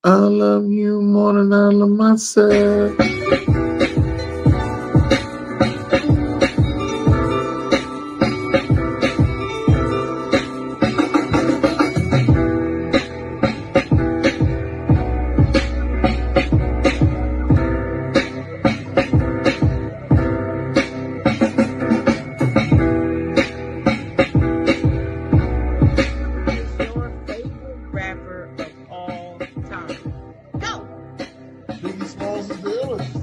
I love you more than I love myself. Is your favorite rapper of all time? Go! Biggie Smalls is the illest.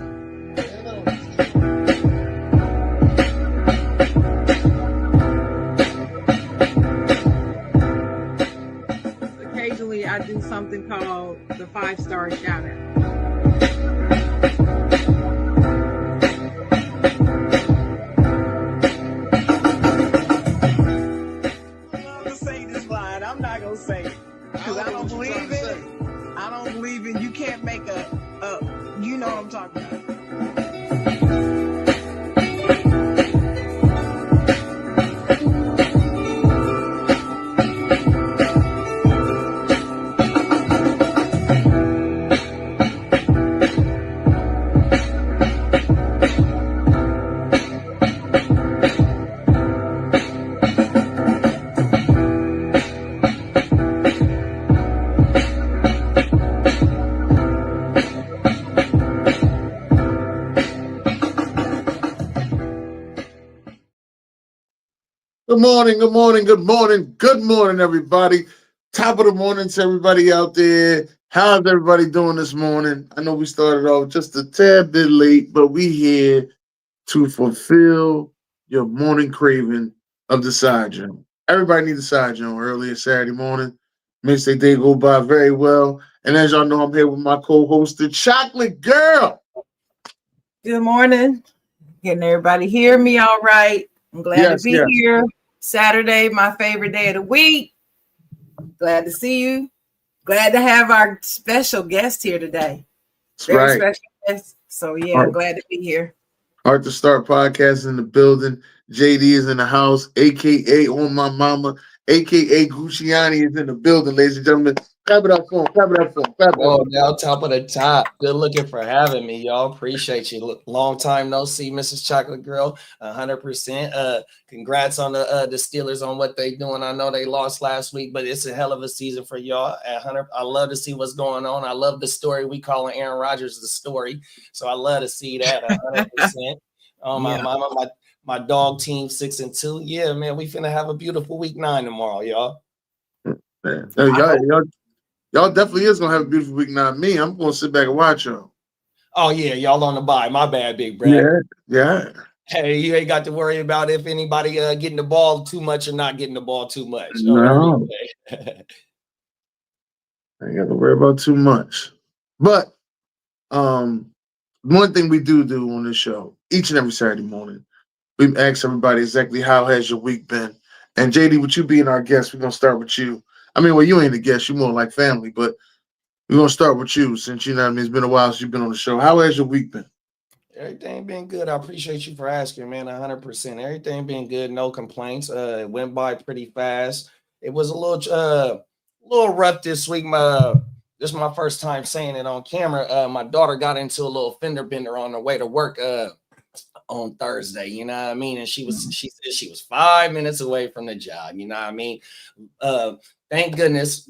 Occasionally, I do something called the 5-star shout out. I love to say this line. I'm not gonna say it because I don't believe in it. I don't believe in you can't make you know what I'm talking about. Good morning, good morning, good morning, good morning, everybody. Top of the morning to everybody out there. How's everybody doing this morning? I know we started off just a tad bit late, but we here to fulfill your morning craving of the side joint. Everybody needs a side joint early Saturday morning. Makes their day go by very well. And as y'all know, I'm here with my co-host, the Chocolate Girl. Good morning. Getting everybody hear me all right. I'm glad to be here. Saturday, my favorite day of the week. Glad to see you. Glad to have our special guest here today. That's Very right. special guest. So yeah, I'm glad to be here. Art to Start podcast in the building. JD is in the house, aka On My Mama, aka Gucciani is in the building, ladies and gentlemen. Clap it up for him. Clap it up for him. Clap it Oh, up. now top of the top. Good looking for having me, y'all. Appreciate you. Long time no see, Mrs. Chocolate Girl. 100%. Congrats on the Steelers on what they doing. I know they lost last week, but it's a hell of a season for y'all. 100. I love to see what's going on. I love the story. We call Aaron Rodgers the story, so I love to see that. 100%. My mama, my dog team 6-2. Yeah, man, we finna have a beautiful week 9 tomorrow, y'all. Man, y'all definitely is gonna have a beautiful week. Not me. I'm gonna sit back and watch y'all. Oh yeah, y'all on the bye. My bad, big Brad. Yeah. Hey, you ain't got to worry about if anybody getting the ball too much or not getting the ball too much. No. I ain't got to worry about too much. But one thing we do on this show each and every Saturday morning, we ask everybody exactly how has your week been. And JD, with you being our guest, we're gonna start with you. I mean, well, you ain't a guest, you're more like family, but we're gonna start with you since you know what I mean it's been a while since you've been on the show. How has your week been? Everything been good. I appreciate you for asking, man. 100%. Everything been good. No complaints. It went by pretty fast. It was a little rough this week. This is my first time saying it on camera. My daughter got into a little fender bender on the way to work on Thursday, you know what I mean? And she said she was 5 minutes away from the job, you know what I mean? Thank goodness,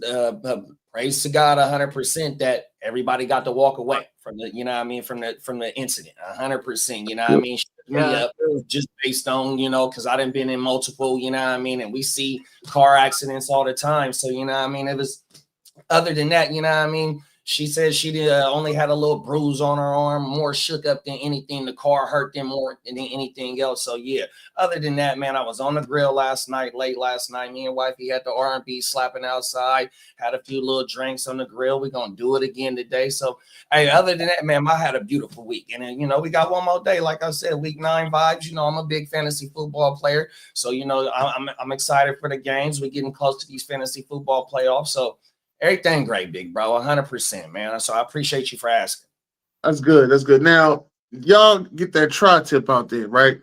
praise to God 100% that everybody got to walk away from the, you know what I mean, from the incident. 100%, you know what I mean? Me up just based on, you know, because I done been in multiple, you know what I mean, and we see car accidents all the time. So, you know what I mean, it was other than that, you know what I mean? She said she only had a little bruise on her arm, more shook up than anything. The car hurt them more than anything else. So, yeah, other than that, man, I was on the grill late last night. Me and wifey had the R&B slapping outside, had a few little drinks on the grill. We're going to do it again today. So, hey, other than that, man, I had a beautiful week. And then, you know, we got one more day. Like I said, week 9 vibes. You know, I'm a big fantasy football player. So, you know, I'm excited for the games. We're getting close to these fantasy football playoffs. So, everything great, big bro. 100%, man. So I appreciate you for asking. That's good. That's good. Now, y'all get that tri-tip out there, right?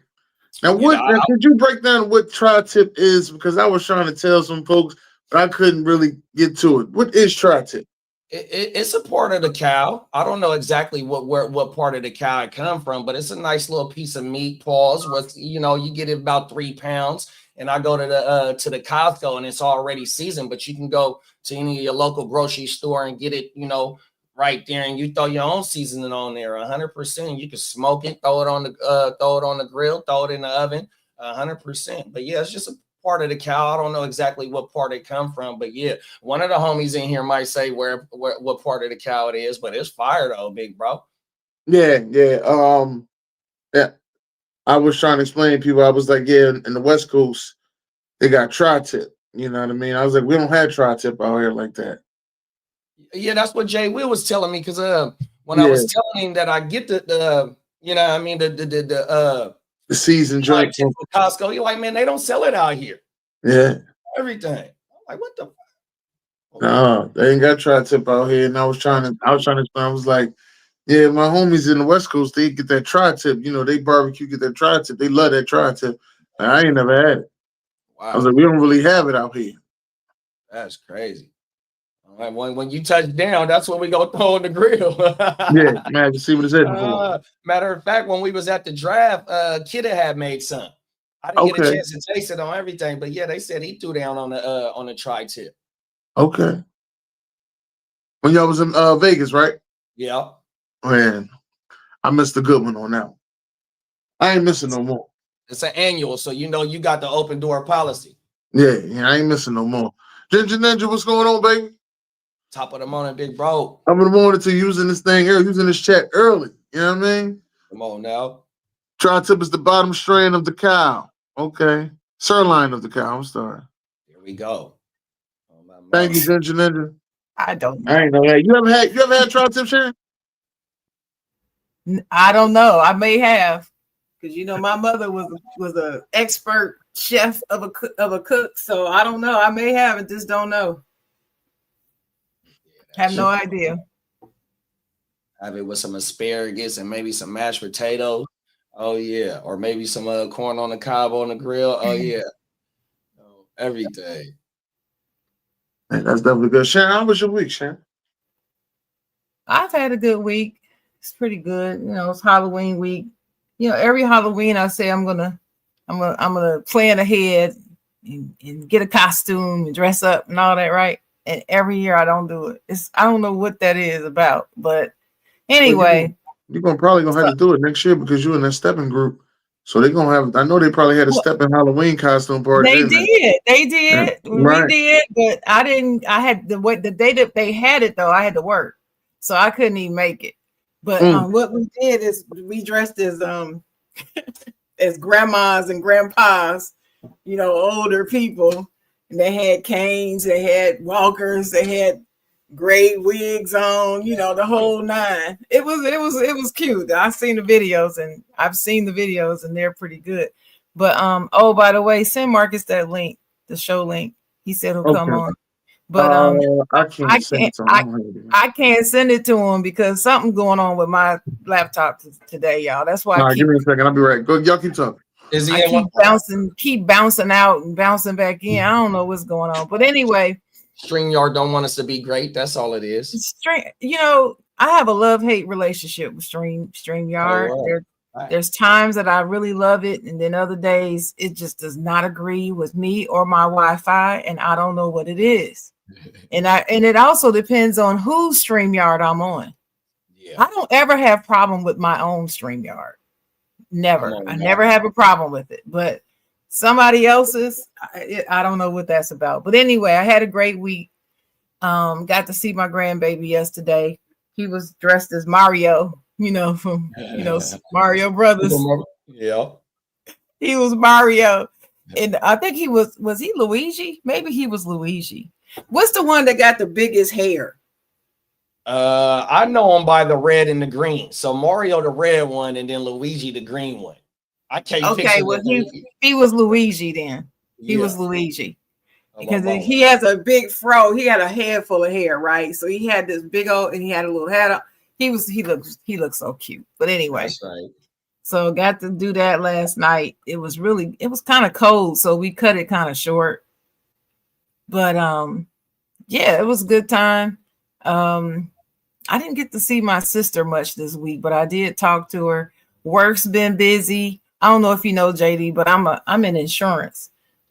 Now, could you break down what tri-tip is? Because I was trying to tell some folks, but I couldn't really get to it. What is tri-tip? It's a part of the cow. I don't know exactly what part of the cow it come from, but it's a nice little piece of meat. Pause. What's you get it about 3 pounds, and I go to the Costco and it's already seasoned. But you can go to any of your local grocery store and get it, right there, and you throw your own seasoning on there. 100%. You can smoke it, throw it on the grill, throw it in the oven. 100%. But yeah, it's just a part of the cow. I don't know exactly what part it come from, but yeah, one of the homies in here might say what part of the cow it is, but it's fire though, big bro. Yeah. Yeah. I was trying to explain to people. I was like, yeah, in the West Coast, they got tri-tip. You know what I mean? I was like, we don't have tri-tip out here like that. Yeah, that's what Jay Will was telling me, because when I Yeah. was telling him that I get the The season joint from Costco, he's like, man, they don't sell it out here. Yeah. Everything. I'm like, what the? No, they ain't got tri-tip out here. And I was trying to explain. I was like, yeah, my homies in the West Coast, they get that tri-tip. They barbecue, get that tri-tip. They love that tri-tip. I ain't never had it. Wow. I was like, we don't really have it out here. That's crazy. When you touch down, that's when we go throw in the grill. Yeah, man, I can see what it's hitting for. Matter of fact, when we was at the draft, Kidda had made some. I didn't get a chance to taste it on everything, but yeah, they said he threw down on the tri-tip. Okay. When y'all was in Vegas, right? Yeah. Man, I missed a good one on that one. I ain't missing no more. It's an annual, so you got the open door policy. Yeah, I ain't missing no more. Ginger Ninja, what's going on, baby? Top of the morning, big bro. I'm in the morning to using this thing here, using this chat early. You know what I mean? Come on now. Tri-tip is the bottom strand of the cow. Okay. Sirloin of the cow. I'm sorry. Here we go. Thank you, Ginger Ninja. I don't know. I ain't know that. You ever had tri-tip, Sharon? I don't know. I may have, because my mother was an expert chef of a cook, so I don't know. I may have it, just don't know. Have no idea. Have it with some asparagus and maybe some mashed potatoes. Oh yeah, or maybe some corn on the cob on the grill. Oh yeah, everything. Man, that's definitely good. Sharon, how was your week, Sharon? I've had a good week. It's pretty good. It's Halloween week. Every Halloween I say I'm gonna plan ahead and get a costume and dress up and all that, right? And every year I don't do it. I don't know what that is about, but anyway. You're probably gonna have to do it next year because you're in that stepping group. So they're gonna have. I know they probably had a stepping Halloween costume party. They did. Yeah, right. We did, but I didn't. I had the day that they had it though. I had to work, so I couldn't even make it. But what we did is we dressed as as grandmas and grandpas, older people, and they had canes, they had walkers, they had gray wigs on, the whole nine. It was cute. I've seen the videos and they're pretty good. But by the way, send Marcus that link, the show link. He said he'll come on. But I can't send it to him because something's going on with my laptop today, y'all. That's why give me a second. I'll be right. Go, y'all keep talking. Keep bouncing out and bouncing back in. I don't know what's going on. But anyway, StreamYard don't want us to be great. That's all it is. I have a love-hate relationship with StreamYard. Oh, wow. There's times that I really love it, and then other days it just does not agree with me or my Wi-Fi, and I don't know what it is. And it also depends on whose StreamYard I'm on. Yeah. I don't ever have problem with my own StreamYard. Never. I never have a problem with it. But somebody else's, I don't know what that's about. But anyway, I had a great week. Got to see my grandbaby yesterday. He was dressed as Mario, from Mario Brothers. Yeah. He was Mario. And I think he was he Luigi? Maybe he was Luigi. What's the one that got the biggest hair? I know him by the red and the green. So Mario the red one, and then Luigi the green one. I can't. Okay, well he was Luigi then. He was Luigi because he has a big fro. He had a head full of hair, right? So he had this big old, and he had a little hat on. He looked so cute. But anyway, that's right. So got to do that last night. It was kind of cold, so we cut it kind of short. But yeah, it was a good time. I didn't get to see my sister much this week, but I did talk to her. Work's been busy. I don't know if you know, JD, but I'm in insurance.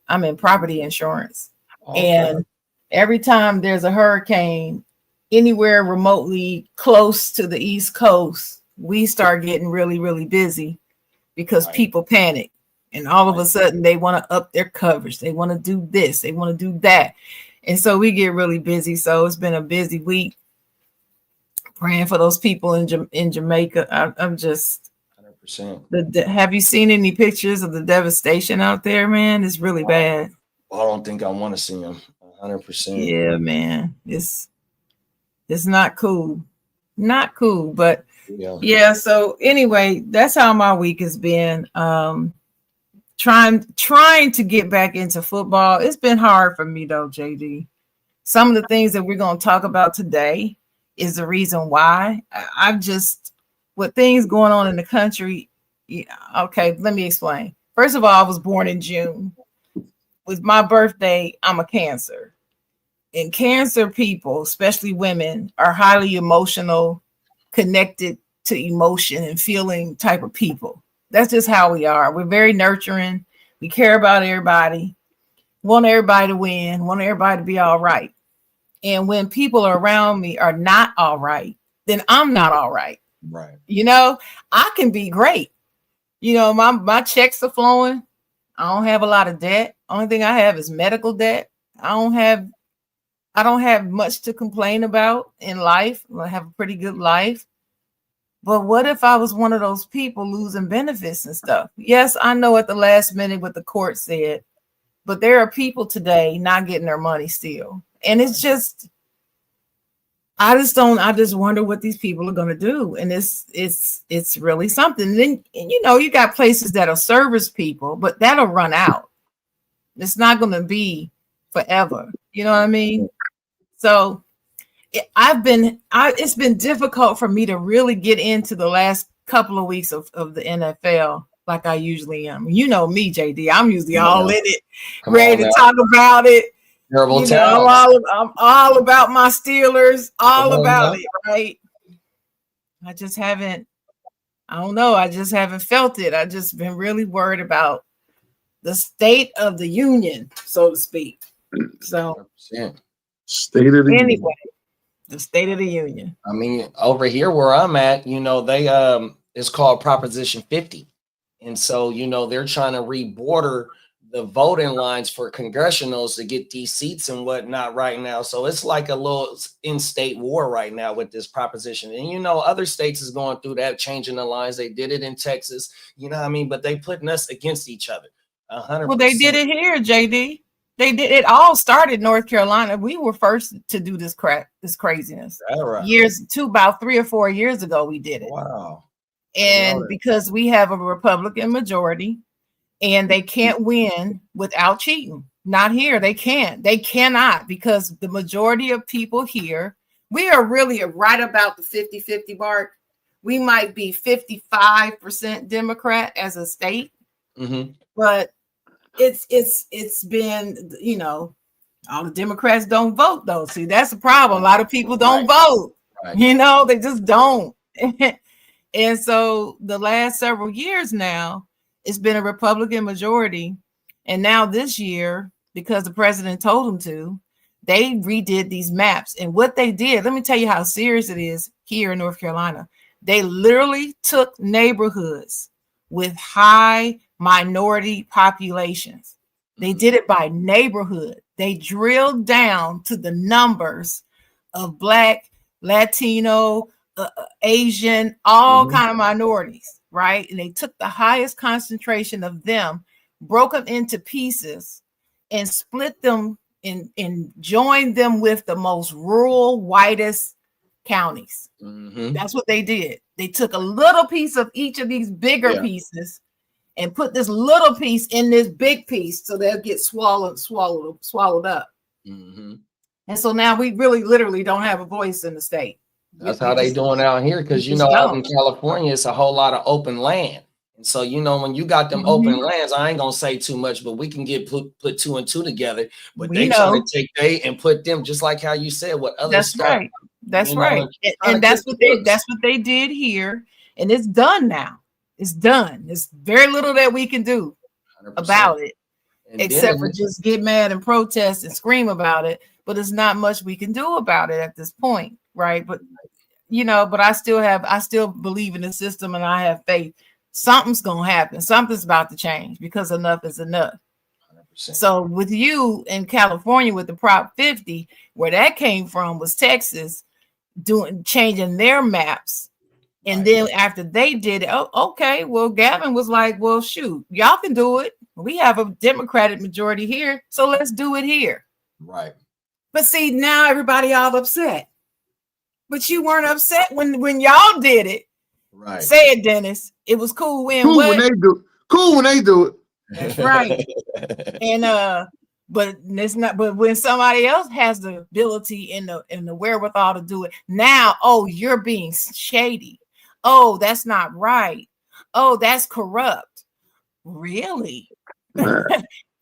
I'm in property insurance. Okay. And every time there's a hurricane anywhere remotely close to the East Coast, we start getting really, really busy because people panic. And all of a sudden they want to up their coverage. They want to do this. They want to do that. And so we get really busy. So it's been a busy week. Praying for those people in Jamaica. I'm just 100%. Have you seen any pictures of the devastation out there, man? It's really bad. I don't think I want to see them. 100%. Yeah, man. It's not cool. Not cool. But yeah. So anyway, that's how my week has been. Trying to get back into football. It's been hard for me though, JD. Some of the things that we're going to talk about today is the reason why. I've just, with things going on in the country. Yeah, okay, let me explain. First of all, I was born in June. With my birthday, I'm a Cancer. And Cancer people, especially women, are highly emotional, connected to emotion and feeling type of people. That's just how we are. We're very nurturing. We care about everybody, want everybody to win, want everybody to be all right. And when people around me are not all right, then I'm not all right. Right. You know, I can be great. You know, my checks are flowing. I don't have a lot of debt. Only thing I have is medical debt. I don't have much to complain about in life. I have a pretty good life. But what if I was one of those people losing benefits and stuff? Yes, I know at the last minute what the court said, but there are people today not getting their money still. And it's just, I just wonder what these people are going to do. And it's really something. And then, you know, you got places that'll service people, but that'll run out. It's not going to be forever. You know what I mean? So it's been difficult for me to really get into the last couple of weeks of the NFL like I usually am. You know me, JD. I'm usually all in it, ready to talk about it. Terrible you know, I'm all about my Steelers, all about it, right? I just haven't felt it. I just been really worried about the state of the union, so to speak. So 100%. State of the anyway, the state of the union. I mean, over here where I'm at, you know, they it's called Proposition 50. And so, you know, they're trying to reborder the voting lines for congressionals to get these seats and whatnot right now. So it's like a little in-state war right now with this proposition. And, you know, other states is going through that, changing the lines. They did it in Texas, you know what I mean? But they putting us against each other. 100%. Well, they did it here, JD. They did it. All started in North Carolina. We were first to do this craziness. Right. About 3 or 4 years ago, we did it. Wow. And because we have a Republican majority, and they can't win without cheating. Not here. They can't. They cannot, because the majority of people here, we are really right about the 50-50 mark. We might be 55% Democrat as a state, but it's been, you know, all the Democrats don't vote though. See, that's the problem. A lot of people don't vote. Right. You know, they just don't. And so the last several years now, it's been a Republican majority. And now this year, because the president told them to, they redid these maps. And what they did, let me tell you how serious it is here in North Carolina. They literally took neighborhoods with high minority populations. They did it by neighborhood. They drilled down to the numbers of Black, Latino, Asian, all kind of minorities. Right. And they took the highest concentration of them, broke them into pieces, and split them and joined them with the most rural, whitest counties. That's what they did. They took a little piece of each of these bigger pieces and put this little piece in this big piece so they'll get swallowed up. And so now we really literally don't have a voice in the state. That's how they doing out here, because you know, out in California, it's a whole lot of open land. And so, you know, when you got them open lands, I ain't gonna say too much, but we can get put 2 and 2 together. But they trying to take and put them, just like how you said, what other stuff. Right. That's right. And that's what they did here. And it's done now. It's done. There's very little that we can do 100%. about it, And except for just get mad and protest and scream about it. But it's not much we can do about it at this point, right? But but I still believe in the system, and I have faith. Something's gonna happen. Something's about to change, because enough is enough. 100%. So with you in California with the Prop 50, where that came from was Texas changing their maps. And then after they did it, okay, well, Gavin was like, well, shoot, y'all can do it. We have a Democratic majority here, so let's do it here. Right. But see, now everybody all upset. But you weren't upset when y'all did it. Right. Say it, Dennis. It was cool when they do it. That's right. And but it's not. But when somebody else has the ability and the wherewithal to do it, now, you're being shady. Oh, that's not right. Oh, that's corrupt. Really?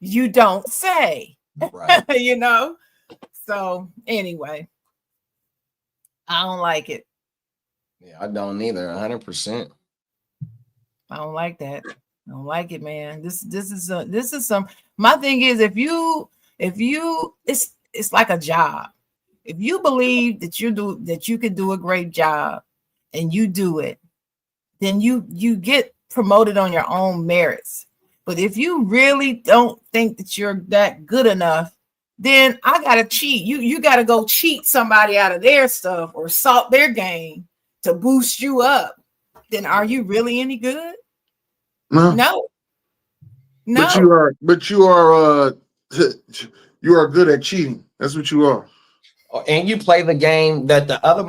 You don't say. Right. So anyway, I don't like it. Yeah, I don't either. 100%. I don't like that. I don't like it, man. This is some. My thing is, if you, it's like a job. If you believe that you can do a great job, and you do it, then you get promoted on your own merits. But if you really don't think that you're that good enough, then I gotta cheat. You gotta go cheat somebody out of their stuff or salt their game to boost you up. Then are you really any good? No. But you are good at cheating. That's what you are. And you play the game that the other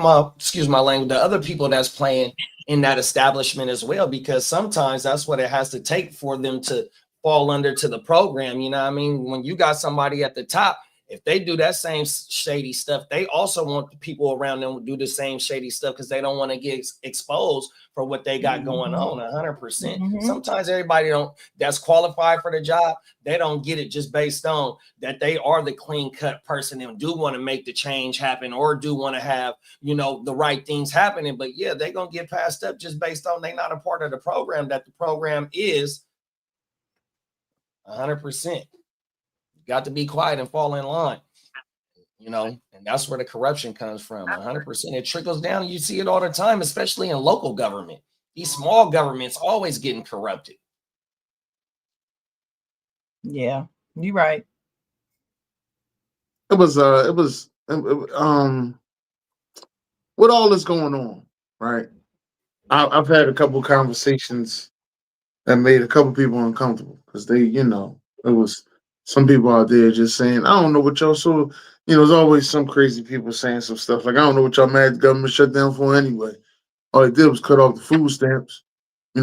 people that's playing in that establishment as well, because sometimes that's what it has to take for them to fall under to the program. You know what I mean? When you got somebody at the top, if they do that same shady stuff, they also want the people around them to do the same shady stuff, because they don't want to get exposed for what they got going on. 100%. Sometimes everybody that's qualified for the job, they don't get it just based on that they are the clean cut person and do want to make the change happen or do want to have, the right things happening. But yeah, they're going to get passed up just based on they not a part of the program, that the program is 100%. Got to be quiet and fall in line, and that's where the corruption comes from. 100%. It trickles down. You see it all the time, especially in local government. These small governments always getting corrupted. Yeah, you're right. It was with all this going on, right? I've had a couple of conversations that made a couple people uncomfortable, because they, it was some people out there just saying, I don't know what y'all so, there's always some crazy people saying some stuff like, I don't know what y'all mad at the government shut down for anyway. All they did was cut off the food stamps. They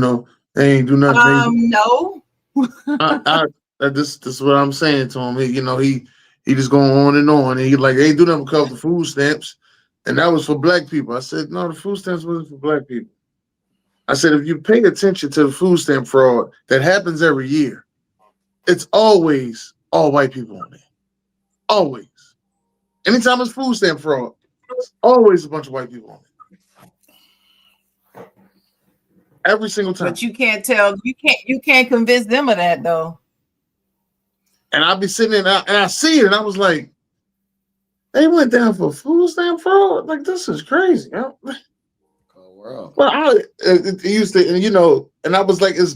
ain't do nothing. No. This is what I'm saying to him. He just going on. And he like, they ain't do nothing but cut off the food stamps. And that was for black people. I said, no, the food stamps wasn't for black people. I said, if you pay attention to the food stamp fraud that happens every year, it's always all white people on there. Always. Anytime it's food stamp fraud, it's always a bunch of white people on there. Every single time. But you can't tell. You can't convince them of that, though. And I'll be sitting there and I see it, and I was like, they went down for food stamp fraud? Like, this is crazy. Well, it used to, and I was like, there's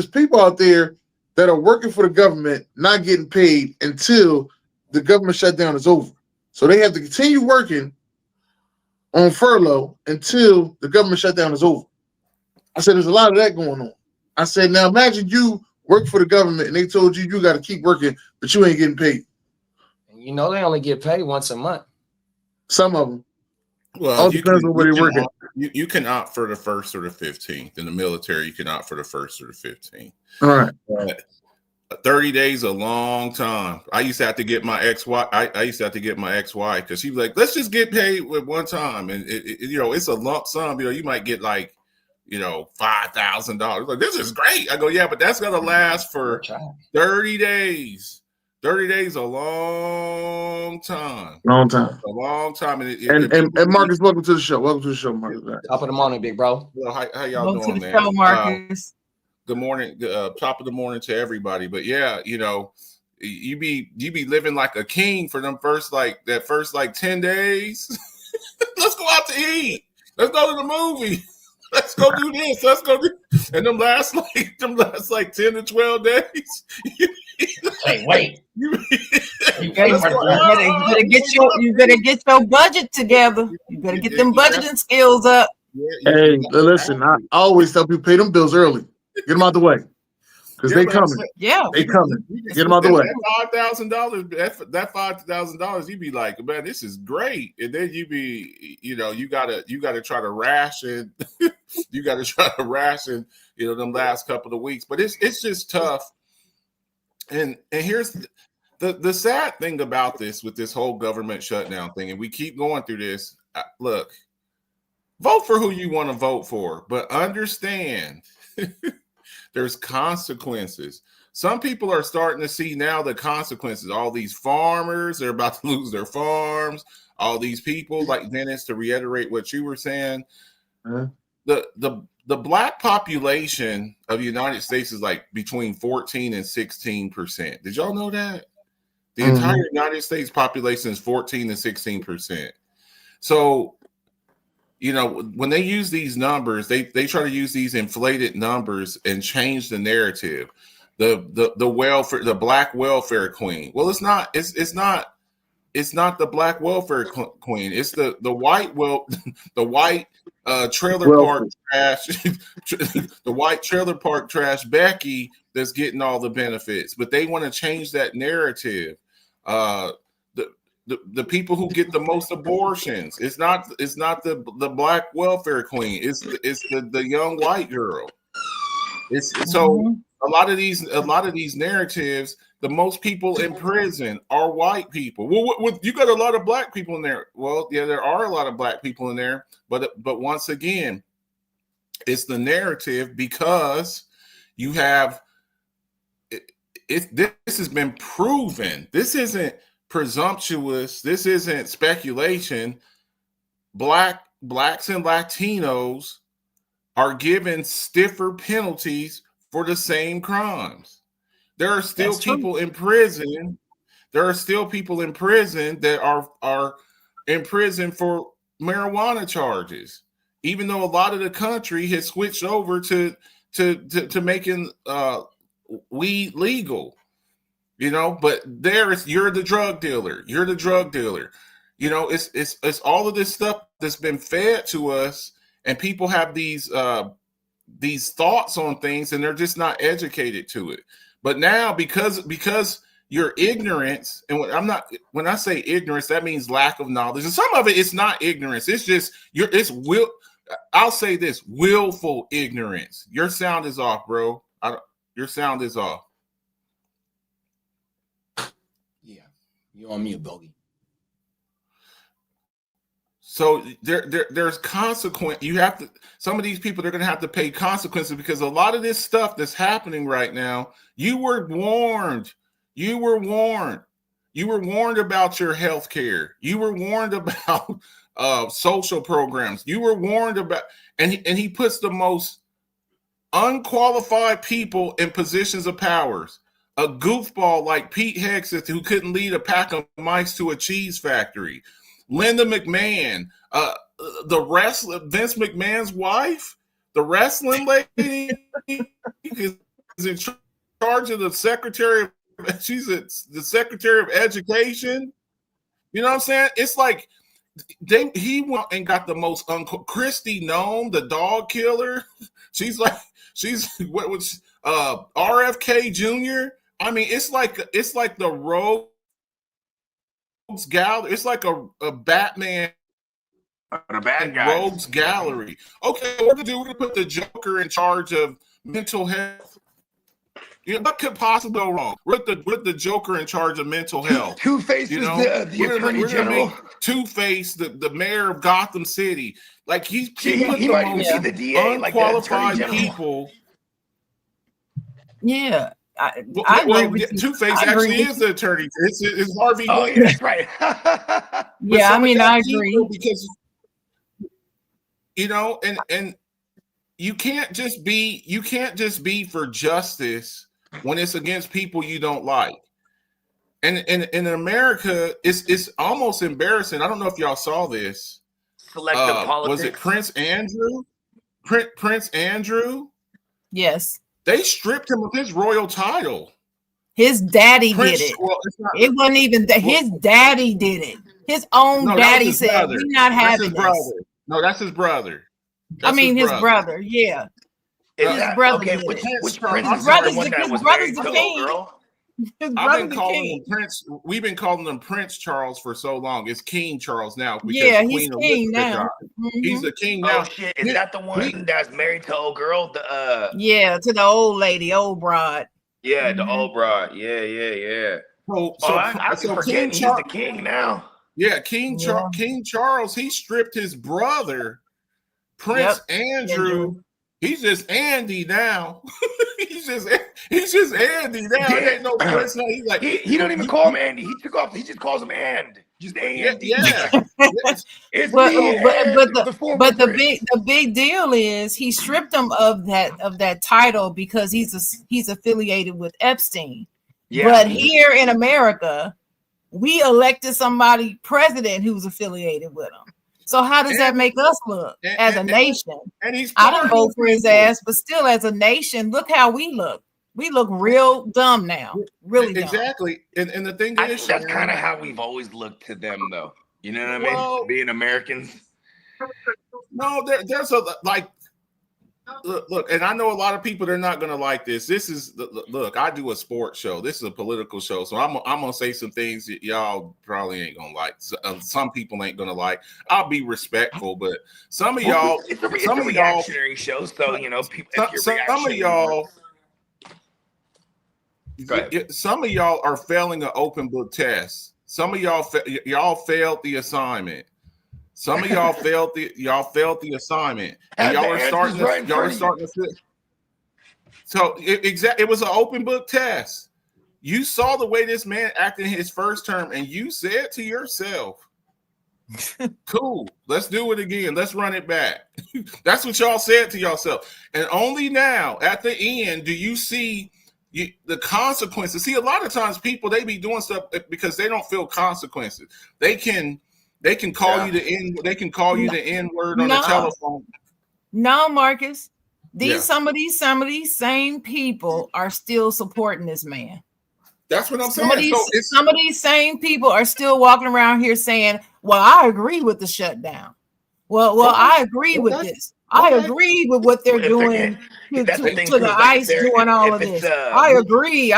people out there that are working for the government, not getting paid until the government shutdown is over. So they have to continue working on furlough until the government shutdown is over. I said, there's a lot of that going on. I said, now imagine you work for the government and they told you got to keep working, but you ain't getting paid. And they only get paid once a month. Some of them. Well, all depends on where you're working. You can opt for the 1st or the 15th. In the military, you can opt for the 1st or the 15th. All right. But 30 days a long time. I used to have to get my ex-wife. I used to have to get my ex-wife because she was like, let's just get paid with one time. And it's a lump sum. You might get like, $5,000. Like, this is great. I go, yeah, but that's gonna last for 30 days. 30 days a long time. Long time. A long time. And Marcus, welcome to the show. Welcome to the show, Marcus. Top of the morning, big bro. Well, how y'all Welcome doing, to the man? show, Marcus. Good morning. Top of the morning to everybody. But yeah, you know, you be living like a king for them first 10 days. Let's go out to eat. Let's go to the movie. Let's go do this. Let's go do. And them last 10 to 12 days. Wait. You better get your budget together. You better get them budgeting skills up. Hey, listen, I always tell people pay them bills early. Get them out the way. Because they coming. Yeah. They coming. Get them out the way. $5,000, that $5,000, you be like, man, this is great. And then you be, you gotta try to ration. You gotta try to ration, them last couple of weeks. But it's just tough. And here's the sad thing about this with this whole government shutdown thing, and we keep going through this. Look, vote for who you want to vote for, but understand there's consequences. Some people are starting to see now the consequences. All these farmers, they're about to lose their farms. All these people, like Dennis, to reiterate what you were saying, the black population of the United States is like between 14 and 16%. Did y'all know that? The entire United States population is 14 to 16%. So, when they use these numbers, they try to use these inflated numbers and change the narrative. The welfare, the black welfare queen. Well, it's not the black welfare queen. It's the white trailer park trash, the white trailer park trash Becky that's getting all the benefits. But they want to change that narrative. The people who get the most abortions, it's not the black welfare queen. It's the young white girl. So a lot of these narratives. The most people in prison are white people. Well, you got a lot of black people in there. Well, yeah, there are a lot of black people in there, but once again, it's the narrative because you have this has been proven. This isn't presumptuous. This isn't speculation. Blacks and Latinos are given stiffer penalties for the same crimes. There are still people in prison. There are still people in prison that are in prison for marijuana charges, even though a lot of the country has switched over to making weed legal. But you're the drug dealer. You're the drug dealer. It's all of this stuff that's been fed to us, and people have these thoughts on things, and they're just not educated to it. But now, because your ignorance, and when I say ignorance, that means lack of knowledge. And some of it is not ignorance. It's just I'll say this: willful ignorance. Your sound is off, bro. Your sound is off. Yeah, you're on mute, Bogey. So there's consequence. Some of these people, they're going to have to pay consequences because a lot of this stuff that's happening right now, you were warned. You were warned. You were warned about your health care. You were warned about social programs. You were warned about, and he puts the most unqualified people in positions of powers. A goofball like Pete Hegseth, who couldn't lead a pack of mice to a cheese factory. Linda McMahon, the wrestler, Vince McMahon's wife, the wrestling lady, is in charge of the secretary. She's the secretary of education. You know what I'm saying? It's like he went and got the most Christy Nome, the dog killer. She's what was RFK Jr. I mean, it's like the rogue gallery. It's like a Batman, a bad guy. Rogues gallery. Okay, what to do? We're gonna put the Joker in charge of mental health. What could possibly go wrong? With the Joker in charge of mental health. Two-Face is the Attorney General. Two-Face, the mayor of Gotham City. Like he might even see the DA, unqualified like people. Yeah. I agree with you. Two-Face actually is the attorney. It's Harvey. Oh, yeah, that's right. Yeah, I mean, I agree. Because, you know, and you can't just be for justice when it's against people you don't like. And in America, it's almost embarrassing. I don't know if y'all saw this. Selective politics. Was it Prince Andrew? Prince Andrew? Yes. They stripped him of his royal title. His daddy did it. Well, it wasn't even that. His daddy did it. His own daddy said, "We're not having this." No, that's his brother. I mean, his brother. Yeah. His brother. Okay, did which it. Prince? His brother's the king. Girl? I've been calling him Prince. We've been calling him Prince Charles for so long. It's King Charles now. Yeah, he's king now. He's the king now. Oh shit! Is that the one that's married to old girl? Yeah, to the old lady, old broad. Yeah, the old broad. Yeah. So I forget he's the king now. Yeah, King Charles. He stripped his brother, Prince Andrew. He's just Andy now. he's just Andy now. There ain't no Prince. He's like he don't even call him Andy. He took off. He just calls him And. Just Andy. Yeah. But the big deal is he stripped him of that title because he's affiliated with Epstein. Yeah. But here in America, we elected somebody president who's affiliated with him. So how does that make us look as a nation? I don't vote for his ass, but still, as a nation, look how we look. We look real dumb now, really dumb. Exactly. And the thing is, that's kind of how we've always looked to them, though. You know what I mean? Being Americans. No, there's a like. Look, and I know a lot of people, they're not going to like this. This is look. I do a sports show. This is a political show, so I'm gonna say some things that y'all probably ain't gonna like. Some people ain't gonna like. I'll be respectful, but some of y'all, it's a reactionary show, so you know, people. Some of y'all. Some of y'all are failing an open book test. Some of y'all failed the assignment. Some of y'all failed the assignment, and y'all are starting to. So it was an open book test. You saw the way this man acted in his first term, and you said to yourself, "Cool, let's do it again. Let's run it back." That's what y'all said to yourself, and only now at the end do you see the consequences. See, a lot of times people, they be doing stuff because they don't feel consequences. They can call you the N. They can call you the N word on the telephone. No, Marcus. Some of these same people are still supporting this man. That's what I'm saying. Some of these same people are still walking around here saying, "Well, I agree with the shutdown. Well, I agree with this. I agree with what they're doing to the ICE doing all of this. I agree.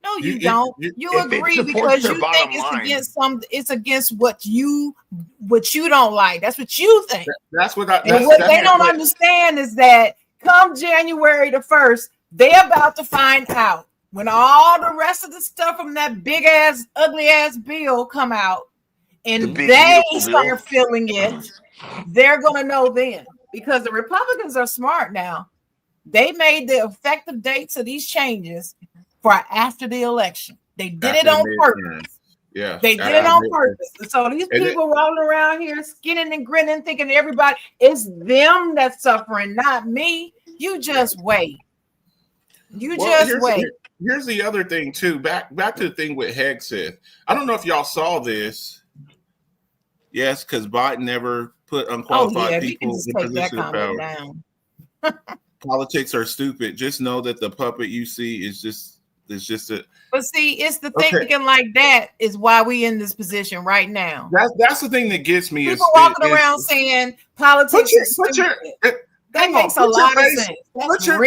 No, you don't. You agree because you think it's against what you don't like. That's what you think. That's what they don't understand is that come January the 1st, they're about to find out when all the rest of the stuff from that big ass, ugly ass bill come out and they start feeling it. They're gonna know then. Because the Republicans are smart now. They made the effective dates of these changes for after the election. They did it on purpose. Yeah. They did it on purpose. So these people rolling around here skinning and grinning, thinking everybody, it's them that's suffering, not me. You just wait. Wait. Here's the other thing, too. Back to the thing with Hegseth. I don't know if y'all saw this. Yes, because Biden never put unqualified people in position of power. Politics are stupid. Just know that the puppet you see is just a. But see, it's the thinking like that is why we in this position right now. That's the thing that gets me. People walking around saying politics is stupid. That makes a lot of sense. Put your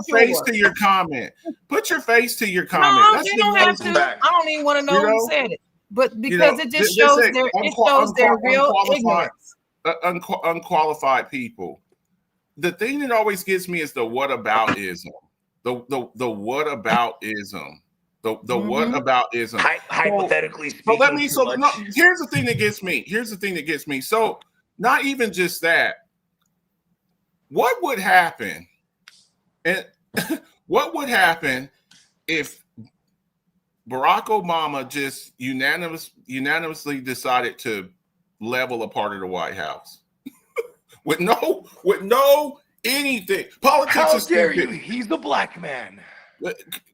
face to your comment. Put your face to your comment. No, you don't have to. I don't even want to know who said it. But because it just shows their real ignorance. Unqualified people. The thing that always gets me is the whataboutism. The whataboutism. The whataboutism. Hypothetically speaking. But here's the thing that gets me. So not even just that. What would happen? And what would happen if Barack Obama just unanimously decided to level a part of the White House with no anything. Politics How is dare stupid. you? He's a black man.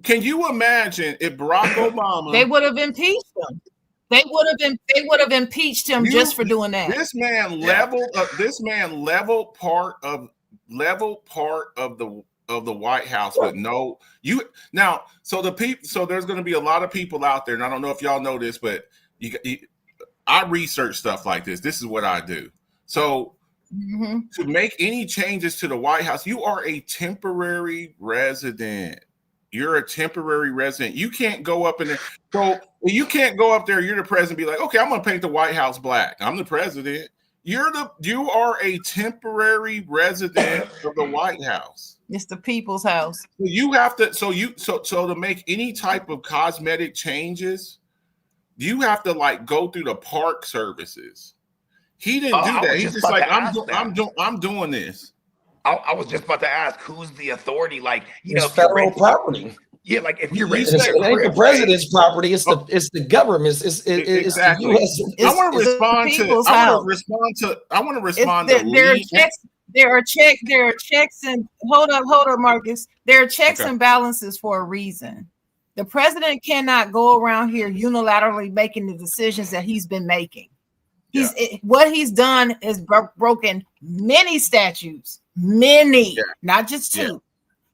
Can you imagine if Barack Obama? They would have impeached him. They would have impeached him just for doing that. This man leveled up. This man leveled part of the White House with no you now. So the people. So there's going to be a lot of people out there, and I don't know if y'all know this, but I research stuff like this. This is what I do. So to make any changes to the White House, you are a temporary resident. You're a temporary resident. You can't go up in there. So you can't go up there. You're the president. Be like, okay, I'm going to paint the White House black. I'm the president. You are a temporary resident of the White House. It's the people's house. You have to. So to make any type of cosmetic changes, you have to like go through the park services. He didn't do that. He's just like, I'm doing this. I was just about to ask, who's the authority? Like, it's federal property. Yeah, like if you're it ain't the president's property, it's the government. It's exactly. the US. I want to respond to there are checks and hold up, Marcus. There are checks and balances for a reason. The president cannot go around here unilaterally making the decisions that he's been making. What he's done is broken many statutes, not just two,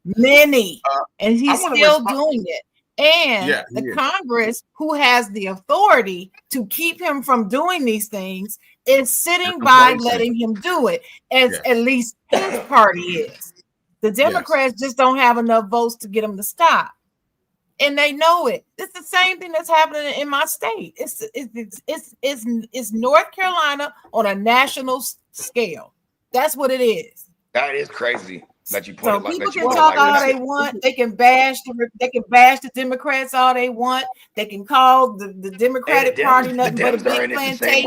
many, and he's still doing it. And the Congress, who has the authority to keep him from doing these things, is sitting by letting him do it, as at least his party is. The Democrats just don't have enough votes to get him to stop. And they know it. It's the same thing that's happening in my state. It's North Carolina on a national scale. That's what it is. That is crazy that you put so it like people that. Can talk all they want. They can bash the Democrats all they want. They can call the Democratic Party nothing but a big plantation. They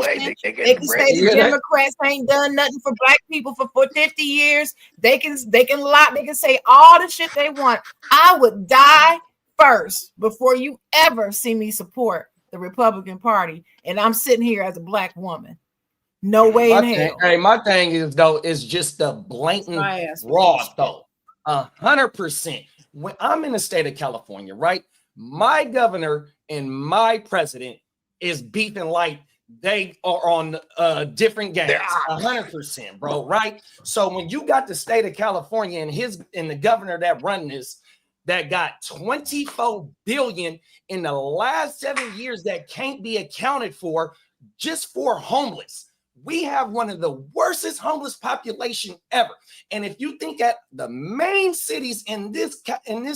can say the Democrats ain't done nothing for black people for 50 years. They can lie. They can say all the shit they want. I would die first before you ever see me support the Republican Party, and I'm sitting here as a black woman. No way in hell. Hey, my thing is though, is just the blatant fraud though. 100%. When I'm in the state of California, right? My governor and my president is beefing like they are on different games. 100%, bro. Right? So when you got the state of California and the governor that run this, that got 24 billion in the last 7 years that can't be accounted for just for homeless. We have one of the worstest homeless population ever. And if you think at the main cities in this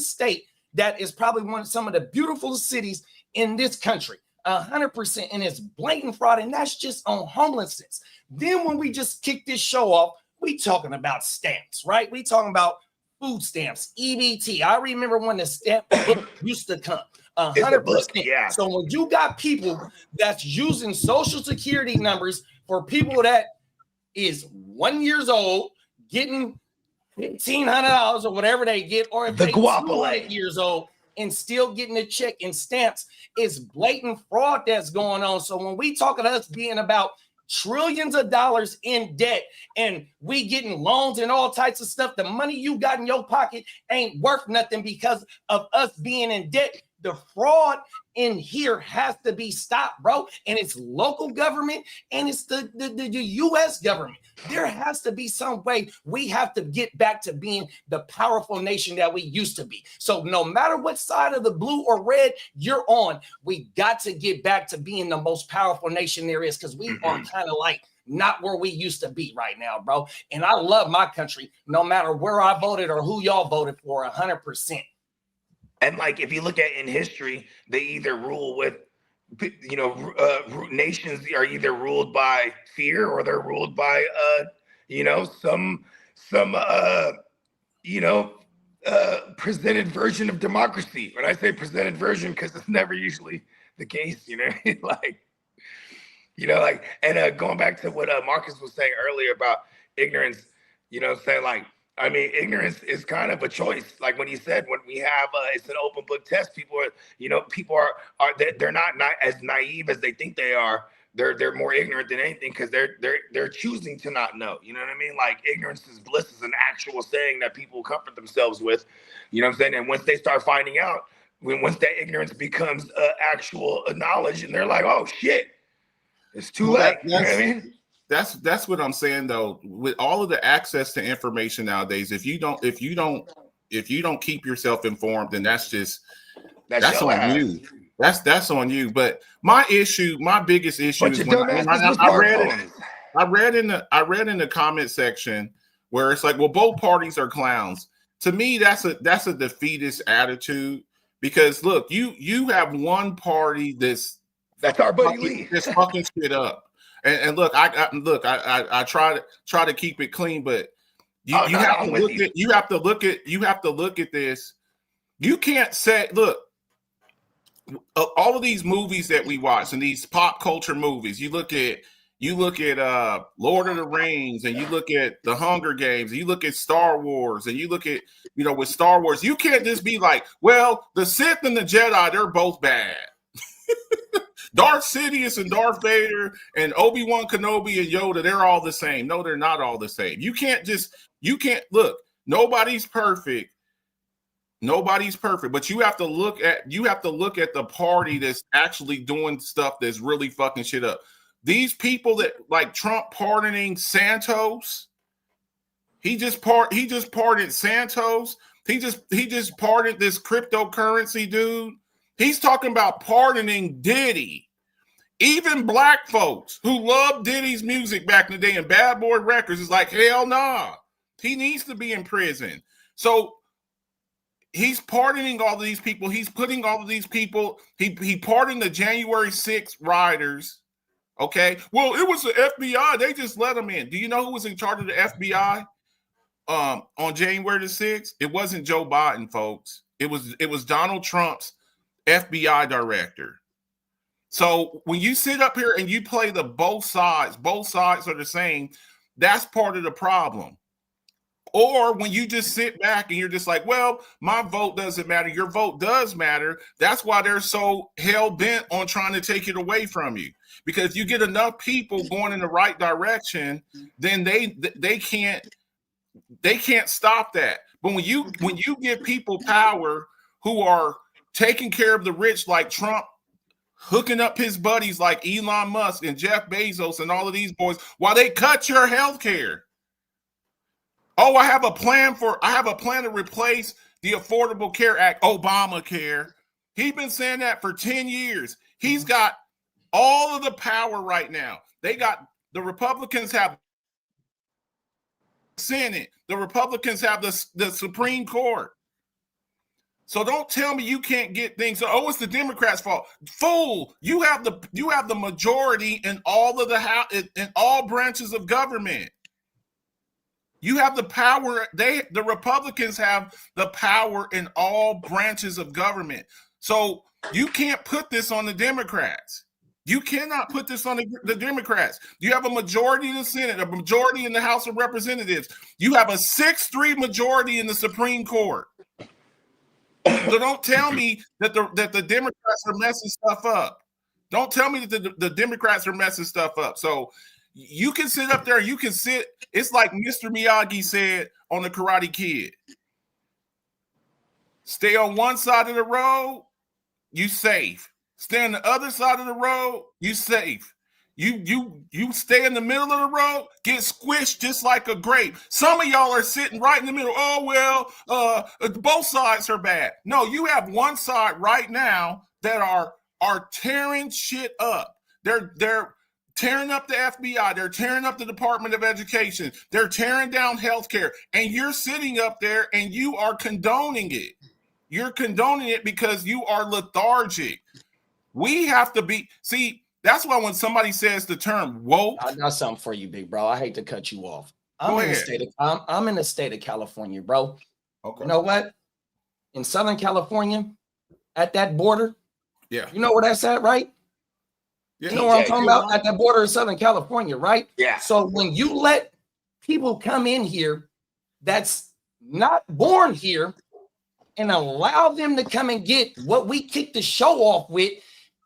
state, that is probably some of the beautiful cities in this country, 100%, and it's blatant fraud, and that's just on homelessness. Then when we just kick this show off, we talking about stamps, right? We talking about food stamps, EBT. I remember when the stamp book used to come. 100%. So when you got people that's using social security numbers for people that is 1 year old getting $1,500 or whatever they get, or if they're 200 years old and still getting a check in stamps, it's blatant fraud that's going on. So when we talk about us being about trillions of dollars in debt and we getting loans and all types of stuff, the money you got in your pocket ain't worth nothing because of us being in debt. The fraud in here has to be stopped, bro. And it's local government and it's the U.S. government. There has to be some way we have to get back to being the powerful nation that we used to be. So no matter what side of the blue or red you're on, we got to get back to being the most powerful nation there is, because we are kind of like not where we used to be right now, bro. And I love my country, no matter where I voted or who y'all voted for, 100%. And like, if you look at in history, they either rule with, nations are either ruled by fear or they're ruled by, some presented version of democracy. When I say presented version, because it's never usually the case, and going back to what Marcus was saying earlier about ignorance, saying like, I mean, ignorance is kind of a choice. Like when he said, when we have it's an open book test, people are, people are they're not as naive as they think they are. They're more ignorant than anything because they're choosing to not know. You know what I mean? Like ignorance is bliss is an actual saying that people comfort themselves with. You know what I'm saying? And once they start finding out, once that ignorance becomes actual knowledge, and they're like, oh shit, it's too late. You know what I mean? That's what I'm saying though. With all of the access to information nowadays, if you don't keep yourself informed, then that's on you. That's on you. But my biggest issue is when I read in the comment section where it's like, well, both parties are clowns. To me, that's a defeatist attitude because look, you have one party that's our buddy Lee that's fucking shit up. And look, I try to keep it clean, but you have to look at this. You can't say, look, all of these movies that we watch and these pop culture movies, you look at Lord of the Rings, and you look at the Hunger Games, and you look at Star Wars, and you look at with Star Wars, you can't just be like, well, the Sith and the Jedi, they're both bad. Darth Sidious and Darth Vader and Obi-Wan Kenobi and Yoda, they're all the same. No, they're not all the same. You can't look, nobody's perfect. Nobody's perfect, but you have to look at the party that's actually doing stuff that's really fucking shit up. These people that like Trump pardoning Santos, he just pardoned Santos. He just pardoned this cryptocurrency dude. He's talking about pardoning Diddy. Even black folks who loved Diddy's music back in the day and Bad Boy Records is like, hell nah. He needs to be in prison. So he's pardoning all of these people. He's putting all of these people. He pardoned the January 6th rioters. Okay. Well, it was the FBI. They just let them in. Do you know who was in charge of the FBI on January the 6th? It wasn't Joe Biden, folks. It was Donald Trump's FBI director. So when you sit up here and you play the both sides are the same, that's part of the problem. Or when you just sit back and you're just like, well, my vote doesn't matter. Your vote does matter. That's why they're so hell-bent on trying to take it away from you. Because if you get enough people going in the right direction, then they can't stop that. But when you give people power who are taking care of the rich like Trump, hooking up his buddies like Elon Musk and Jeff Bezos and all of these boys while they cut your health care. Oh, I have a plan to replace the Affordable Care Act, Obamacare. He's been saying that for 10 years. He's got all of the power right now. The Republicans have the Senate. The Republicans have the Supreme Court. So don't tell me you can't get things. Oh, it's the Democrats' fault. Fool! You have the majority in all of in all branches of government. You have the power. The Republicans have the power in all branches of government. So you can't put this on the Democrats. You cannot put this on the Democrats. You have a majority in the Senate, a majority in the House of Representatives. You have a 6-3 majority in the Supreme Court. So don't tell me that the Democrats are messing stuff up. Don't tell me that the Democrats are messing stuff up. So you can sit up there. You can sit. It's like Mr. Miyagi said on The Karate Kid. Stay on one side of the road, you safe. Stay on the other side of the road, you safe. You stay in the middle of the road, get squished just like a grape. Some of y'all are sitting right in the middle. Oh, well, both sides are bad. No, you have one side right now that are tearing shit up. They're tearing up the FBI. They're tearing up the Department of Education. They're tearing down healthcare. And you're sitting up there and you are condoning it. You're condoning it because you are lethargic. We have to be, that's why when somebody says the term woke. I got something for you, big bro. I hate to cut you off. I'm in the state of California, bro. Okay. You know what? In Southern California, at that border, yeah. You know where that's at, right? Yeah. You know what I'm talking about? At that border of Southern California, right? Yeah. So when you let people come in here that's not born here and allow them to come and get what we kick the show off with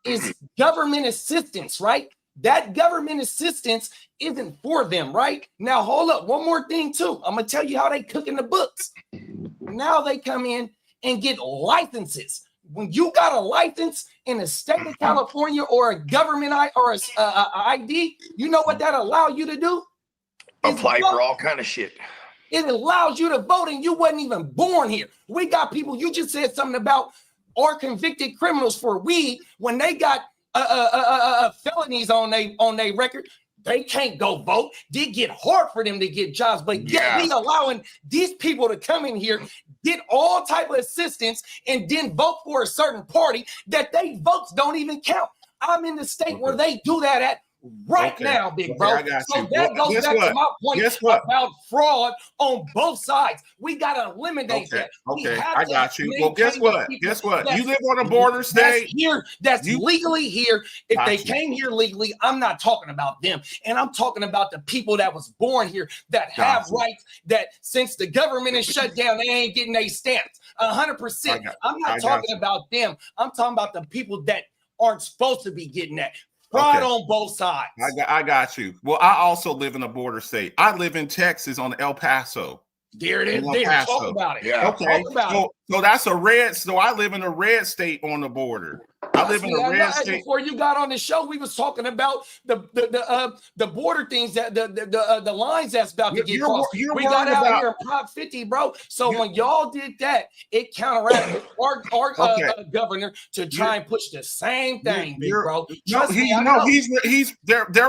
is government assistance, right? That government assistance isn't for them, right? Now, hold up. One more thing, too. I'm going to tell you how they cook in the books. Now they come in and get licenses. When you got a license in the state of California or a government ID, you know what that allow you to do? Apply for all kind of shit. It allows you to vote, and you wasn't even born here. We got people. You just said something about our convicted criminals for weed when they got felonies on their record. They can't go vote. It get hard for them to get jobs, but yet we allowing these people to come in here, get all type of assistance, and then vote for a certain party that they votes don't even count. I'm in the state where they do that at now, big bro. I got so you. that goes back to my point about fraud on both sides. We got to eliminate that. Okay, I got you. Well, guess what? You live on a border state. That's legally here. If they came here legally, I'm not talking about them. And I'm talking about the people that was born here that have rights that since the government is shut down, they ain't getting their stamps. 100%. I'm not talking about them. I'm talking about the people that aren't supposed to be getting that. Fraud on both sides. I got you. Well, I also live in a border state. I live in Texas on El Paso. There it is. There. Talk about it. Yeah. Okay. So that's a red. So I live in a red state on the border. I live in a red state. Before you got on the show, we was talking about the border things that the lines that's about to get crossed. We got out here in Prop 50, bro. So when y'all did that, it counteracted our governor to try and push the same thing, big bro. They're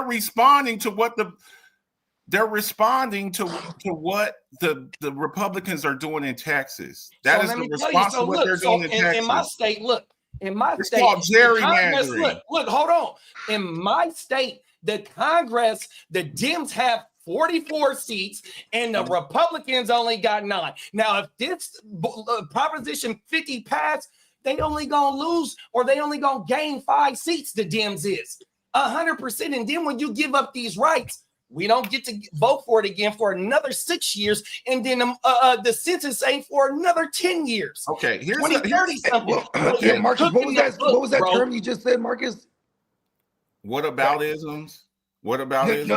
responding to what they're responding to what the Republicans are doing in Texas. That is the response to what they're doing in Texas. In my state, it's called gerrymandering. Look, hold on. In my state, the Congress, the Dems have 44 seats and the Republicans only got 9. Now, if this Proposition 50 passed, they only gonna lose or they only gonna gain 5 seats, the Dems is 100%. And then when you give up these rights, we don't get to vote for it again for another 6 years, and then the census ain't for another 10 years. Okay, here's 2030 something. Marcus, what was that term you just said, Marcus? What about isms? What about isms?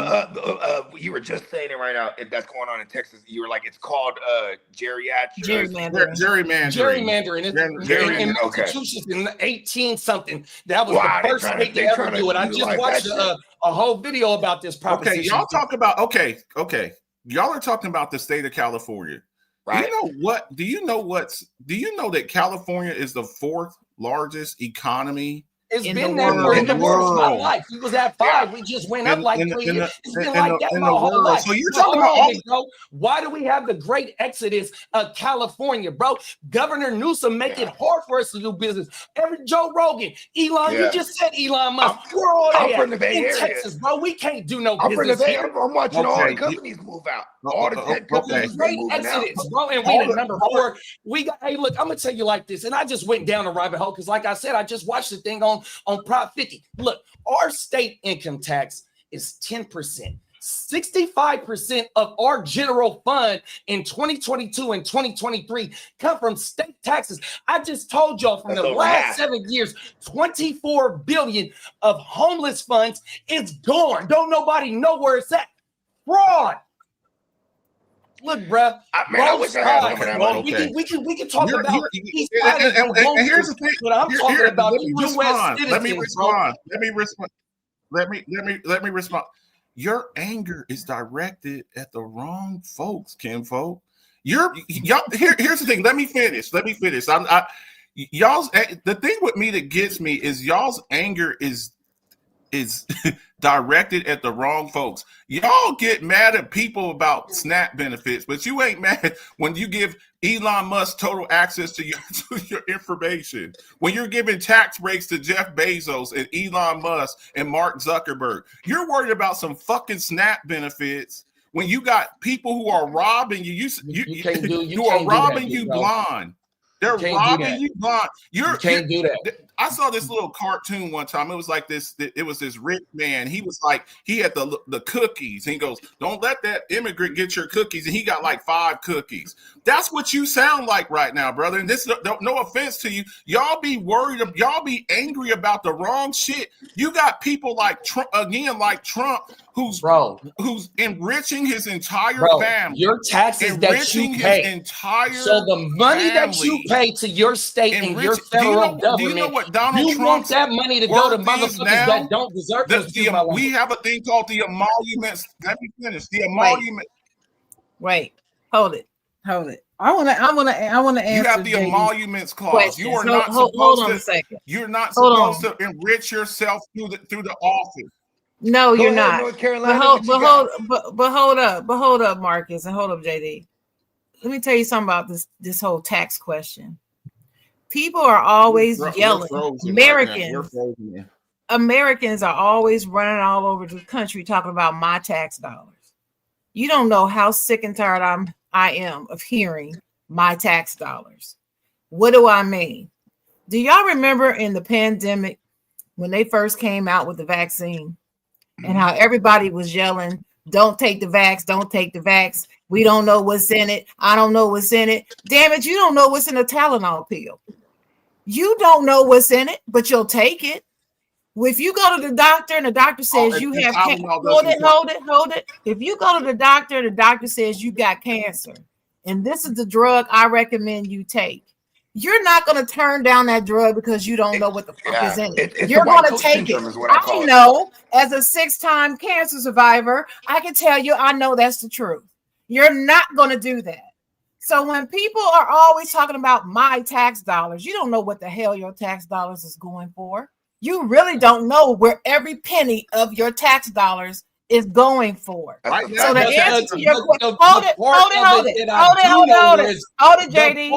You were just saying it right now. If that's going on in Texas, you were like, it's called gerrymandering. Gerrymandering. In Massachusetts in 18 something. That was the first state to ever do it. I just watched a whole video about this proposition. Okay, y'all talk about y'all are talking about the state of California. Right. Do you know that California is the 4th largest economy? It's been there for the world. My life. He was at 5. We just went up like 3 years. It's been like that my whole life. So you're talking about bro. Why do we have the great exodus of California, bro? Governor Newsom make it hard for us to do business. Joe Rogan, Elon, you just said Elon Musk. We're all in Texas, bro. We can't do no business here. I'm watching all the companies move out. All the tech companies great exodus, bro. And we the number 4. We got. Hey, look, I'm gonna tell you like this, and I just went down a rabbit hole because, like I said, I just watched the thing on Prop 50. Look, our state income tax is 10%. 65% of our general fund in 2022 and 2023 come from state taxes. I just told y'all from the last 7 years, 24 billion of homeless funds is gone. Don't nobody know where it's at. Fraud. Look, bruh. I wish I had some of that money. We can talk about these and here's the thing. But I'm talking about the U.S. citizens. Let me respond. Your anger is directed at the wrong folks, kinfolk. Y'all. Here's the thing. Let me finish. Y'all's the thing with me that gets me is y'all's anger is directed at the wrong folks. Y'all get mad at people about SNAP benefits, but you ain't mad when you give Elon Musk total access to your information. When you're giving tax breaks to Jeff Bezos and Elon Musk and Mark Zuckerberg, you're worried about some fucking SNAP benefits when you got people who are robbing you. You are robbing you blind. They're robbing you blind. You can't do that. I saw this little cartoon one time. It was like this. It was this rich man. He was like, he had the cookies. And he goes, don't let that immigrant get your cookies. And he got like 5 cookies. That's what you sound like right now, brother. And this, no offense to you. Y'all be worried. Y'all be angry about the wrong shit. You got people like Trump, who's enriching his entire family. Your taxes that you pay. So the money that you pay to your state and your federal government, do you know what Donald you want that money to go to motherfuckers that don't deserve it. We have a thing called the emoluments. Let me finish. The emolument. Wait. Hold it. I want to answer. You have the emoluments clause. Questions. You are not hold on a second. You're not supposed to enrich yourself through the office. No, you're not. North Carolina, but hold up, Marcus, and hold up, JD. Let me tell you something about this whole tax question. People are always yelling. Americans are always running all over the country talking about my tax dollars. You don't know how sick and tired I am of hearing my tax dollars. What do I mean? Do y'all remember in the pandemic when they first came out with the vaccine and how everybody was yelling, don't take the vax, don't take the vax. We don't know what's in it. I don't know what's in it. Damn it, you don't know what's in a Tylenol pill. You don't know what's in it, but you'll take it. If you go to the doctor and the doctor says you have cancer, hold it. If you go to the doctor says you got cancer, and this is the drug I recommend you take. You're not going to turn down that drug because you don't know what the fuck is in it. You're going to take it. I know, as a 6-time cancer survivor, I can tell you, I know that's the truth. You're not going to do that. So when people are always talking about my tax dollars, you don't know what the hell your tax dollars is going for. You really don't know where every penny of your tax dollars is going for. Right. So the answer to your question, hold it, JD.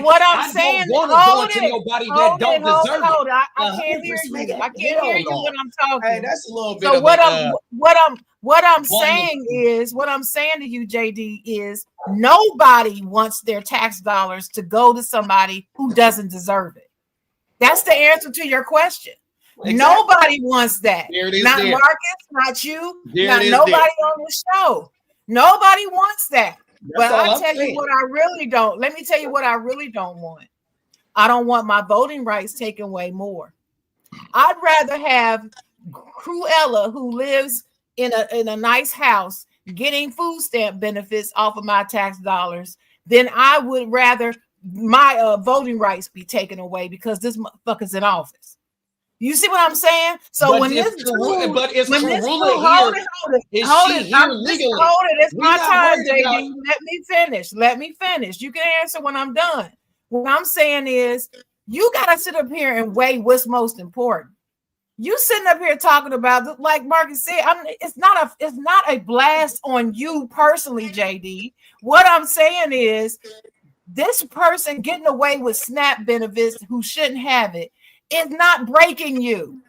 What I'm saying, hold it. I can't hear you. I can't hear you when I'm talking. Hey, that's a little bit. So what I'm saying to you, JD, is nobody wants their tax dollars to go to somebody who doesn't deserve it. That's the answer to your question. Exactly. Nobody wants that. Not Marcus, not you, not nobody on the show. Nobody wants that. But I'll tell you what I really don't. Let me tell you what I really don't want. I don't want my voting rights taken away more. I'd rather have Cruella, who lives in a nice house, getting food stamp benefits off of my tax dollars, than I would rather my voting rights be taken away because this motherfucker's in office. You see what I'm saying? So but when this dude, hold it, it's my time, JD. Let me finish. You can answer when I'm done. What I'm saying is, you gotta sit up here and weigh what's most important. You sitting up here talking about, like Marcus said, it's not a blast on you personally, JD. What I'm saying is, this person getting away with SNAP benefits who shouldn't have it is not breaking you.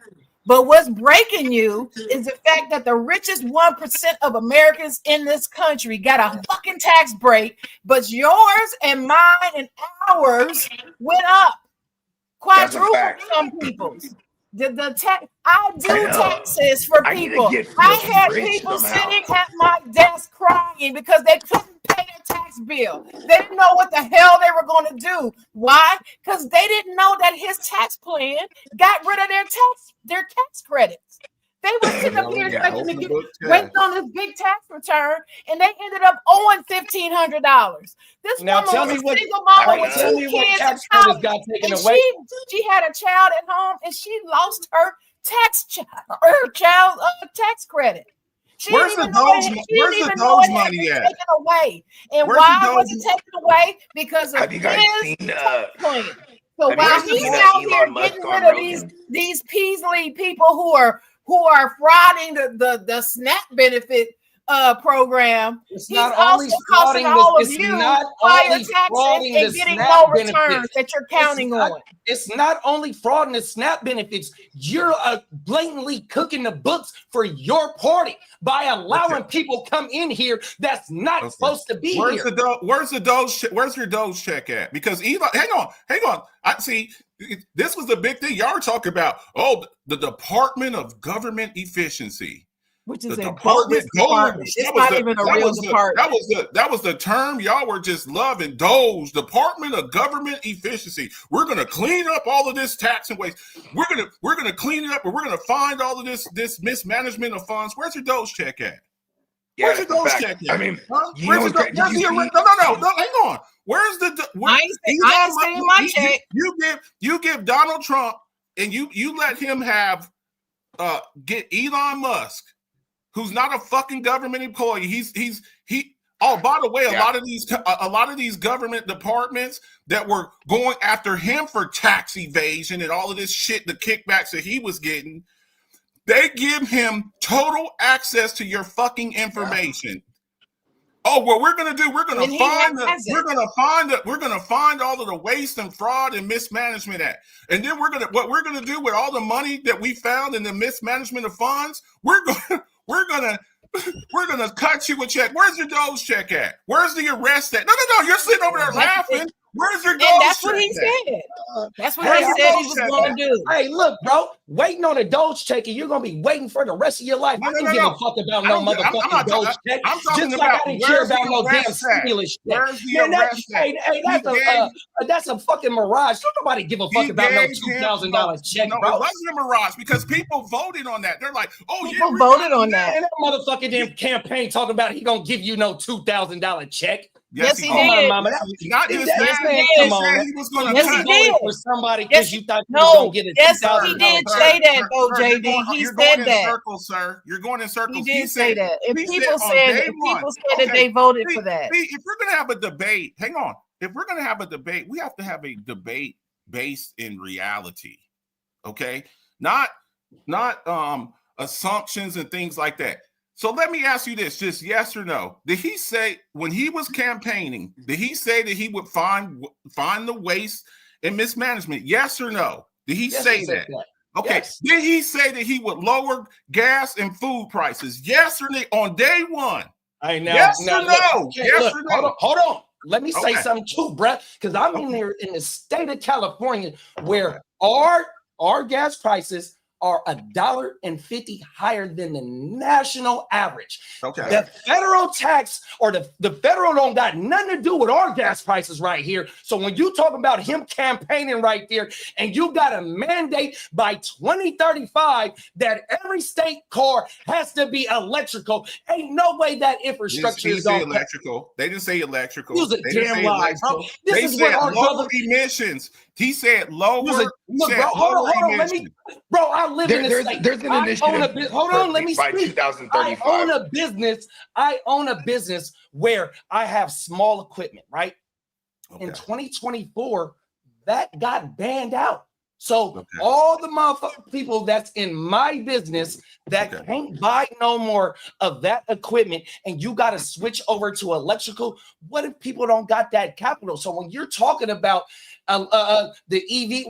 But what's breaking you is the fact that the richest 1% of Americans in this country got a fucking tax break, but yours and mine and ours went up. Quadruple some people's. The tax, I do taxes for people. I had people sitting at my desk crying because they couldn't pay their tax bill. They didn't know what the hell they were going to do. Why? Because they didn't know that his tax plan got rid of their tax credits. They were sitting up here waiting on this big tax return, and they ended up owing $1,500. This woman was a single mama with 2 kids at home, and she had a child at home, and she lost her child tax credit. Where's the Doge money at? Taken away, and why was it taken away? Because of his tax plan. So while he's out here getting rid of these Peasley people who are frauding the SNAP benefit program. It's He's not also only costing frauding all the, of it's you not higher only taxes frauding and the getting SNAP no benefits. returns that you're counting on. It's not only frauding the SNAP benefits. You're blatantly cooking the books for your party by allowing people come in here that's not supposed to be Where's here. Where's your Doge check at? Because Elon, hang on. I see. This was the big thing y'all were talking about. Oh, the Department of Government Efficiency. Which is The a bogus department. It's not even a real department. That was the term y'all were just loving. Doge, Department of Government Efficiency. We're gonna clean up all of this tax and waste. We're gonna clean it up, and we're gonna find all of this mismanagement of funds. Where's your Doge check at? Where's your Doge check at? I mean, no, hang on. Where's the? I ain't saying my check. You give Donald Trump, and you let him have get Elon Musk, who's not a fucking government employee. He. Oh, by the way, a lot of these government departments that were going after him for tax evasion and all of this shit, the kickbacks that he was getting, they give him total access to your fucking information. Oh, what we're gonna do? We're gonna find all of the waste and fraud and mismanagement at, and then what we're gonna do with all the money that we found in the mismanagement of funds? We're gonna cut you a check. Where's your Doge check at? Where's the arrest at? No. You're sitting over there laughing. Where's your Doge check? That's what he said. That's what he said he was going to do. Hey, look, bro, waiting on a Doge check, and you're going to be waiting for the rest of your life. I don't give a fuck about no motherfucking Doge check. I'm talking just about, like I didn't care about no damn stimulus check. Where's the arrest at? Hey, that's a fucking mirage. Don't nobody give a fuck about no $2,000 check, no, bro. It wasn't a mirage because people voted on that. They're like, oh, people voted on that. And that motherfucking damn campaign talking about he going to give you no $2,000 check. Yes, he did. Not just that. He said he was going to did for somebody because you thought you was going to get a $2,000. He did say that, though, JD. He said that. You're going in circles, sir. You're going in circles. He did say that. If people said that they voted for that. If we're going to have a debate, hang on. If we're going to have a debate, we have to have a debate based in reality. Okay? Not assumptions and things like that. So let me ask you this, just yes or no. Did he say when he was campaigning, did he say that he would find the waste and mismanagement? Yes or no? Did he say that? Okay. Yes. Did he say that he would lower gas and food prices? Yes or no? On day one? Yes or no? Yes or no? Hold on. Let me say something too, bruh, because I'm in here in the state of California where our gas prices are $1.50 higher than the national average. Okay. The federal tax or the federal don't got nothing to do with our gas prices right here. So when you talk about him campaigning right there, and you got a mandate by 2035 that every state car has to be electrical, ain't no way that infrastructure is going to electrical. They didn't say electrical. Use a damn lie, bro. They said lower emissions. He said lower. Look, bro, hold on. Let me, bro. I live in this state. There's an initiative. Hold on. Let me speak. By 2035. I own a business where I have small equipment. Right. Okay. In 2024, that got banned out. So all the motherfucking people that's in my business that can't buy no more of that equipment, and you got to switch over to electrical. What if people don't got that capital? So when you're talking about the EV,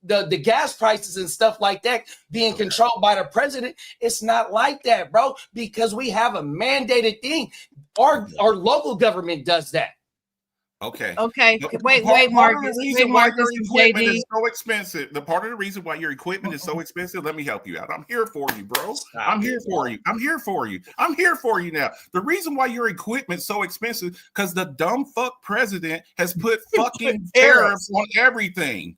the gas prices and stuff like that being controlled by the president, it's not like that, bro, because we have a mandated thing. Our local government does that. Okay. Wait, Marcus. Your equipment is so expensive. The part of the reason why your equipment is so expensive, let me help you out. I'm here for you, bro. I'm here for you now. The reason why your equipment's so expensive because the dumb fuck president has put fucking tariffs on everything.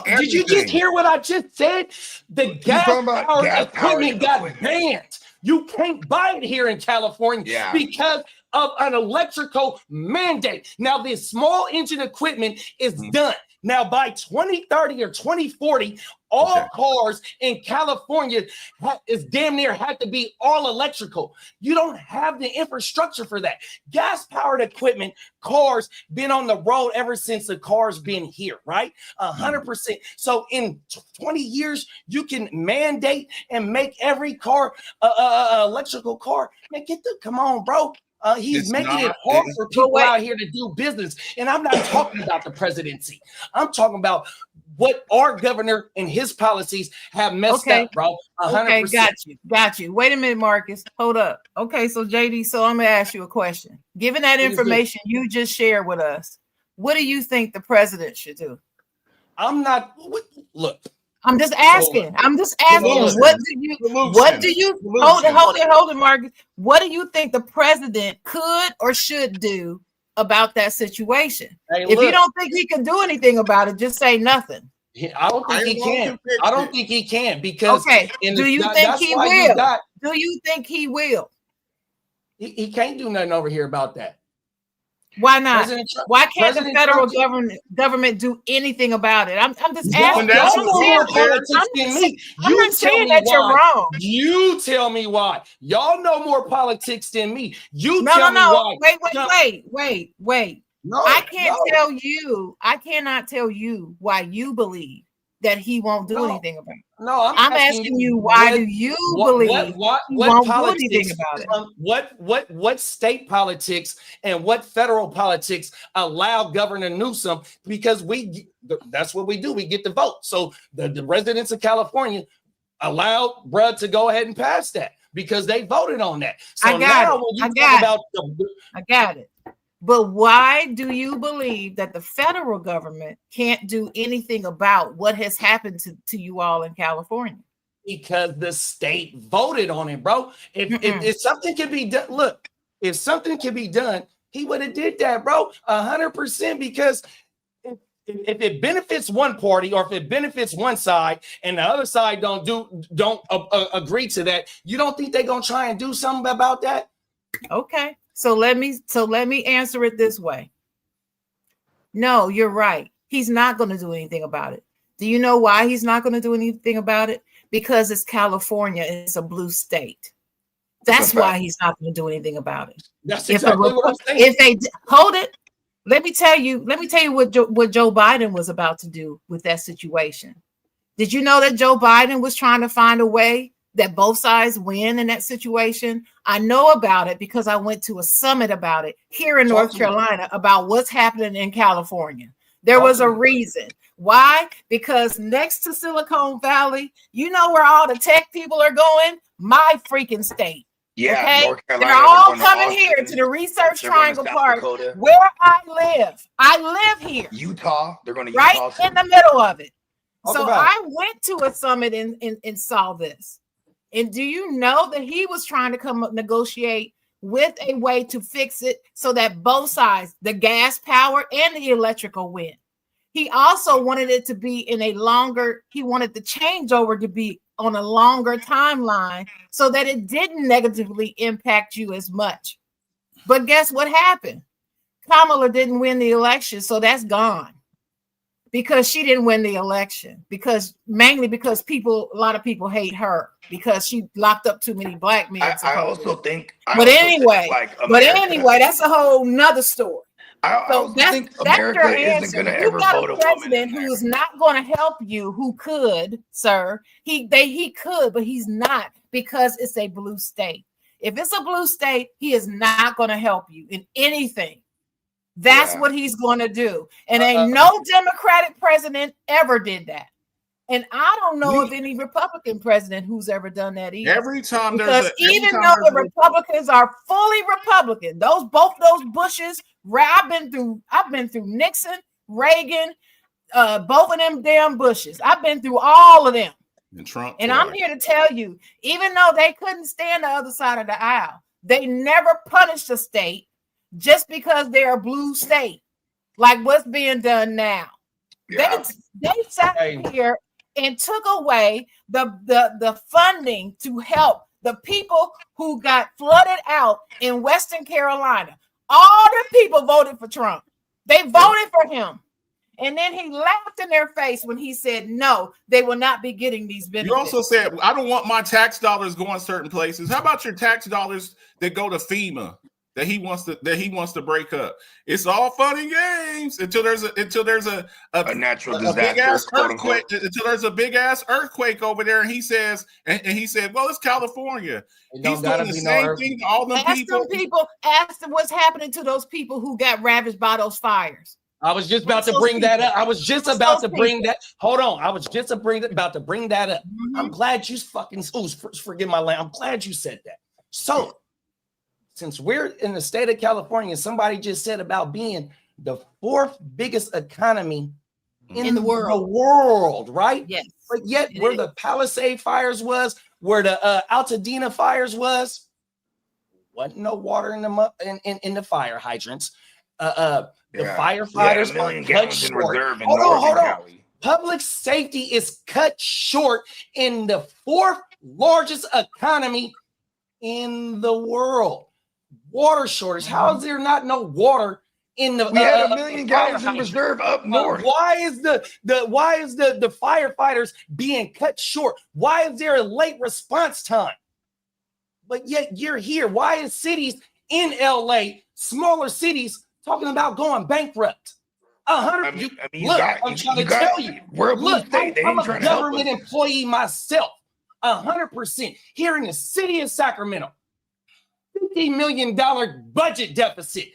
Did you just hear what I just said? The gas-powered equipment got banned. You can't buy it here in California because of an electrical mandate. Now, this small engine equipment is done. Now, by 2030 or 2040, All cars in California is damn near had to be all electrical. You don't have the infrastructure for that. Gas-powered equipment, cars been on the road ever since the car's been here, right? 100%. So in 20 years, you can mandate and make every car electrical car. Man, come on, bro. He's making it hard for people out here to do business. And I'm not talking about the presidency. I'm talking about what our governor and his policies have messed up, bro. 100%. Okay, got you. Wait a minute, Marcus. Hold up. Okay, so JD, so I'm gonna ask you a question. Given that information you just shared with us, what do you think the president should do? Look. I'm just asking. What do you hold it, Marcus? What do you think the president could or should do about that situation? If you don't think he can do anything about it, just say nothing. I don't think he can. I don't think he can because do you think he will? Do you think he will? He can't do nothing over here about that. Why not? Why can't the federal government do anything about it? I'm just asking. I'm not saying that you're wrong. You tell me why. Y'all know more politics than me. You tell me why. Wait. No, I cannot tell you why you believe that he won't do anything about it. No, I'm asking you why do you believe he won't do anything about it? What state politics and what federal politics allow Governor Newsom? Because that's what we do. We get the vote. So the residents of California allowed Brud to go ahead and pass that because they voted on that. So I got it. But why do you believe that the federal government can't do anything about what has happened to you all in California? Because the state voted on it, bro. If something can be done, if something can be done, he would have did that, bro. 100%. Because if it benefits one party or if it benefits one side and the other side don't agree to that, you don't think they're gonna try and do something about that? Okay. So let me answer it this way. No, you're right. He's not going to do anything about it. Do you know why he's not going to do anything about it? Because it's California. It's a blue state. That's why he's not going to do anything about it. That's exactly what I'm saying. If they hold it, let me tell you what Joe Biden was about to do with that situation. Did you know that Joe Biden was trying to find a way that both sides win in that situation? I know about it because I went to a summit about it here in North Carolina about what's happening in California. There was a reason. Why? Because next to Silicon Valley, you know where all the tech people are going? My freaking state. Yeah, okay? North Carolina. They're all coming here to the Research Triangle Park where I live. I live here. Utah. They're going to Utah right in the middle of it. So I went to a summit and saw this. And do you know that he was trying to come up negotiate with a way to fix it so that both sides, the gas power and the electrical, win? He also wanted it to be he wanted the changeover to be on a longer timeline so that it didn't negatively impact you as much. But guess what happened? Kamala didn't win the election, so that's gone. Because she didn't win the election, mainly because a lot of people hate her because she locked up too many black men. I also think, that's a whole nother story. I think America isn't going to ever vote a president who's not going to help you. Who could, sir? He could, but he's not because it's a blue state. If it's a blue state, he is not going to help you in anything. That's what he's going to do. And ain't no Democratic president ever did that. And I don't know of any Republican president who's ever done that either. Every time though the Republicans are fully Republican, both those Bushes, I've been through Nixon, Reagan, both of them damn Bushes. I've been through all of them. And Trump. And I'm here to tell you, even though they couldn't stand the other side of the aisle, they never punished a state just because they're a blue state, like what's being done now. Yeah. They sat here and took away the funding to help the people who got flooded out in Western Carolina. All the people voted for Trump. They voted for him. And then he laughed in their face when he said, no, they will not be getting these benefits. You also said, I don't want my tax dollars going certain places. How about your tax dollars that go to FEMA that he wants to break up? It's all fun and games until there's a natural disaster, big ass earthquake, until there's a big ass earthquake over there, and he says, and he said, well, it's California. He's doing the same thing to all them people. Ask them what's happening to those people who got ravaged by those fires. I was just about to bring that up. I was just about to bring that. Hold on. I was just about to bring that up. I'm glad you forgive my language. I'm glad you said that. So, since we're in the state of California, somebody just said about being the 4th biggest economy in the world, right? Yes. But yet, where the Palisade fires was, where the Altadena fires wasn't no water in the fire hydrants. The firefighters are cut short. Hold on. Public safety is cut short in the 4th largest economy in the world. Water shortage. How is there not no water in the? We had 1 million gallons in reserve up north. Why is the firefighters being cut short? Why is there a late response time? But yet you're here. Why is cities in LA, smaller cities, talking about going bankrupt? 100. I'm trying to tell you. We're a blue state. I'm a government employee myself. 100% here in the city of Sacramento. $50 million budget deficit.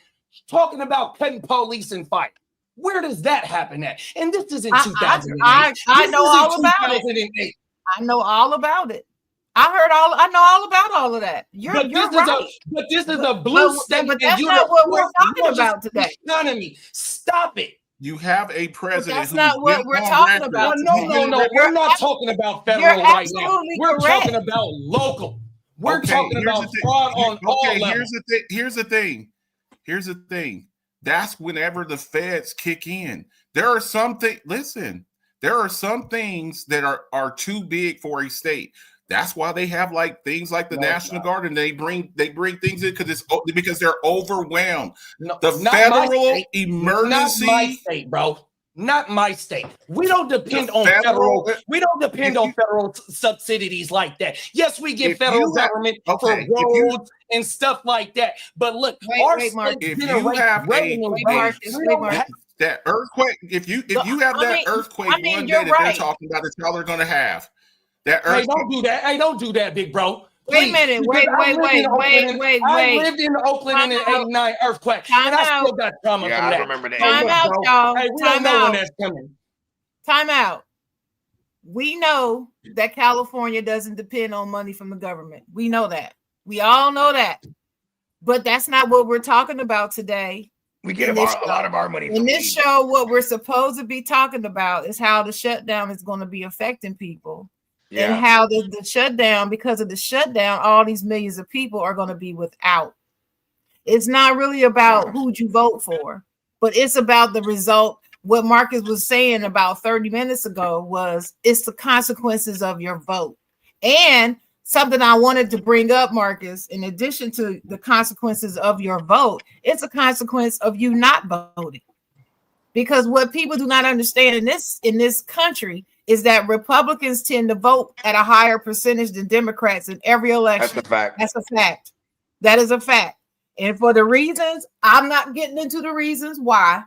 Talking about cutting police and fire. Where does that happen at? And this is in 2008. I know all about it. I know all about it. I know all about all of that. You're right. But this is a blue state. But that's not what we're talking about today. Economy. Stop it. You have a president. That's not what we're talking about. No. We're not talking about federal right now. We're talking about local. We're talking about fraud on all levels. Here's the thing. That's whenever the feds kick in. There are some things. Listen, there are some things that are too big for a state. That's why they have things like the National Guard, and they bring things in because they're overwhelmed. The federal emergency. Not my state, bro. Not my state. We don't depend on federal. We don't depend on federal subsidies like that. Yes, we get federal government for roads and stuff like that. But look, if you have that earthquake, if you have that earthquake one day that they're talking about that y'all are going to have. Hey, don't do that. Hey, don't do that, big bro. Wait a minute. Wait. I lived in Oakland in an 89 earthquake, and I still got trauma from that. I remember that. Time out, y'all. Hey, we don't know when that's coming. Time out. We know that California doesn't depend on money from the government. We know that. We all know that. But that's not what we're talking about today. We get a lot of our money. In this show, what we're supposed to be talking about is how the shutdown is going to be affecting people. Yeah. And how the shutdown, because of the shutdown, all these millions of people are going to be without. It's not really about who you vote for, but it's about the result. What Marcus was saying about 30 minutes ago was it's the consequences of your vote. And something I wanted to bring up, Marcus, in addition to the consequences of your vote, it's a consequence of you not voting. Because what people do not understand in this country is that Republicans tend to vote at a higher percentage than Democrats in every election. That's a fact. That's a fact. That is a fact. And for the reasons, I'm not getting into the reasons why,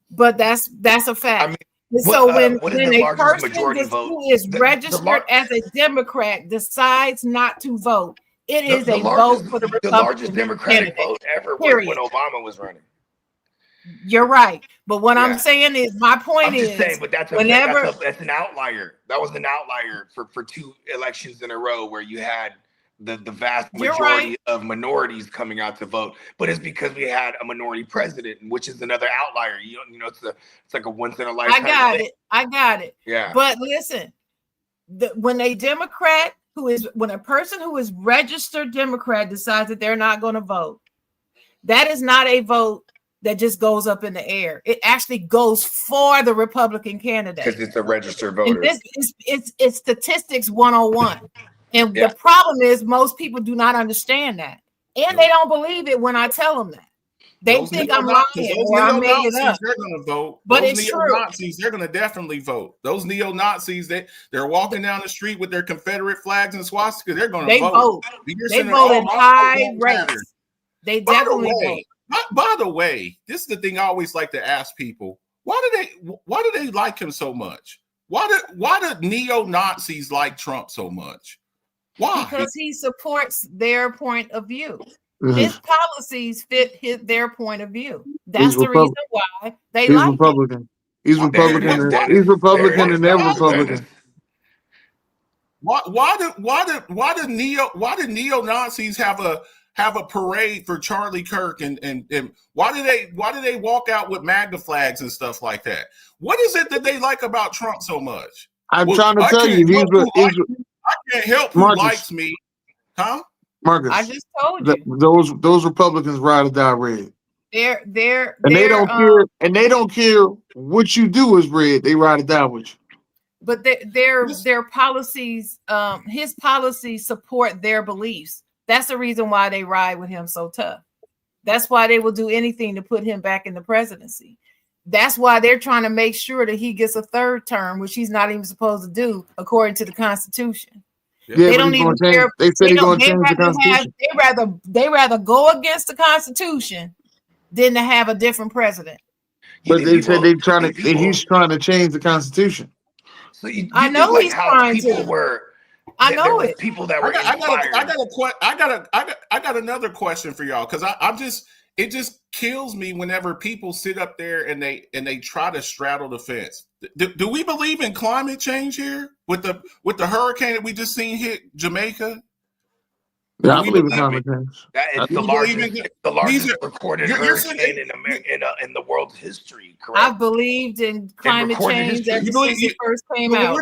but that's a fact. I mean, so when a person who is registered as a Democrat decides not to vote, it is a vote for the Republican. The largest Democratic vote ever when Obama was running. You're right, but what I'm saying is, my point is, saying, but that's an outlier. That was an outlier for 2 elections in a row where you had the vast majority of minorities coming out to vote. But it's because we had a minority president, which is another outlier. You know, it's like a once in a lifetime. I got it. Yeah. But listen, when a person who is registered Democrat decides that they're not going to vote, that is not a vote that just goes up in the air. It actually goes for the Republican candidate. Because it's a registered voter. And it's statistics 101. And the problem is most people do not understand that. And they don't believe it when I tell them that. They think I'm lying or I made it up. They're going to vote. But Those it's neo-Nazis, they're going to definitely vote. Those neo-Nazis, they're walking down the street with their Confederate flags and swastikas. They're going to vote. They vote in high rates. They definitely vote. By the way, this is the thing I always like to ask people. Why do they like him so much? Why do neo-Nazis like Trump so much? Why? Because he supports their point of view. His policies fit their point of view. That's the reason why they like Republican. him. He's Republican. He's Republican and they're Republican. Why do neo-Nazis have a parade for Charlie Kirk and why do they walk out with MAGA flags and stuff like that? What is it that they like about Trump so much? I'm trying to tell you, I can't help who likes me, huh? Marcus, I just told you those Republicans ride or die red. They don't care, and they don't care what you do is red. They ride or die with you. But their policies, his policies support their beliefs. That's the reason why they ride with him so tough. That's why they will do anything to put him back in the presidency. That's why they're trying to make sure that he gets a third term, which he's not even supposed to do according to the Constitution. Yeah, they don't even care. They said they're going to change the Constitution. They rather go against the Constitution than to have a different president. But they said he's trying to change the Constitution. So you I know he's trying to. I know it. People that were I got another question for y'all because it just kills me whenever people sit up there and they try to straddle the fence. Do we believe in climate change here with the hurricane that we just seen hit Jamaica? Yeah, I believe in climate change. It's the largest recorded hurricane in the world's history. Correct. I've believed in climate change ever since it first came out.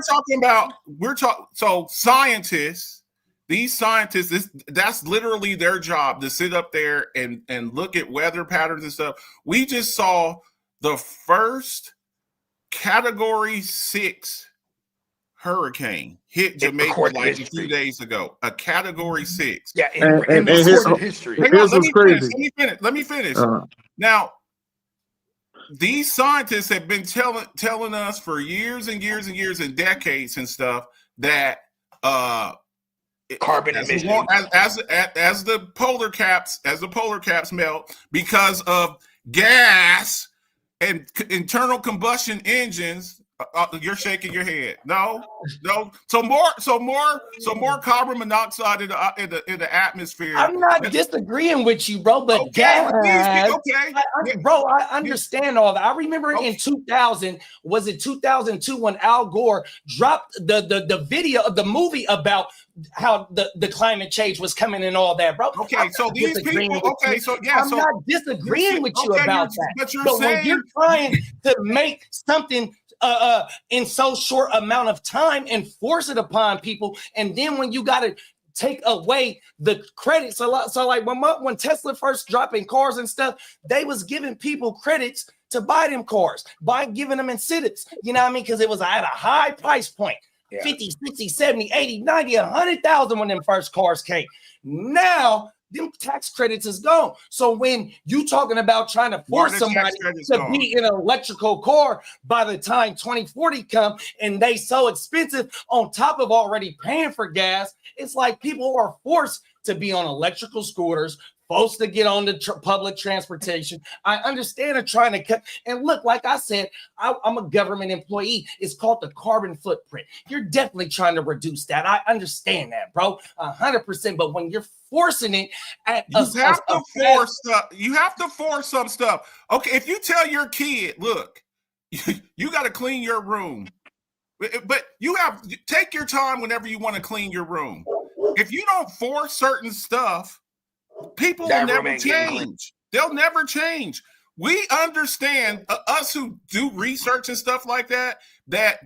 So scientists. These scientists, that's literally their job to sit up there and look at weather patterns and stuff. We just saw the first Category 6 hurricane hit Jamaica like a few days ago. A Category 6. Yeah, in history. Let me finish. Now, these scientists have been telling us for years and years and years and decades and stuff that carbon emissions as the polar caps melt because of gas and internal combustion engines. You're shaking your head. No. So more carbon monoxide in the atmosphere. I'm not disagreeing with you, bro. But gas. Bro, I understand all that. I remember in 2000, was it 2002 when Al Gore dropped the video of the movie about how the climate change was coming and all that, bro. Okay, so these people. Okay, so yeah, I'm not disagreeing with you about that. But when you're trying to make something in so short amount of time and force it upon people, and then when you got to take away the credits, so like when Tesla first dropping cars and stuff, they was giving people credits to buy them cars by giving them incentives, you know what I mean, because it was at a high price point. 50, 60, 70, 80, 90, 100,000 when them first cars came. Now them tax credits is gone. So when you talking about trying to force somebody to be in an electrical car by the time 2040 come and they so expensive on top of already paying for gas, it's like people are forced to be on electrical scooters, forced to get on the public transportation. I understand they're trying to cut. And look, like I said, I'm a government employee. It's called the carbon footprint. You're definitely trying to reduce that. I understand that, bro, 100%. But when you're forcing it at you have to force some stuff. Okay, if you tell your kid, look, you got to clean your room, but take your time whenever you want to clean your room. If you don't force certain stuff, people will never change. They'll never change. We understand, us who do research and stuff like that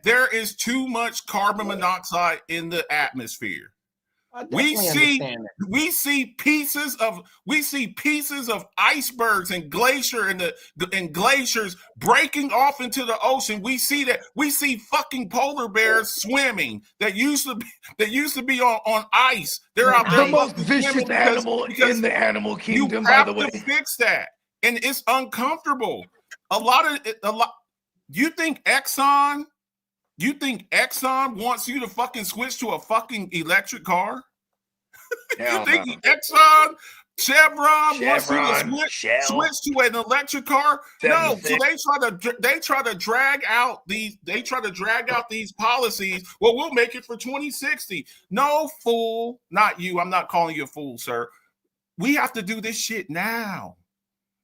there is too much carbon monoxide in the atmosphere. We see pieces of icebergs and glaciers breaking off into the ocean. We see fucking polar bears swimming that used to be on ice. They're out there. The most vicious animal in the animal kingdom, by the way. You have to fix that. and it's uncomfortable. A lot. You think Exxon wants you to fucking switch to a fucking electric car? You think Exxon, Chevron wants you to switch to an electric car? No. So they try to drag out these policies. Well, we'll make it for 2060. No, fool, not you. I'm not calling you a fool, sir. We have to do this shit now.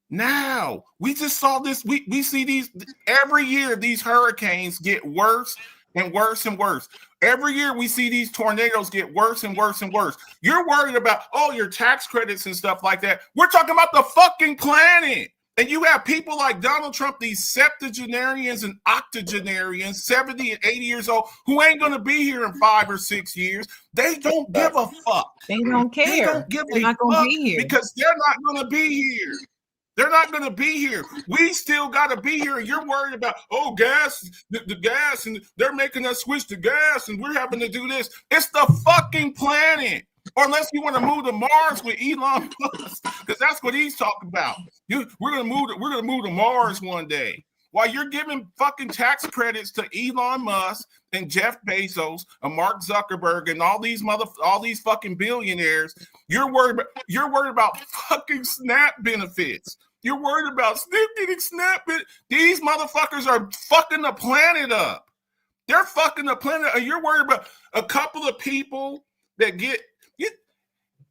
Now, we just saw this. We see these every year. These hurricanes get worse and worse and worse. Every year we see these tornadoes get worse and worse and worse. You're worried about, your tax credits and stuff like that. We're talking about the fucking planet. And you have people like Donald Trump, these septuagenarians and octogenarians, 70 and 80 years old, who ain't going to be here in 5 or 6 years. They don't give a fuck. They don't care. They don't give they're a not fuck gonna be here. because they're not going to be here. They're not going to be here. We still got to be here. You're worried about, gas, the gas, and they're making us switch to gas, and we're having to do this. It's the fucking planet. Or unless you want to move to Mars with Elon Musk, because that's what he's talking about. We're gonna move to Mars one day. While you're giving fucking tax credits to Elon Musk and Jeff Bezos and Mark Zuckerberg and all these fucking billionaires, you're worried about fucking SNAP benefits. You're worried about getting SNAP benefits. These motherfuckers are fucking the planet up. They're fucking the planet. And you're worried about a couple of people that get.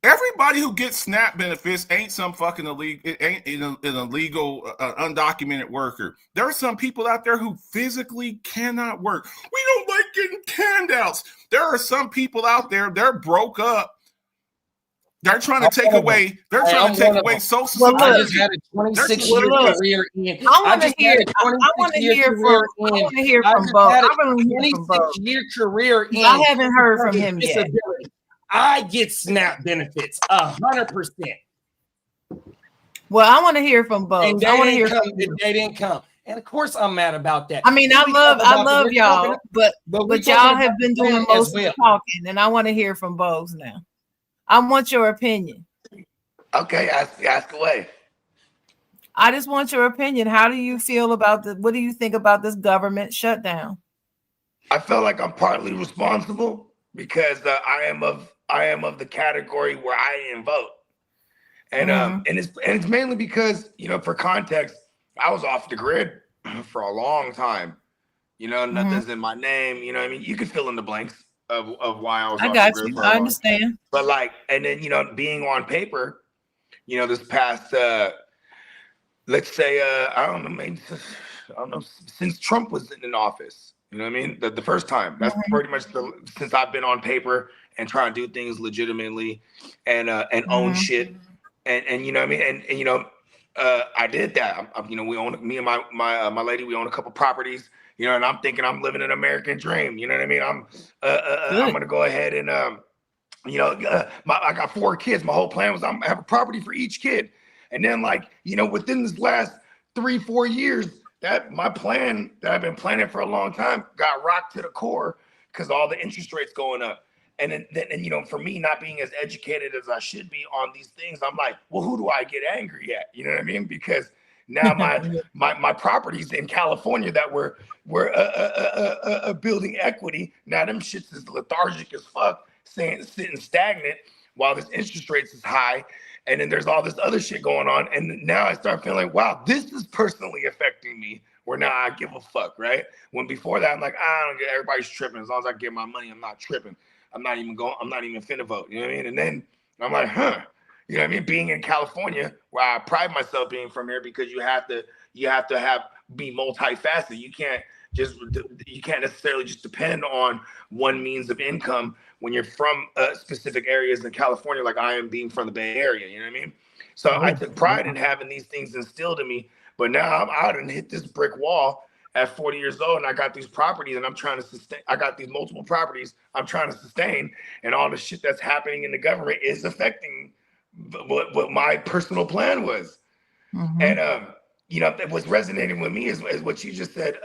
Everybody who gets SNAP benefits ain't some fucking illegal, an illegal, undocumented worker. There are some people out there who physically cannot work. We don't like getting handouts. There are some people out there, they're broke up. They're trying to take away. They're trying to take away Social Security. I just had a 26-year career in. I want to hear. I want to hear from Bo. I want to hear from Bo. 26-year career in. I haven't heard from him yet. I get SNAP benefits 100%. Well, I want to hear from Bo. And I want to hear from they didn't come. And of course I'm mad about that. I mean, I love y'all, but y'all have been doing most of the talking, and I want to hear from Bo's now. I want your opinion. Okay, ask away. I just want your opinion. How do you feel about what do you think about this government shutdown? I feel like I'm partly responsible because I am of the category where I didn't vote. And and it's mainly because, for context, I was off the grid for a long time. Nothing's in my name. You know what I mean? You can fill in the blanks of why I was off the grid. I understand. But and then, being on paper, this past, let's say, I don't know, since Trump was in office, you know what I mean? The first time, that's pretty much since I've been on paper and trying to do things legitimately and own shit. And you know what I mean? And I did that. We own, me and my lady, we own a couple properties, and I'm thinking I'm living an American dream. You know what I mean? I'm going to go ahead and, I got 4 kids. My whole plan was I'm gonna have a property for each kid. And then within this last 3-4 years, that my plan that I've been planning for a long time got rocked to the core because all the interest rates going up. And then for me not being as educated as I should be on these things, I'm like, well, who do I get angry at? You know what I mean? Because now my properties in California that were building equity, now them shits is lethargic as fuck, sitting stagnant while this interest rates is high. And then there's all this other shit going on. And now I start feeling like, wow, this is personally affecting me, where now I give a fuck, right? When before that, I'm like, I don't get, everybody's tripping. As long as I get my money, I'm not tripping. I'm not even finna vote. You know what I mean? And then I'm like, you know what I mean? Being in California, where I pride myself being from here, because you have to be multifaceted. You can't necessarily just depend on one means of income when you're from specific areas in California, like I am being from the Bay Area. You know what I mean? So I took pride in having these things instilled in me. But now I'm out and hit this brick wall at 40 years old, and I got these properties, and I'm trying to sustain. I got these multiple properties I'm trying to sustain, and all the shit that's happening in the government is affecting what my personal plan was. And what's resonating with me is what you just said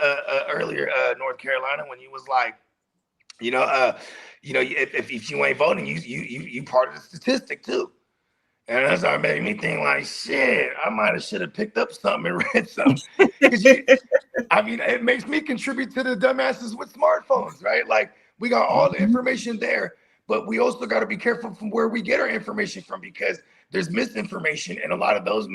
earlier, North Carolina, when you was like, if you ain't voting, you part of the statistic too. And that's what made me think like, shit, I might have should have picked up something and read something. I mean, it makes me contribute to the dumbasses with smartphones, right? Like we got all the information there, but we also got to be careful from where we get our information from, because there's misinformation, and a lot of those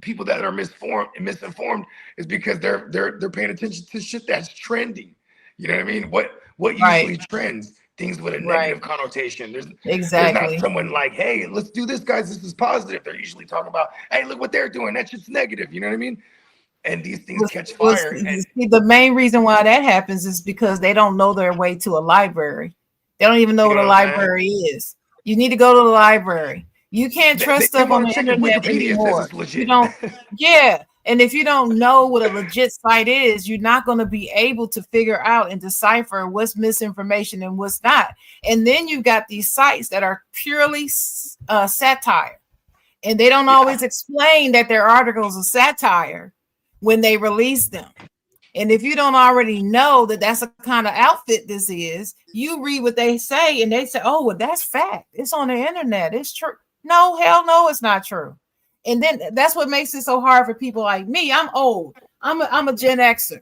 people that are misinformed is because they're paying attention to shit that's trending. You know what I mean? What usually trends? Things with a negative connotation. There's not someone like, hey, let's do this, guys. This is positive. They're usually talking about, hey, look what they're doing. That shit's negative. You know what I mean? And these things catch fire. The main reason why that happens is because they don't know their way to a library. They don't even know what a library is. You need to go to the library. You can't trust stuff on the internet anymore. You don't. Yeah. And if you don't know what a legit site is, you're not going to be able to figure out and decipher what's misinformation and what's not. And then you've got these sites that are purely satire. And they don't always explain that their articles are satire when they release them. And if you don't already know that that's the kind of outfit this is, you read what they say and they say, oh, well, that's fact. It's on the internet. It's true. No, hell no, it's not true. And then that's what makes it so hard for people like me. I'm old. I'm a Gen Xer.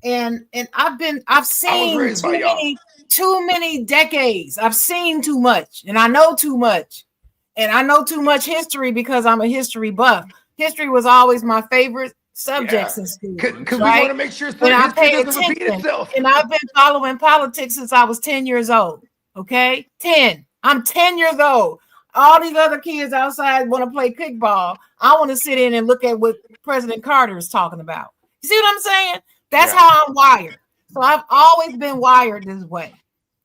And I've seen too many decades. I've seen too much, and I know too much. And I know too much history because I'm a history buff. History was always my favorite subjects in school. Because we want to make sure history doesn't repeat itself. And I've been following politics since I was 10 years old. Okay? 10. I'm 10 years old. All these other kids outside want to play kickball. I want to sit in and look at what President Carter is talking about. You see what I'm saying? That's how I'm wired. So I've always been wired this way.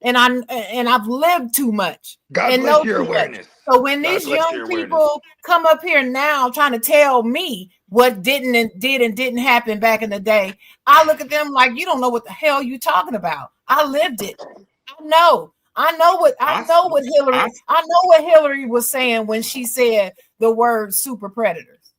And I've lived too much. God bless your awareness. So when these young people come up here now trying to tell me what did and didn't happen back in the day, I look at them like, you don't know what the hell you talking about. I lived it. I know what Hillary was saying when she said the word super predators.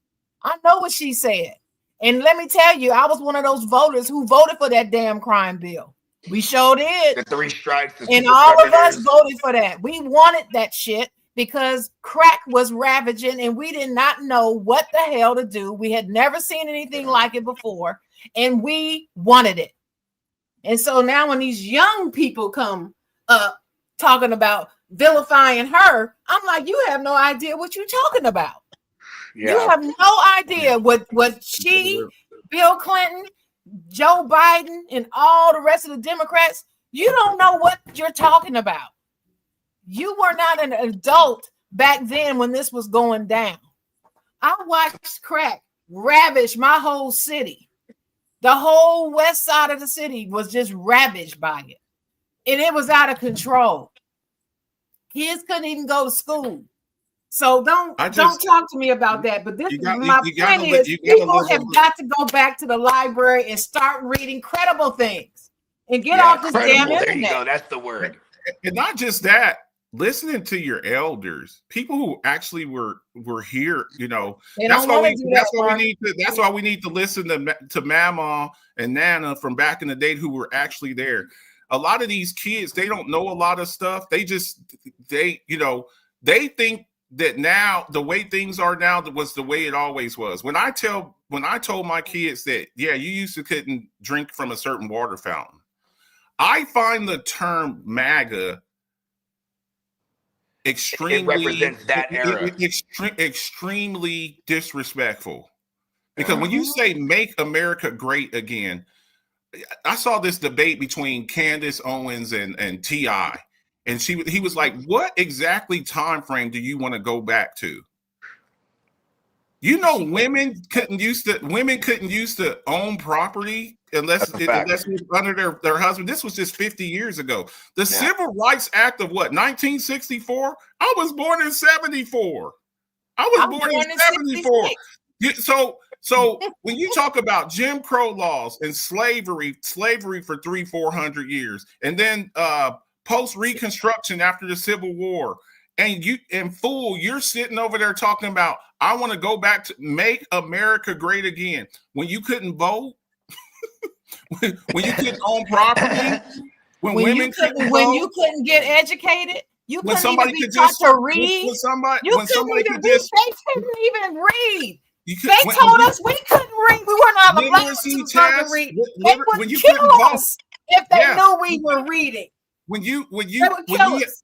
I know what she said. And let me tell you, I was one of those voters who voted for that damn crime bill. We sure did. The 3 strikes. And all of us voted for that. We wanted that shit because crack was ravaging and we did not know what the hell to do. We had never seen anything like it before and we wanted it. And so now when these young people come up talking about vilifying her, I'm like, you have no idea what you're talking about. Yeah. You have no idea what she, Bill Clinton, Joe Biden, and all the rest of the Democrats, you don't know what you're talking about. You were not an adult back then when this was going down. I watched crack ravage my whole city. The whole west side of the city was just ravaged by it. And it was out of control. Kids couldn't even go to school. So don't talk to me about that. But this my point is people have got to go back to the library and start reading credible things and get off this damn internet. There you go. That's the word. And not just that, listening to your elders, people who actually were here, you know, that's why we need to listen to Mama and Nana from back in the day who were actually there. A lot of these kids, they don't know a lot of stuff. They think that now the way things are now was the way it always was. When I told my kids that, you used to couldn't drink from a certain water fountain, I find the term MAGA extremely disrespectful. Because when you say make America great again, I saw this debate between Candace Owens and T.I. And he was like, what exactly time frame do you want to go back to? You know, women couldn't used to own property unless it was under their husband. This was just 50 years ago. The Civil Rights Act of what, 1964? I was born in 74. I was born in 74. So when you talk about Jim Crow laws and slavery for 300-400 years, and then post Reconstruction after the Civil War, and you're sitting over there talking about, I want to go back to make America great again. When you couldn't vote, when you couldn't own property, when you couldn't get educated, You when couldn't even somebody be could taught just to read. when somebody You when couldn't somebody even could read. just They couldn't even read. you could They told us we couldn't read. We weren't allowed to literacy learn to tests read. They would when you kill couldn't vote. us if they Yeah, knew we were reading. when They would kill us.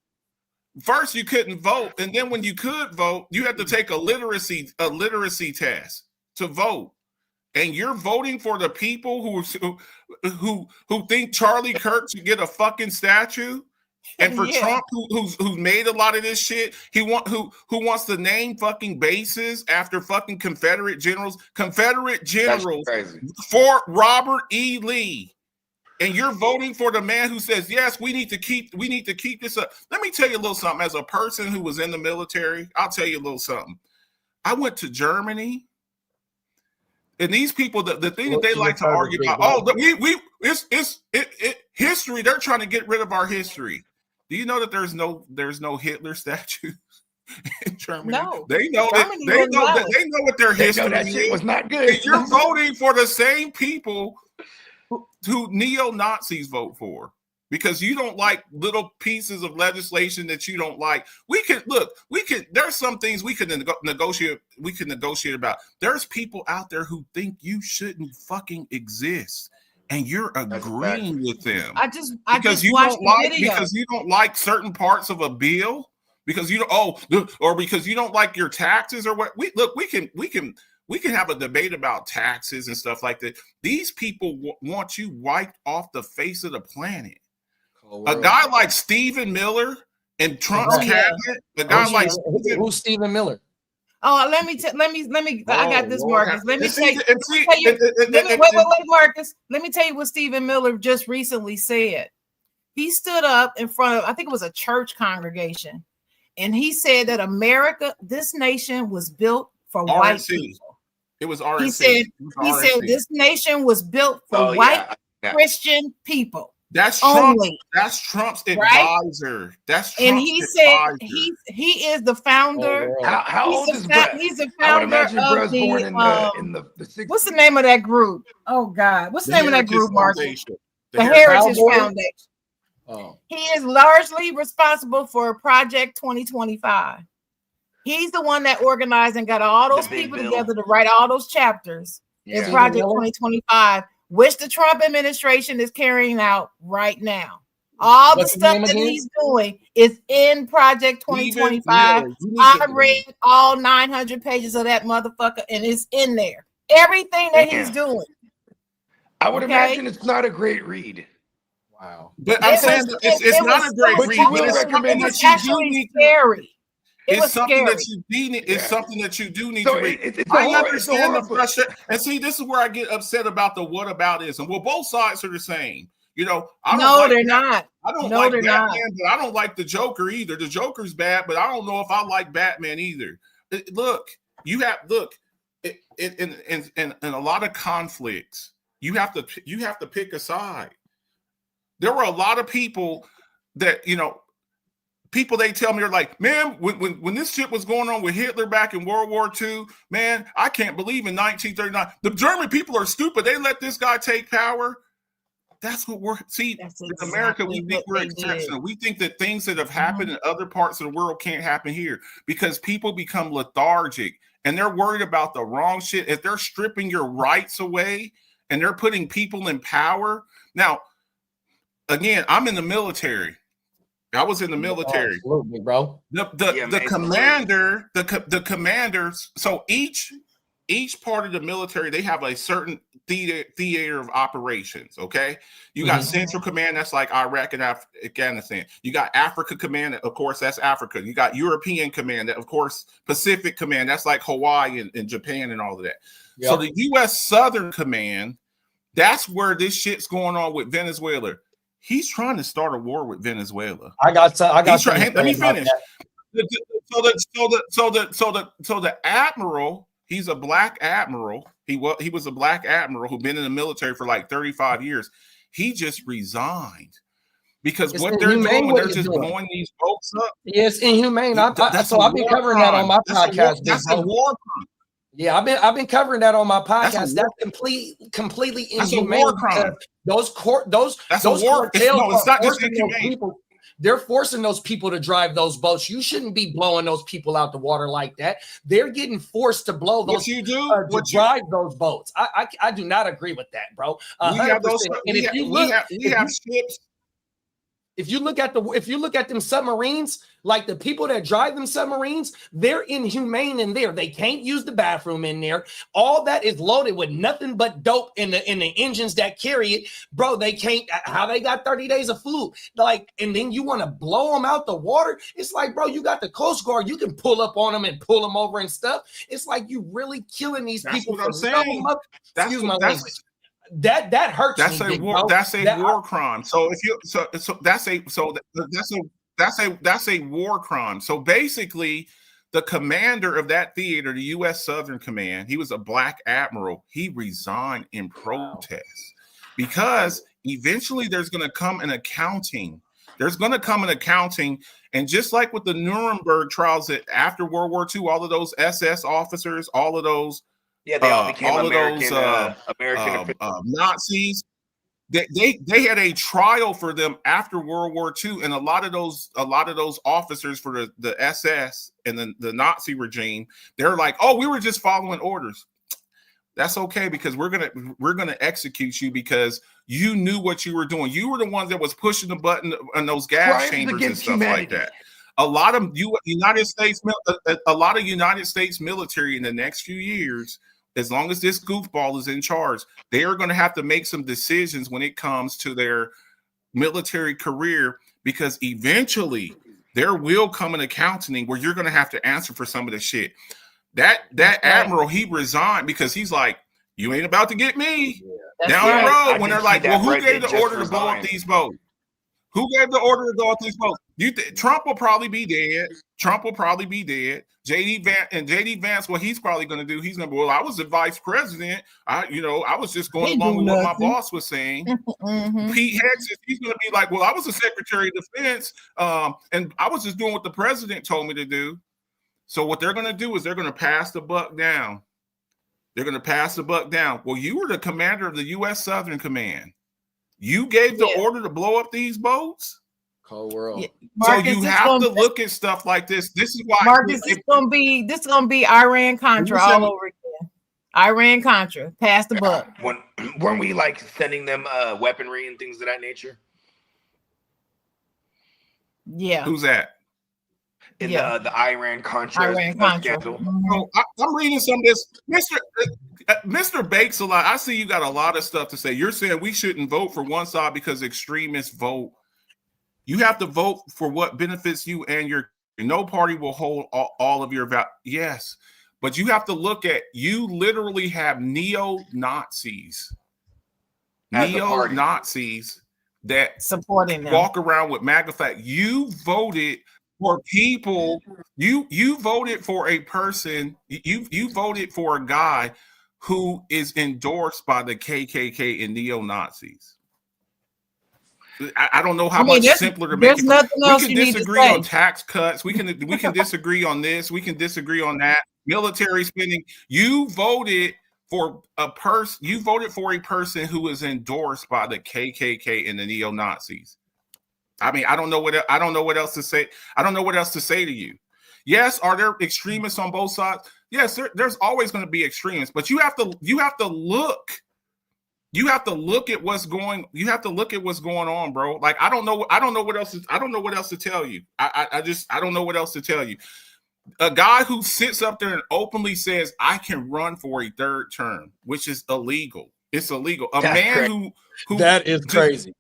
first you couldn't vote, and then when you could vote, you had to take a literacy test to vote. And you're voting for the people who think Charlie Kirk should get a fucking statue, and for Yeah. Trump who's made a lot of this shit, who wants to name fucking bases after fucking Confederate generals for Robert E. Lee. And you're voting for the man who says, yes, we need to keep this up. Let me tell you a little something. As a person who was in the military, I'll tell you a little something. I went to Germany, and these people, the thing that they like to argue about, history. They're trying to get rid of our history. Do you know that there's no Hitler statue in Germany? No, they know what their history that shit was not good. And you're voting for the same people who neo-Nazis vote for, because you don't like little pieces of legislation that you don't like. There's some things we could negotiate about. There's people out there who think you shouldn't fucking exist, and you're agreeing with them. Because you don't like certain parts of a bill, because you don't like your taxes or what. We can have a debate about taxes and stuff like that. These people want you wiped off the face of the planet. A guy like Stephen Miller in Trump's cabinet. A guy like who's Stephen Miller? Oh, let me. I got this, Marcus. Let me tell you. Wait, Marcus. Let me tell you what Stephen Miller just recently said. He stood up in front of, I think it was a church congregation, and he said that this nation was built for white people. It was RNC. He said this nation was built for white Christian people. That's only. Trump. That's Trump's advisor. That's Trump's and he advisor. Said he is the founder. How old is Brett? He's the founder of born in the 60s. What's the name of that group? Oh God, what's the name of that group, Marcus? The Heritage Foundation. Oh. He is largely responsible for Project 2025. He's the one that organized and got all those people together to write all those chapters in Project 2025, which the Trump administration is carrying out right now. All the stuff that he's doing is in Project 2025. I read all 900 pages of that motherfucker, and it's in there. Everything that he's doing. I would imagine it's not a great read. Wow. But I'm saying it's not a great read. But it's recommend that you do need scary. It's something that you do need to read. I understand the frustration. And see, this is where I get upset about the whataboutism. Well, both sides are the same. You know, they're not. I don't like Batman, but I don't like the Joker either. The Joker's bad, but I don't know if I like Batman either. In a lot of conflicts, you have to pick a side. There were a lot of people that, people they tell me, they're like, man, when this shit was going on with Hitler back in World War II, man, I can't believe in 1939 the German people are stupid. They let this guy take power. That's what in America, we think we're exceptional. We think that things that have happened in other parts of the world can't happen here because people become lethargic and they're worried about the wrong shit. If they're stripping your rights away and they're putting people in power. Now, again, I'm in the military. I was in the military. Absolutely, bro. The commanders. So each part of the military, they have a certain theater of operations. Okay, you got Central Command, that's like Iraq and Afghanistan. You got Africa Command, of course, that's Africa. You got European Command, that of course Pacific Command, that's like Hawaii and Japan and all of that. Yep. So the U.S. Southern Command, that's where this shit's going on with Venezuela. He's trying to start a war with Venezuela. Let me finish. So the admiral, he's a black admiral. He was a black admiral who'd been in the military for like 35 years. He just resigned because what they're doing, they're just blowing these boats up. Yeah, it's inhumane. I've been covering that on my podcast. That's a war crime. Yeah, I've been covering that on my podcast. That's completely inhumane. That's a war crime. Those court, those that's a war. It's not just inhumane. People They're forcing those people to drive those boats. You shouldn't be blowing those people out the water like that. They're getting forced to blow those. What you do? To drive those boats. I do not agree with that, bro. We have those. And if you look, we have ships. If you look at them submarines, like the people that drive them submarines, they're inhumane in there. They can't use the bathroom in there. All that is loaded with nothing but dope in the engines that carry it, bro. They can't. How they got 30 days of food, like, and then you want to blow them out the water? It's like, bro, you got the Coast Guard. You can pull up on them and pull them over and stuff. It's like you really killing these people. What I'm saying. Excuse my language. That hurts. That's me, a war. That's a war crime. So if you that's a war crime. So basically, the commander of that theater, the U.S. Southern Command, he was a black admiral. He resigned in protest because eventually there's going to come an accounting. There's going to come an accounting, and just like with the Nuremberg trials that after World War II, all of those SS officers, all of those. Yeah, they all became American Nazis. They had a trial for them after World War II, and a lot of those officers for the SS and the Nazi regime, they're like, oh, we were just following orders. That's okay, because we're gonna execute you because you knew what you were doing. You were the ones that was pushing the button on those gas chambers and stuff like that. A lot of United States military in the next few years, as long as this goofball is in charge, they are going to have to make some decisions when it comes to their military career, because eventually there will come an accounting where you're going to have to answer for some of the shit. That admiral, he resigned because he's like, you ain't about to get me down the road. When they're like, well, who gave the order to blow up these boats? Who gave the order to blow up these boats? Trump will probably be dead. JD Vance, what he's probably going to do, he's going to be, well, I was the vice president. I was just going along with what my boss was saying. Mm-hmm. Pete Hegseth, he's going to be like, well, I was the Secretary of Defense, and I was just doing what the president told me to do. So what they're going to do is they're going to pass the buck down. Well, you were the commander of the U.S. Southern Command. You gave the order to blow up these boats? Cold world. Yeah. So you have to look at stuff like this. This is why Marcus, this is gonna be Iran Contra all over again. Iran Contra. Pass the buck. Weren't we like sending them weaponry and things of that nature? Yeah. Who's that? In the Iran Contra scandal. So I'm reading some of this. Mr. Bakes a lot. I see you got a lot of stuff to say. You're saying we shouldn't vote for one side because extremists vote. You have to vote for what benefits you and your. No party will hold all of your value. Yes, but you have to look at. You literally have neo-Nazis that supporting them, walk around with MAGA flag. You voted for people. You voted for a person. You voted for a guy who is endorsed by the KKK and neo-Nazis. I don't know how much simpler to make it. We can disagree on tax cuts. We can disagree on this. We can disagree on that. Military spending. You voted for a person. You voted for a person who is endorsed by the KKK and the neo-Nazis. I mean, I don't know what else to say. I don't know what else to say to you. Yes, are there extremists on both sides? Yes, there's always going to be extremists, but you have to look. You have to look at what's going. You have to look at what's going on, bro. Like I don't know what else to tell you. I don't know what else to tell you. A guy who sits up there and openly says, "I can run for a third term," which is illegal. It's illegal. A man who that is crazy.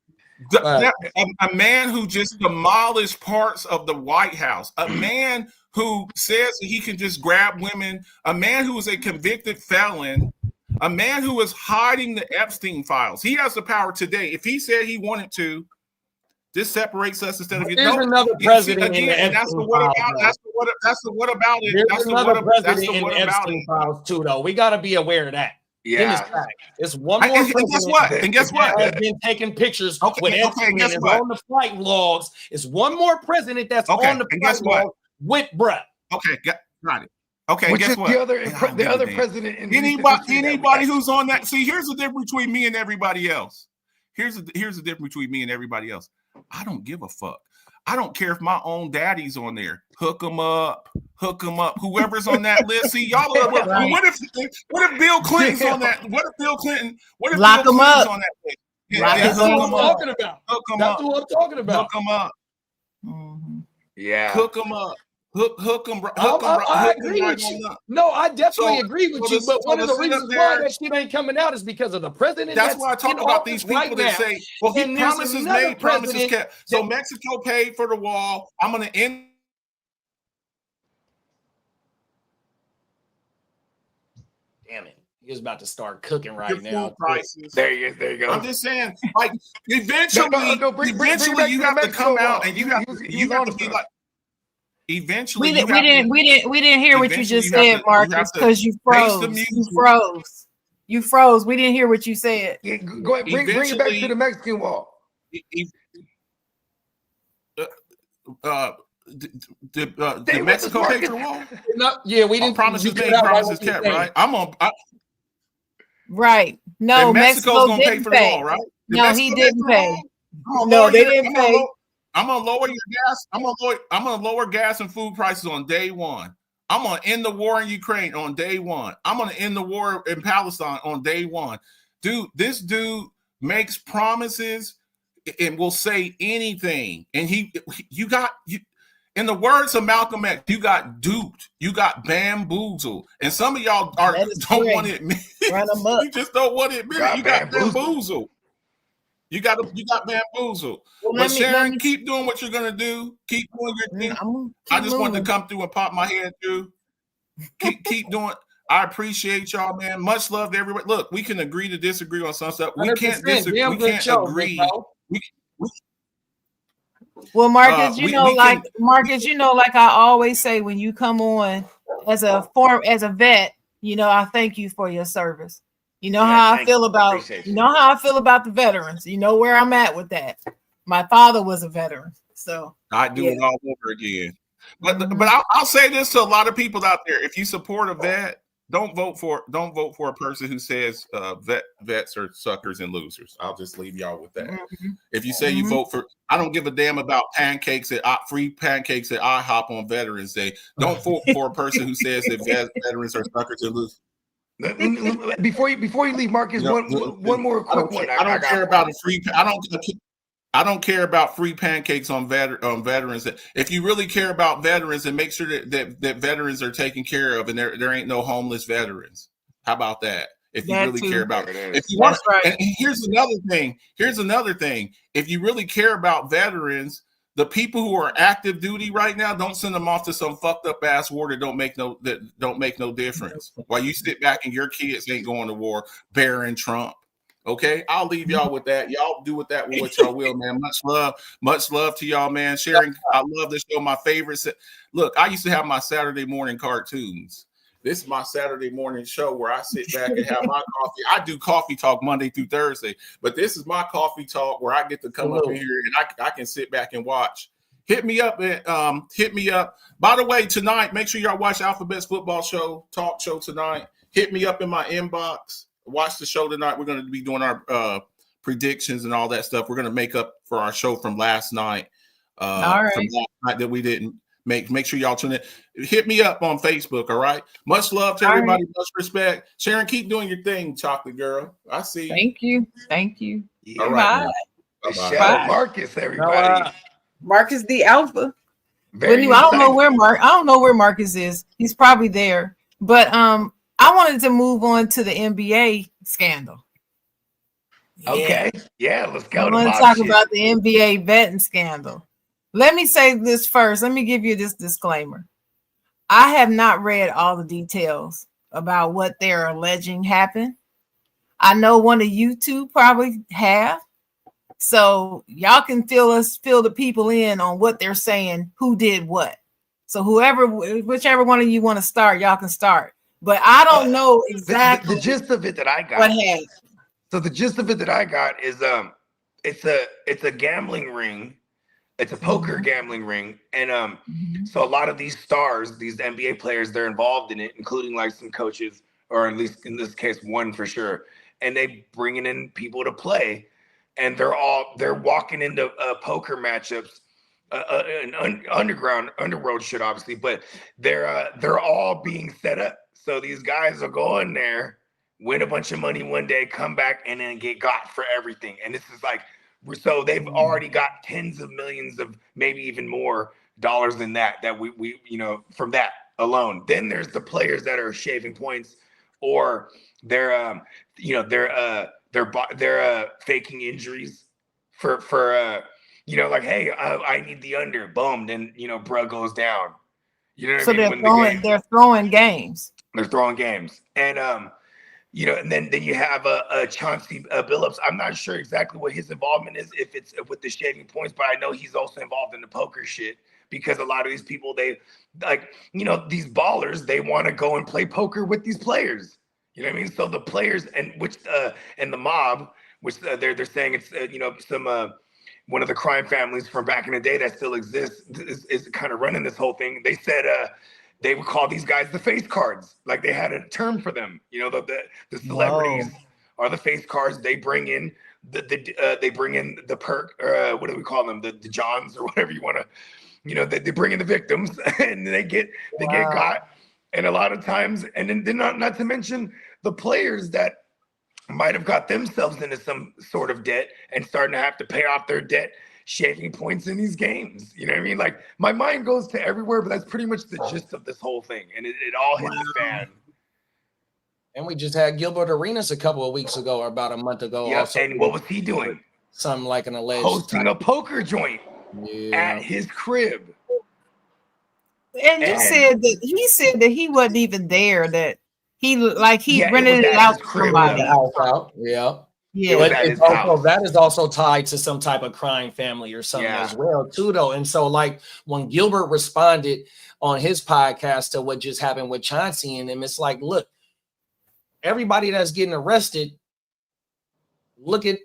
A man who just demolished parts of the White House. A man who says that he can just grab women. A man who is a convicted felon. A man who is hiding the Epstein files. He has the power today. If he said he wanted to, this separates us instead of you. There's another president in the and that's the what about. That's the what about it. There's another president in the Epstein files too, though. We got to be aware of that. Yeah. It's one more. And guess what? Has been taking pictures with Epstein and is on the flight logs. It's one more president that's on the flight log with Brett. Okay, got it. Okay, which guess is what? The other president. Anybody who's on that. See, here's the difference between me and everybody else. Here's the difference between me and everybody else. I don't give a fuck. I don't care if my own daddy's on there. Hook them up. Whoever's on that list. See, y'all. What if Bill Clinton's on that? What if Bill Clinton's Lock them up. on that list? That's what I'm talking about. Hook them That's up. what I'm talking about. Hook them up. Yeah. Hook them up. Hook them. I agree with you. No, I definitely agree with you. But one of the reasons why that shit ain't coming out is because of the president. That's why I talk about these people that say, well, he promises made, promises kept. So Mexico paid for the wall. I'm going to end. Damn it. He was about to start cooking right now. Prices. There you go. I'm just saying, like, eventually you have to come out and you have to be like, eventually we didn't hear what you just said, Marcus, because you froze. You froze. We didn't hear what you said. Yeah, go ahead, bring it back to the Mexican wall. The Mexico pay for the wall? Yeah, we didn't. Promises made, promises kept, right? Right. No, Mexico's gonna pay for the wall, right? No, he didn't pay. No, they didn't pay. I'm gonna lower your gas. I'm gonna lower gas and food prices on day one. I'm gonna end the war in Ukraine on day one. I'm gonna end the war in Palestine on day one. Dude, this dude makes promises and will say anything. And you got in the words of Malcolm X, you got duped, you got bamboozled, and some of y'all don't want to admit it. You just don't want to admit it. You got bamboozled. You got bamboozled. Well, Sharon, keep doing what you're gonna do. Keep doing your thing. I just wanted to come through and pop my head through. Keep doing. I appreciate y'all, man. Much love to everybody. Look, we can agree to disagree on some stuff. We can't disagree. We can't agree. Well, Marcus, Marcus, like I always say, when you come on as a vet, I thank you for your service. You know how I feel about the veterans. You know where I'm at with that. My father was a veteran, so I do it all over again. But I'll say this to a lot of people out there: if you support a vet, don't vote for a person who says vets are suckers and losers. I'll just leave y'all with that. If you say you vote for, I don't give a damn about free pancakes at IHOP on Veterans Day. Don't vote for a person who says that veterans are suckers and losers. Before you leave, Marcus, one more quick one. I don't care about a free. I don't care about free pancakes on veterans. If you really care about veterans, then make sure that veterans are taken care of, and there ain't no homeless veterans. How about that? If you really care about it. If you want, and here's another thing. If you really care about veterans, the people who are active duty right now, don't send them off to some fucked up ass war that don't make no difference. While you sit back and your kids ain't going to war, bearing Trump. Okay, I'll leave y'all with that. Y'all do with that what y'all will, man. Much love to y'all, man. Sharing, I love this show. My favorite. Look, I used to have my Saturday morning cartoons. This is my Saturday morning show where I sit back and have my coffee. I do coffee talk Monday through Thursday, but this is my coffee talk where I get to come up in here and I can sit back and watch. Hit me up. By the way, tonight, make sure y'all watch Alphabet's football show, talk show tonight. Hit me up in my inbox. Watch the show tonight. We're going to be doing our predictions and all that stuff. We're going to make up for our show from last night. All right. From last night that we didn't make sure y'all tune in. Hit me up on Facebook. All right. Much love to everybody. Much respect. Sharon, keep doing your thing, chocolate girl. I see. Thank you. Yeah. All right. Bye. Marcus, everybody. Marcus the Alpha. I don't know where Marcus is. He's probably there. But I wanted to move on to the NBA scandal. Okay. Yeah, let's go. I want to talk about the NBA betting scandal. Let me say this first. Let me give you this disclaimer. I have not read all the details about what they're alleging happened. I know one of you two probably have. So y'all can fill the people in on what they're saying, who did what. So whichever one of you want to start, y'all can start. But I don't know exactly the gist of it that I got. What happened? So the gist of it that I got is it's a gambling ring. It's a poker gambling ring. And so a lot of these stars, these NBA players, they're involved in it, including like some coaches, or at least in this case, one for sure. And they bringing in people to play, and they're walking into poker matchups underworld shit, obviously, but they're all being set up. So these guys will go in there, win a bunch of money one day, come back, and then get got for everything. And this is like, so they've already got tens of millions of, maybe even more dollars than that we from that alone. Then there's the players that are shaving points, or they're faking injuries for like, hey, I need the under, boom, then bruh goes down. You know what I mean? They're throwing games. They're throwing games, and and then you have a Chauncey Billups. I'm not sure exactly what his involvement is, if it's with the shaving points, but I know he's also involved in the poker shit, because a lot of these people, they these ballers, they want to go and play poker with these players. You know what I mean? So the players and the mob, which they're saying it's some one of the crime families from back in the day that still exists, is kind of running this whole thing. They said they would call these guys the face cards. Like, they had a term for them. The celebrities are the face cards. They bring in the perk, or what do we call them? The Johns, or whatever you want to, they bring in the victims, and they get got. And a lot of times, and then not to mention the players that might have got themselves into some sort of debt and starting to have to pay off their debt, shaving points in these games. You know what I mean? Like, my mind goes to everywhere, but that's pretty much the gist of this whole thing. And it all hits the fan. And we just had Gilbert Arenas a couple of weeks ago, or about a month ago. Yeah, also. and what was he doing? Something like an alleged hosting a poker joint at his crib. And you said that he wasn't even there, that he rented it out to somebody. Yeah, but that is also tied to some type of crime family or something as well, too, though. And so, like, when Gilbert responded on his podcast to what just happened with Chauncey and him, it's like, look, everybody that's getting arrested, look at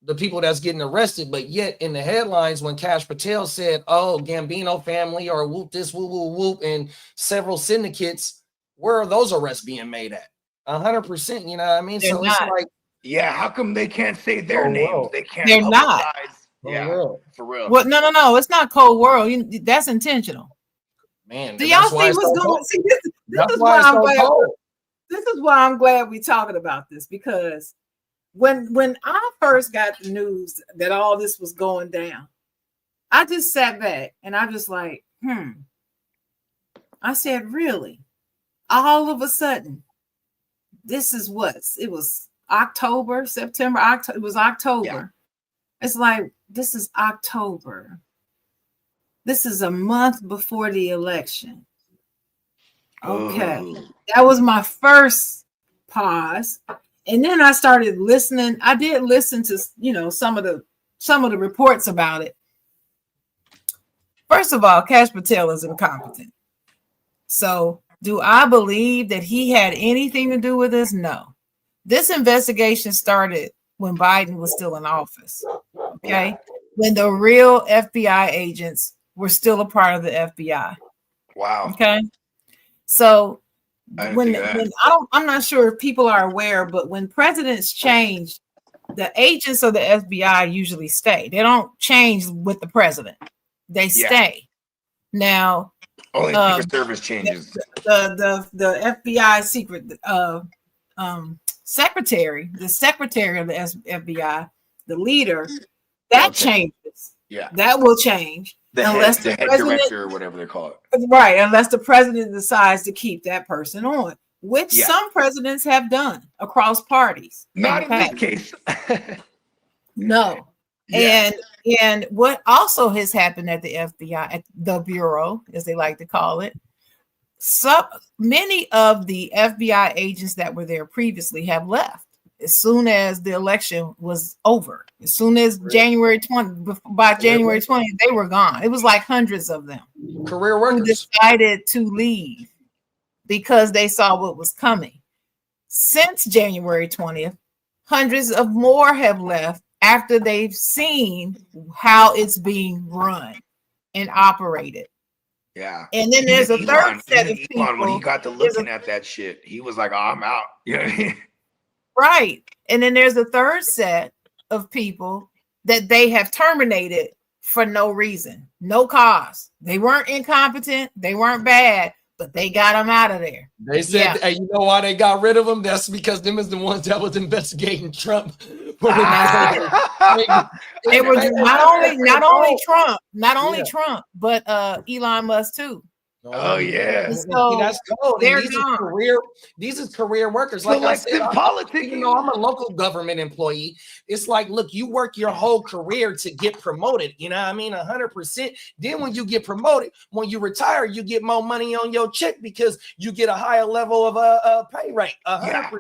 the people that's getting arrested, but yet in the headlines, when Cash Patel said, "Oh, Gambino family," or "whoop this, whoop whoop whoop," and several syndicates, where are those arrests being made at? 100%. You know what I mean? So it's like, yeah, how come they can't say their names? They can't. They're not. For real. Well, no, it's not cold world. That's intentional. Man, do y'all see what's going on? See, this is why I'm glad. This is why I'm glad we're talking about this, because when I first got the news that all this was going down, I just sat back and I just like, I said, really? All of a sudden, this is it was October, September, October. It was October. Yeah. It's like, this is October. This is a month before the election. Okay. That was my first pause. And then I started listening. I did listen to, some of the reports about it. First of all, Cash Patel is incompetent. So, do I believe that he had anything to do with this? No. This investigation started when Biden was still in office. Okay. When the real FBI agents were still a part of the FBI. Wow. Okay. So I'm not sure if people are aware, but when presidents change, the agents of the FBI usually stay. They don't change with the president. They stay. Now, only Secret Service changes. The FBI secret secretary, the secretary of the FBI, the leader, that changes. Yeah, that will change. Unless the head director, or whatever they call it. Right, unless the president decides to keep that person on, which some presidents have done across parties. Not in this case. No. Yeah. And what also has happened at the FBI, at the Bureau, as they like to call it, many of the FBI agents that were there previously have left as soon as the election was over. As soon as January 20th, by January 20th, they were gone. It was like hundreds of them. Career workers who decided to leave because they saw what was coming. Since January 20th, hundreds of more have left after they've seen how it's being run and operated. Yeah. And then there's a third set of people. When he got to looking at that shit, he was like, "Oh, I'm out." You know what I mean? Right. And then there's a third set of people that they have terminated for no reason, no cause. They weren't incompetent, they weren't bad, but they got them out of there. They said, hey, you know why they got rid of them? That's because them is the ones that was investigating Trump. They were not only Trump, but Elon Musk too. Oh yeah, so that's cold. These is career workers. Like I said, politics. You know, I'm a local government employee. It's like, look, you work your whole career to get promoted. You know what I mean? 100%. Then when you get promoted, when you retire, you get more money on your check because you get a higher level of pay rate. 100%.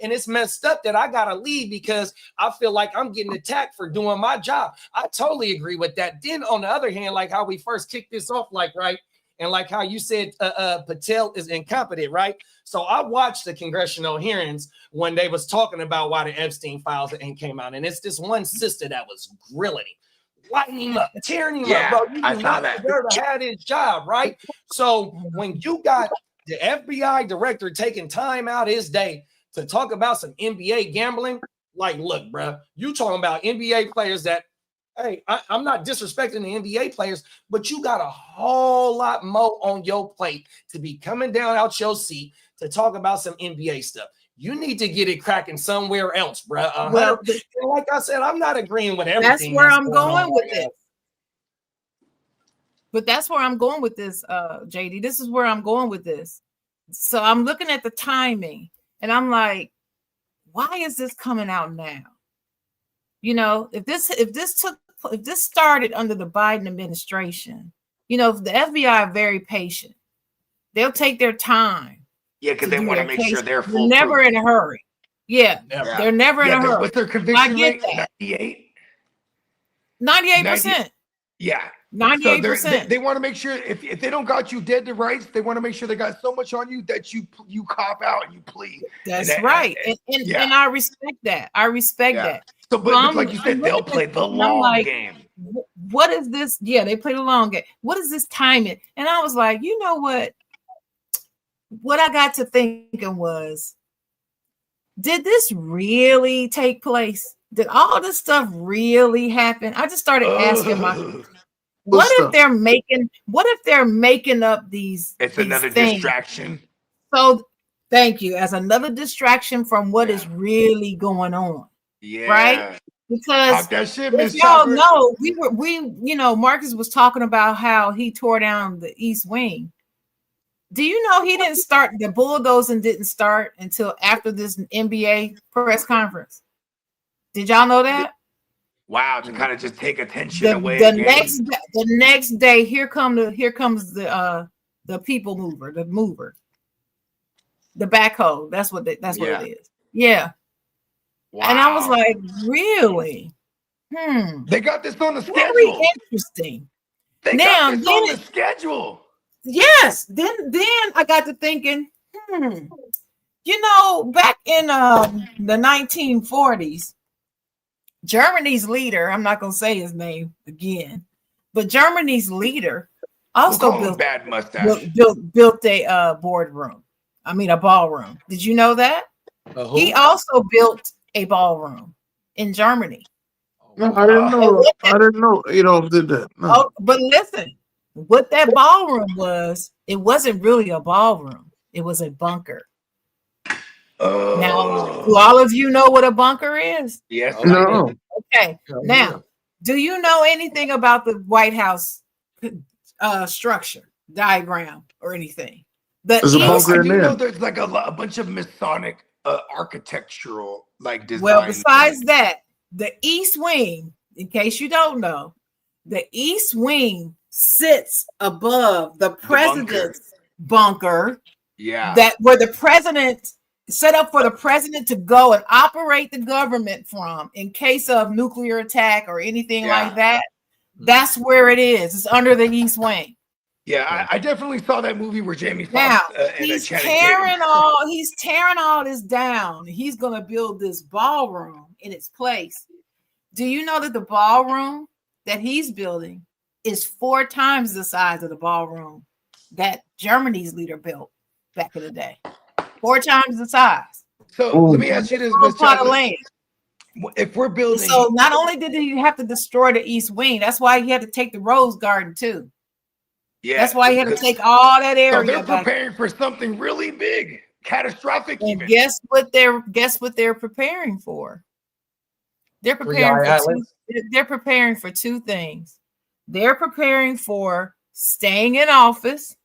And it's messed up that I gotta leave because I feel like I'm getting attacked for doing my job. I totally agree with that. Then on the other hand, like how we first kicked this off, like right. And like how you said, Patel is incompetent, right? So I watched the congressional hearings when they was talking about why the Epstein files and came out. And it's this one sister that was grilling him, lighting him up, tearing him up, bro. You I saw that. To have his job, right? So when you got the FBI director taking time out his day to talk about some NBA gambling, like, look, bro, you talking about NBA players that, hey, I'm not disrespecting the NBA players, but you got a whole lot more on your plate to be coming down out your seat to talk about some NBA stuff. You need to get it cracking somewhere else, bro. Well, like I said, I'm not agreeing with everything. That's where I'm going with it. But that's where I'm going with this, JD. This is where I'm going with this. So I'm looking at the timing, and I'm like, why is this coming out now? You know, if this started under the Biden administration, you know, the FBI are very patient. They'll take their time. Yeah, because they want to make sure they're full. Never in a hurry. Yeah, they're never in a hurry. What's their conviction rate? 98? 98%. Yeah. 98%. So they want to make sure if they don't got you dead to rights, they want to make sure they got so much on you that you cop out and you plead. That's right. And I respect that. I respect that. So, but like you said, they'll play the long game. What is this? Yeah, they play the long game. What is this timing? And I was like, you know what? What I got to thinking was, did this really take place? Did all this stuff really happen? I just started asking myself, what if they're making up these? It's these another things? Distraction. So thank you, as another distraction from what is really going on. Yeah. Right. Because if y'all know, we Marcus was talking about how he tore down the East Wing. Do you know he didn't start the bulldozing didn't start until after this NBA press conference? Did y'all know that? Wow, to kind of just take attention away. The next day, here comes the people mover, the backhoe. That's what it is. Yeah. Wow. And I was like, really? They got this on the schedule. Very interesting. They got this on the schedule. Yes. Then I got to thinking, you know, back in the 1940s, Germany's leader, I'm not going to say his name again, but Germany's leader also built a boardroom. I mean, a ballroom. Did you know that? He also built a ballroom in Germany. No, I didn't know. I didn't know Adolf did that. No. Oh, but listen, what that ballroom was, it wasn't really a ballroom. It was a bunker. Now, do all of you know what a bunker is? Yes. No. Okay. Now, do you know anything about the White House structure, diagram, or anything? There's a bunker in there. There's like a bunch of Masonic architectural like design. Well, besides that, the East Wing, in case you don't know, the East Wing sits above the president's bunker. Yeah. That where the president set up for the president to go and operate the government from in case of nuclear attack or anything like that. That's where it is. It's under the East Wing. Yeah, I definitely saw that movie where Jamie Foxx he's tearing all this down. He's gonna build this ballroom in its place. Do you know that the ballroom that he's building is 4 times the size of the ballroom that Germany's leader built back in the day? 4 times the size. So let me ask you this, Ms. if we're building, so not only did he have to destroy the East Wing, that's why he had to take the Rose Garden too. yeah, That's why he had to take all that area. So they're preparing for something really big, catastrophic. And even guess what they're preparing for? They're preparing for two things. They're preparing for staying in office.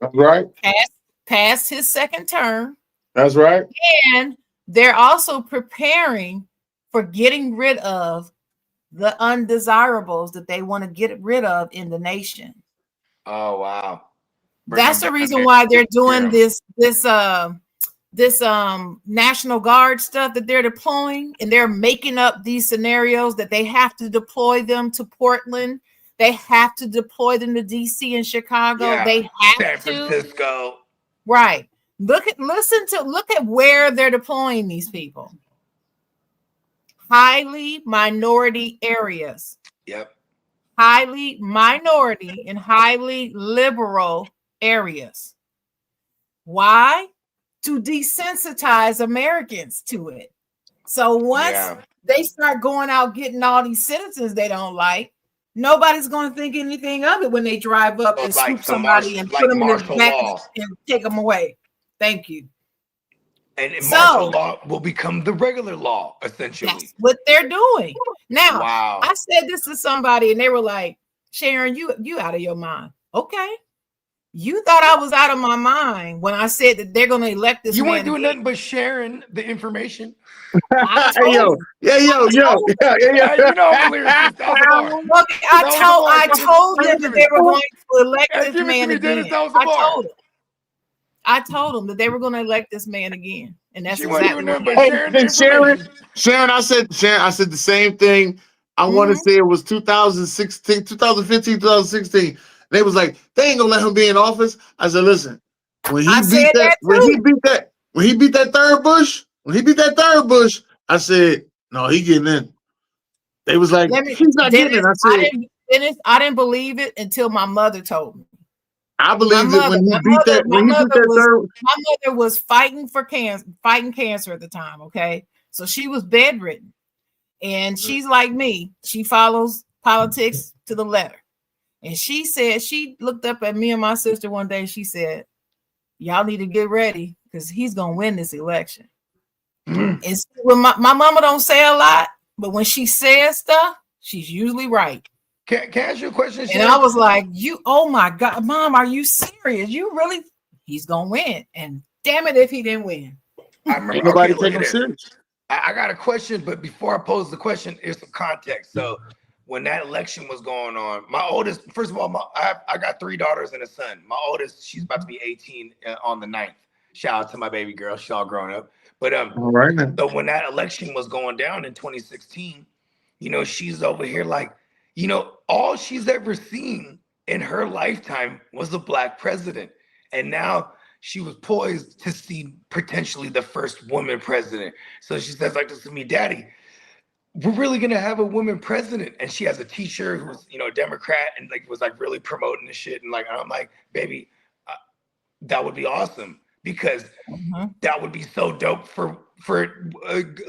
That's right. Past his second term. That's right. And they're also preparing for getting rid of the undesirables that they want to get rid of in the nation. Oh wow. That's the reason why they're doing this National Guard stuff that they're deploying, and they're making up these scenarios that they have to deploy them to Portland, they have to deploy them to DC and Chicago, they have San Francisco. Right. Look at where they're deploying these people. Highly minority areas. Yep. Highly minority and highly liberal areas. Why? To desensitize Americans to it. So once they start going out getting all these citizens they don't like, nobody's going to think anything of it when they drive up and swoop somebody and put them in the back and take them away. Thank you. And martial law will become the regular law, essentially. That's what they're doing. Now, I said this to somebody and they were like, Sharon, you out of your mind. Okay. You thought I was out of my mind when I said that they're going to elect this man. You weren't doing nothing but sharing the information. I told them that they were going to elect this man again. I told them that they were going to elect this man again. And that's exactly what Sharon, I said the same thing. I want to say it was 2016, 2015, 2016. They was like, they ain't gonna let him be in office. I said, listen, when he beat that third Bush, I said, no, he getting in. They was like, he's not getting in. I said, I didn't believe it until my mother told me. I believed it when he beat that. My mother was fighting cancer at the time. Okay, so she was bedridden, and she's like me. She follows politics to the letter. And she said, she looked up at me and my sister one day. She said, y'all need to get ready because he's going to win this election. And when my mama don't say a lot, but when she says stuff, she's usually right. Can I ask you a question? And I was like, oh my God, Mom, are you serious? He's going to win. And damn it if he didn't win. I remember, nobody taking him serious. I got a question, but before I pose the question, here's some context. So when that election was going on, my oldest, first of all, I got 3 daughters and a son. My oldest, she's about to be 18 on the 9th. Shout out to my baby girl. She's all grown up. But so when that election was going down in 2016, she's over here like, all she's ever seen in her lifetime was a Black president. And now she was poised to see potentially the first woman president. So she says like this to me, Daddy, we're really gonna have a woman president. And she has a teacher who's a Democrat and was really promoting the shit. And I'm like, baby, that would be awesome because that would be so dope for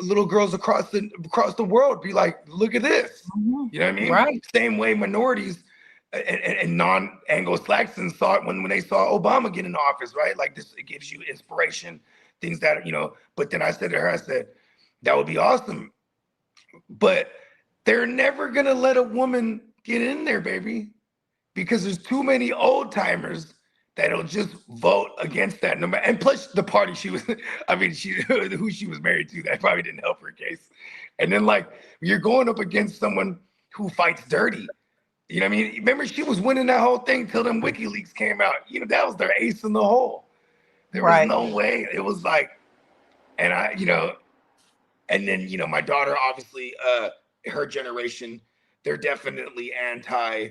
little girls across the world. Be like, look at this. You know what I mean? Right. Same way minorities and non-Anglo-Saxons saw it when they saw Obama get in office, right? Like this, it gives you inspiration, things that But then I said to her, I said, that would be awesome. But they're never gonna let a woman get in there, baby, because there's too many old timers that'll just vote against that. No matter, and plus the party she was, who she was married to, that probably didn't help her case. And then you're going up against someone who fights dirty. You know what I mean? Remember, she was winning that whole thing till them WikiLeaks came out. That was their ace in the hole. There was no way. It was like, and and then, my daughter, obviously, her generation, they're definitely anti,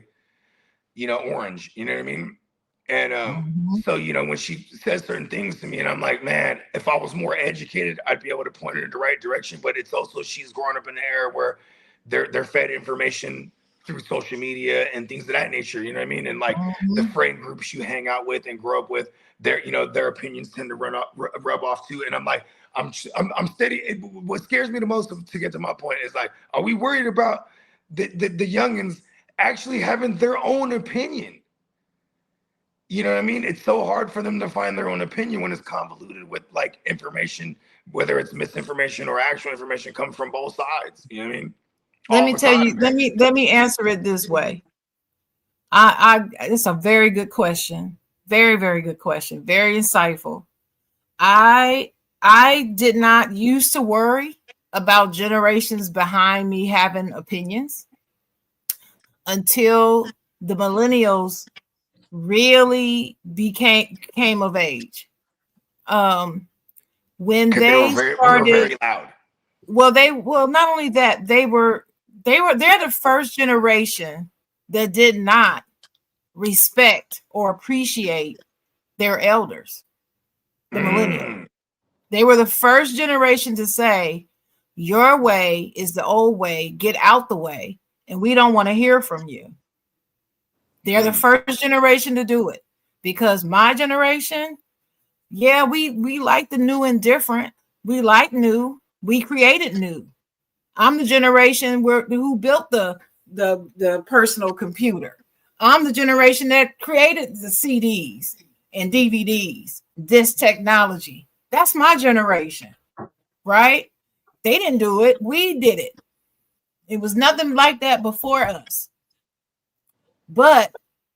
orange, you know what I mean? And so, when she says certain things to me and I'm like, man, if I was more educated, I'd be able to point her in the right direction. But it's also, she's growing up in an era where they're fed information through social media and things of that nature, you know what I mean? And the friend groups you hang out with and grow up with, their opinions tend to rub off too. And I'm like, I'm steady. What scares me the most, to get to my point, is like, are we worried about the youngins actually having their own opinion? You know what I mean? It's so hard for them to find their own opinion when it's convoluted with like information, whether it's misinformation or actual information, comes from both sides. You know what I mean? Let me tell you, let me answer it this way. It's a very good question. Very, very good question. Very insightful. I did not used to worry about generations behind me having opinions until the millennials really came of age. When they started, very loud. Well, not only that, they're the first generation that did not respect or appreciate their elders, the millennials. They were the first generation to say, your way is the old way, get out the way, and we don't want to hear from you. They're the first generation to do it, because my generation, yeah, we like the new and different. We like new. We created new. I'm the generation who built the personal computer. I'm the generation that created the CDs and DVDs, this technology. That's my generation, right? They didn't do it. We did it. It was nothing like that before us. But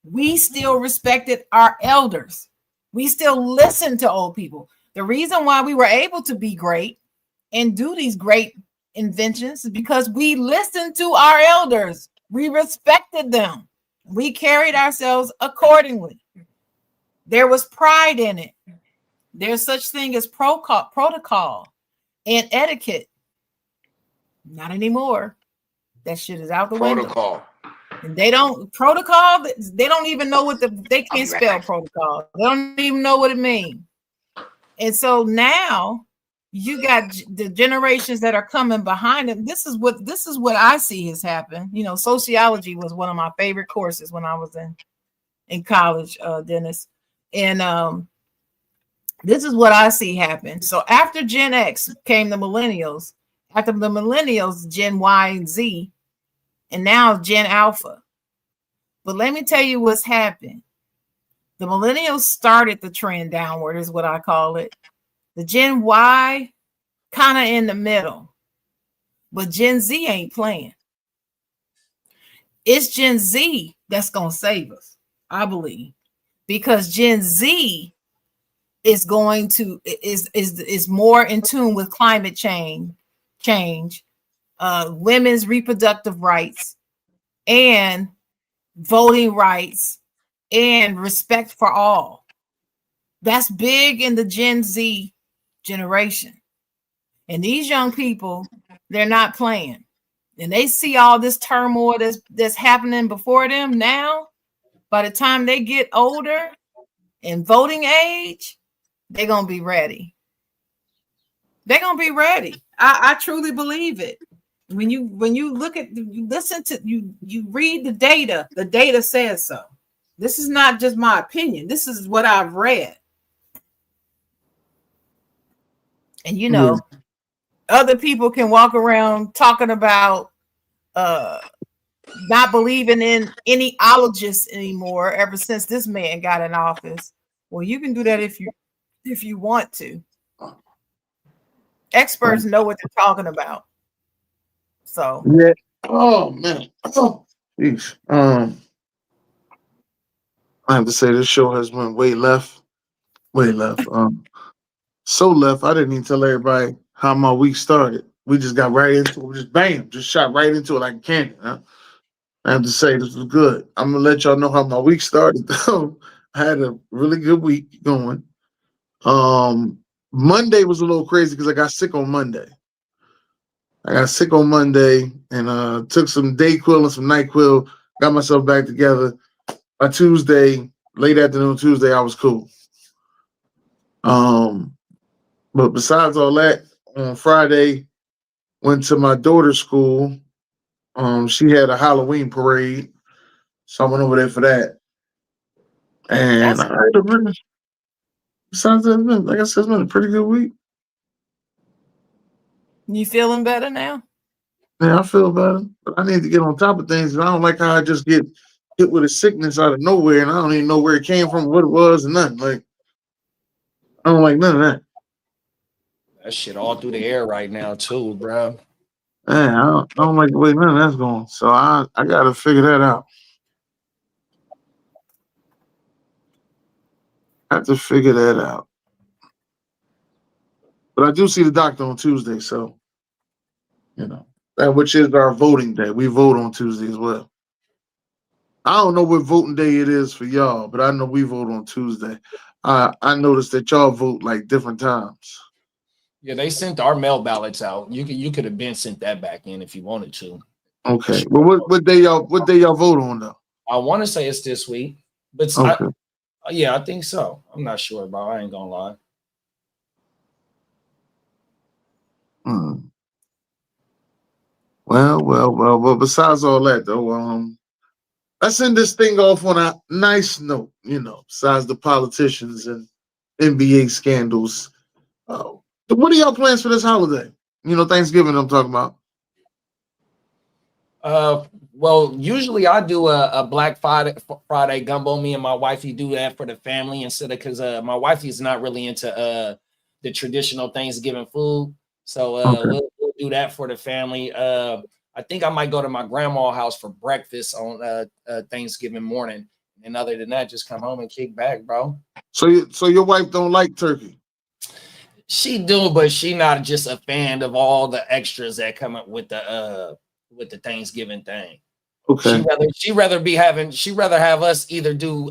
we still respected our elders. We still listened to old people. The reason why we were able to be great and do these great inventions is because we listened to our elders. We respected them. We carried ourselves accordingly. There was pride in it. There's such thing as protocol and etiquette. Not anymore. That shit is out the window. And they don't even know they can't spell protocol. They don't even know what it means. And so now you got the generations that are coming behind them. This is what I see has happened. You know, sociology was one of my favorite courses when I was in college, Dennis. And this is what I see happen. So after Gen X came the millennials, after the millennials, Gen Y and Z, and now Gen Alpha. But let me tell you what's happened. The millennials started the trend downward, is what I call it. The Gen Y kind of in the middle, but Gen Z ain't playing. It's Gen Z that's gonna save us, I believe, because Gen Z is going to is more in tune with climate change, women's reproductive rights, and voting rights, and respect for all. That's big in the Gen Z generation. And these young people, they're not playing. And they see all this turmoil that's happening before them now. By the time they get older and voting age, they're going to be ready. They're going to be ready. I truly believe it. When you look at, you listen to, you read the data says so. This is not just my opinion. This is what I've read. And you know, other people can walk around talking about not believing in any ologists anymore ever since this man got in office. Well, you can do that if you want to. Experts know what they're talking about. So yeah. Oh man. Oh, geez. I have to say this show has went way left. So left. I didn't even tell everybody how my week started. We just got right into it. Just bam, just shot right into it like a cannon. Huh? I have to say this was good. I'm gonna let y'all know how my week started though. I had a really good week going. Monday was a little crazy because I got sick on Monday. And took some Dayquil and some NyQuil, got myself back together. By Tuesday, late afternoon Tuesday, I was cool. But besides all that, on Friday, went to my daughter's school. She had a Halloween parade, so I went over there for that. And besides that, like I said, it's been a pretty good week. You feeling better now? Yeah, I feel better, but I need to get on top of things. And I don't like how I just get hit with a sickness out of nowhere, and I don't even know where it came from, what it was, and nothing. Like, I don't like none of that. That shit all through the air right now too, bro. Man, I don't like the way none of that's going. So I got to figure that out. I have to figure that out. But I do see the doctor on Tuesday, so that which is our voting day. We vote on Tuesday as well. I don't know what voting day it is for y'all, but I know we vote on Tuesday. I noticed that y'all vote like different times. Yeah, they sent our mail ballots out. You could have been sent that back in if you wanted to. Okay. Well, what day y'all vote on though? I want to say it's this week, but okay. Yeah, I think so. I'm not sure, bro. I ain't gonna lie. Well. Besides all that, though, let's end this thing off on a nice note. Besides the politicians and NBA scandals, what are y'all plans for this holiday? Thanksgiving. I'm talking about. Well, usually I do a Black Friday gumbo. Me and my wifey do that for the family instead of because my wifey is not really into the traditional Thanksgiving food. So we'll do that for the family. I think I might go to my grandma's house for breakfast on Thanksgiving morning. And other than that, just come home and kick back, bro. So your wife don't like turkey? She do, but she not just a fan of all the extras that come up with the Thanksgiving thing. Okay. She rather have us either do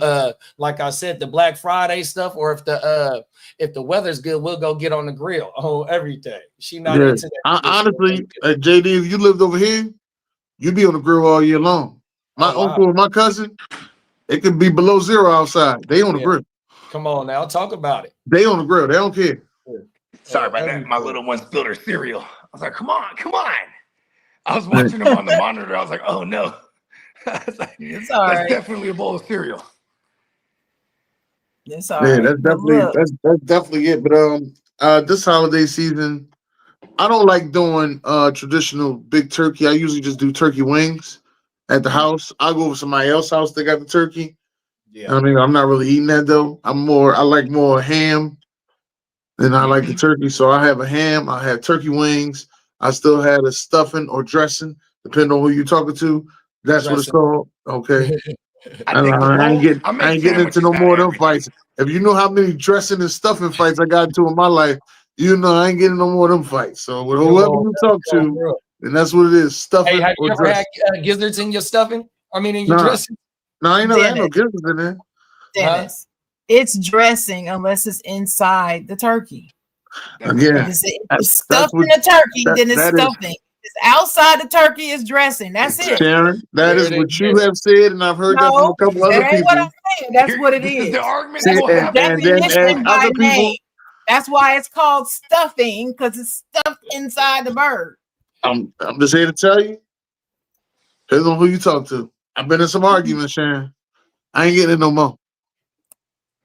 like I said, the Black Friday stuff, or if the weather's good, we'll go get on the grill. Oh, everything. She not into that. Honestly, JD, if you lived over here, you'd be on the grill all year long. My uncle and my cousin, it could be below zero outside. They on the grill. Come on now, talk about it. They on the grill. They don't care. Sorry about that. My little one spilled her cereal. I was like, come on. I was watching them on the monitor. I was like, oh no. It's like, it's all that's right. definitely a bowl of cereal. It's all right. That's definitely it. But this holiday season, I don't like doing traditional big turkey. I usually just do turkey wings at the house. I'll go over somebody else's house that got the turkey. Yeah. I mean, I'm not really eating that though. I like more ham than I like the turkey. So I have a ham, I have turkey wings. I still had a stuffing or dressing, depending on who you're talking to. That's what it's called. Okay. I ain't getting into no more of them fights. If you know how many dressing and stuffing fights I got into in my life, I ain't getting no more of them fights. So with whoever you talk to, and that's what it is. Stuffing. Hey, have you ever had gizzards in your stuffing? I mean, in your dressing? No, I ain't never had no gizzards in there. Dennis, it's dressing unless it's inside the turkey. Again, it's stuffing the turkey, then it's stuffing. It's outside the turkey is dressing. That's it. Sharon, that is what you have said, and I've heard that from a couple other people. What I'm saying. That's what it is. The argument definition by name. That's why it's called stuffing, because it's stuffed inside the bird. I'm just here to tell you. Depends on who you talk to. I've been in some arguments, Sharon. I ain't getting it no more.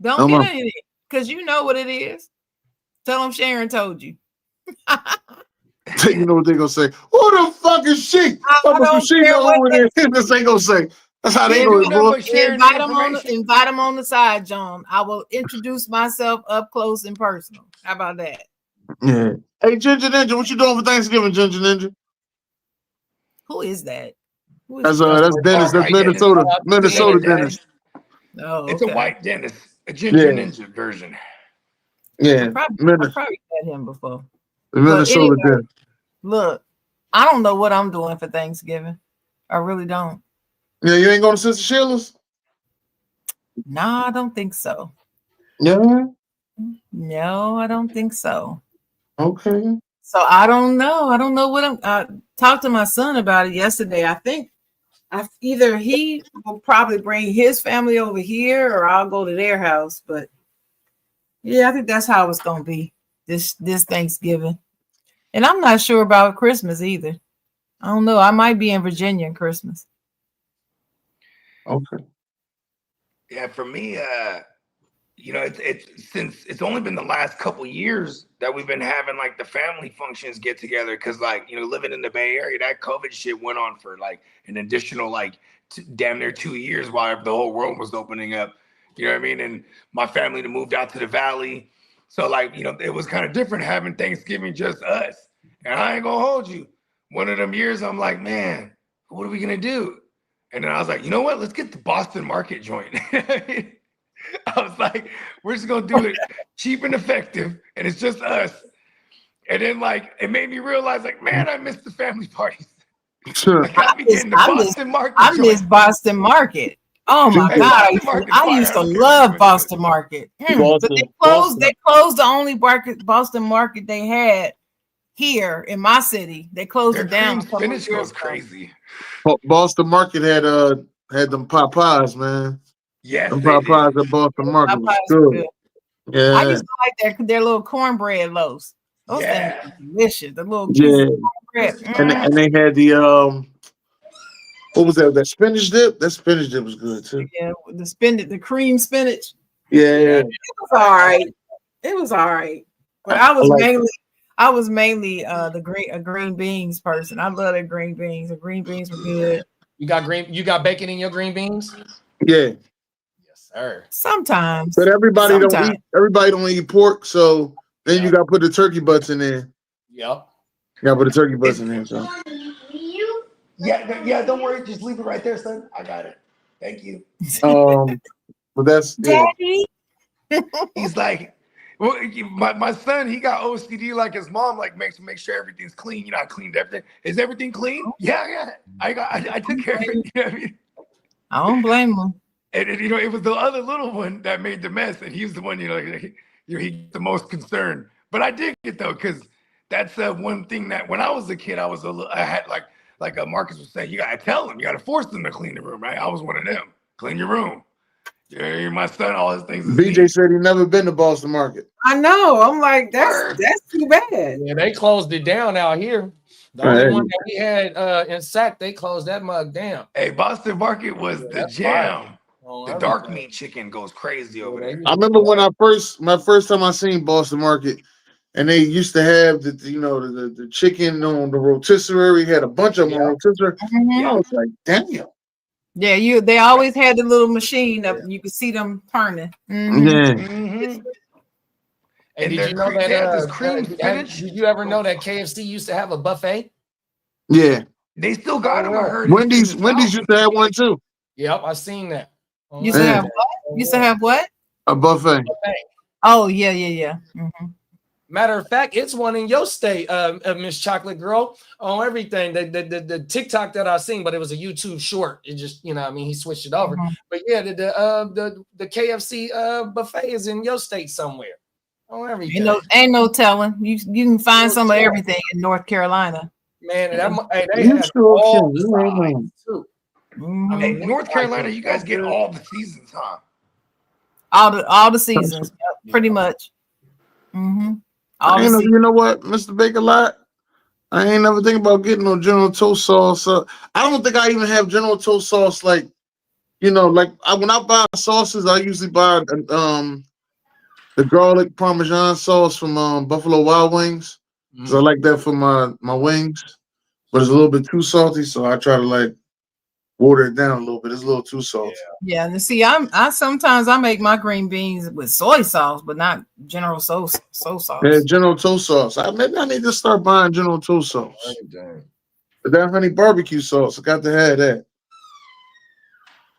Don't get it, because you know what it is. Tell them Sharon told you. You know what they're gonna say? Who the fuck is she? She know who it is. This ain't gonna say. That's how they know it, boy. Invite them on the side, John. I will introduce myself up close and personal. How about that? Yeah. Hey, Ginger Ninja, what you doing for Thanksgiving, Ginger Ninja? Who is that? That's Dennis. That's Minnesota Dennis. Oh, okay. It's a white Dennis, a Ginger Ninja version. Yeah, I probably met him before. Minnesota Dennis. Look, I don't know what I'm doing for Thanksgiving. I really don't. Yeah, you ain't going to Sister Sheila's? No, I don't think so. Yeah? No, I don't think so. Okay. So I don't know. I don't know what I talked to my son about it yesterday. I think either he will probably bring his family over here or I'll go to their house. But yeah, I think that's how it's going to be this Thanksgiving. And I'm not sure about Christmas either. I don't know. I might be in Virginia on you know, it's since it's only been the last couple years that we've been having like the family functions get together. Cause like, you know, living in the Bay Area, that COVID shit went on for like an additional like damn near 2 years while the whole world was opening up. You know what I mean? And my family moved out to the Valley. So like, you know, it was kind of different having Thanksgiving just us. And I ain't gonna hold you. One of them years, I'm like, man, what are we gonna do? And then I was like, you know what? Let's get the Boston Market joint. I was like, we're just gonna do it cheap and effective, and it's just us. And then like it made me realize, like, man, I miss the family parties. Like, I miss Boston Market. Oh my God! I used to love Boston Market. But they closed. They closed the only Boston Market they had here in my city. They closed it down. Spinach goes crazy. Boston Market had them Popeyes, man. Yes, them Popeyes at Boston Market was good. Yeah, I used to like their little cornbread loaves. Those things are delicious. The little cornbread. And they had the what was that? That spinach dip. That spinach dip was good too. Yeah, the cream spinach. Yeah. It was all right. It was all right. But I was mainly a green beans person. I love the green beans. The green beans were good. You got bacon in your green beans? Yeah. Yes, sir. Sometimes. But everybody don't eat pork, so then you gotta put the turkey butts in there. Yep. You gotta put the turkey butts in there. So. Yeah, don't worry, just leave it right there, son. I got it. Thank you. But that's Daddy. He's like, well, my son, he got OCD like his mom, like makes sure everything's clean. You know, I cleaned everything. Is everything clean? Yeah. I took care of it. You know what I mean? I don't blame him. And you know, it was the other little one that made the mess, and he was the one, he's the most concerned. But I dig it though, because that's one thing that when I was a kid, I had like Marcus was saying, you gotta tell them, you gotta force them to clean the room, right? I was one of them. Clean your room. Yeah, my son, all his things. BJ said he never been to Boston Market. I know. I'm like, that's too bad. Yeah, they closed it down out here. The only one that we had in Sac, they closed that mug down. Hey, Boston Market was the jam. The dark meat chicken goes crazy over there. I remember when my first time I seen Boston Market, and they used to have the chicken on the rotisserie. Had a bunch of them on rotisserie. I was like, damn. Yeah, they always had the little machine up, and you could see them turning. And did you know that? Did you ever know that KFC used to have a buffet? Yeah, they still got them. I heard Wendy's used to have one too. Yep, I seen that. Used to have what? Used to have what? A buffet. Oh yeah. Mm-hmm. Matter of fact, it's one in your state, Miss Chocolate Girl, on everything. The TikTok that I seen, but it was a YouTube short. It just, he switched it over. Mm-hmm. But yeah, the KFC buffet is in your state somewhere. On everything. Ain't no telling. You can find some of everything in North Carolina. Man, they have all the sides too. Mm-hmm. Hey, North Carolina, you guys get all the seasons, huh? All the seasons, pretty much. Mm-hmm. You know what, Mr. Baker Lot? I ain't never think about getting no General Toast sauce. I don't think I even have General Toast sauce. When I buy sauces, I usually buy the garlic Parmesan sauce from Buffalo Wild Wings, because I like that for my wings. But it's a little bit too salty, so I try to water it down a little bit. It's a little too salty. Yeah, and see, I sometimes make my green beans with soy sauce, but not General Toast sauce. Yeah, General Toast sauce. Maybe I need to start buying General Toast sauce. But that honey barbecue sauce, I got to have that.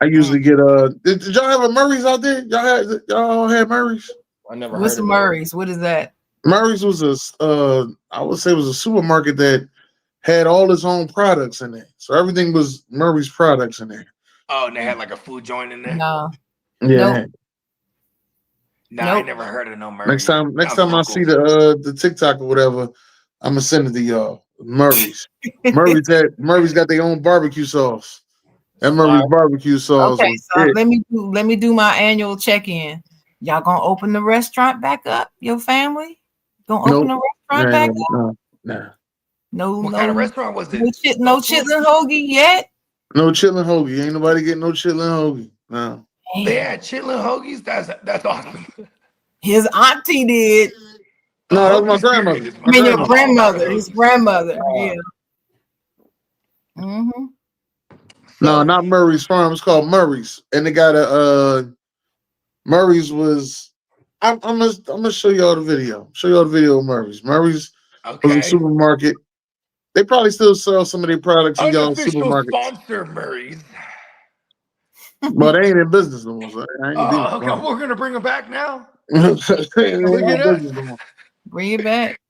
I usually get Did y'all have a Murray's out there? Y'all had Murray's? I never. What's the Murray's? What is that? Murray's was I would say it was a supermarket that had all its own products in there. So everything was Murray's products in there. Oh, and they had like a food joint in there? No. Yeah. Nope. No, I never heard of no Murray's. Next time I see the TikTok or whatever, I'm gonna send it to y'all. Murray's. Murray's got their own barbecue sauce. That Murray's barbecue sauce. Okay, so let me do my annual check-in. Y'all gonna open the restaurant back up? Your family gonna open the restaurant back up? No. What kind of restaurant was it? No chitlin hoagie yet? No chitlin hoagie. Ain't nobody getting no chitlin hoagie. No. They had chitlin hoagies. That's awesome. His auntie did. No, that was my Hoagie spirit grandmother. is- I mean, your My grandmother. His grandmother. Oh. Yeah. Mm-hmm. No, So, not Murray's Farm. It's called Murray's, and they got a Murray's was. I'm gonna show y'all the video. Show y'all the video of Murray's. Murray's was a okay. supermarket. They probably still sell some of their products in y'all Unofficial supermarkets, sponsor, Murray's. but they ain't in business no more. So I ain't even Oh, okay. We're gonna bring them back now. They ain't in Look at that. business no more. Bring it back.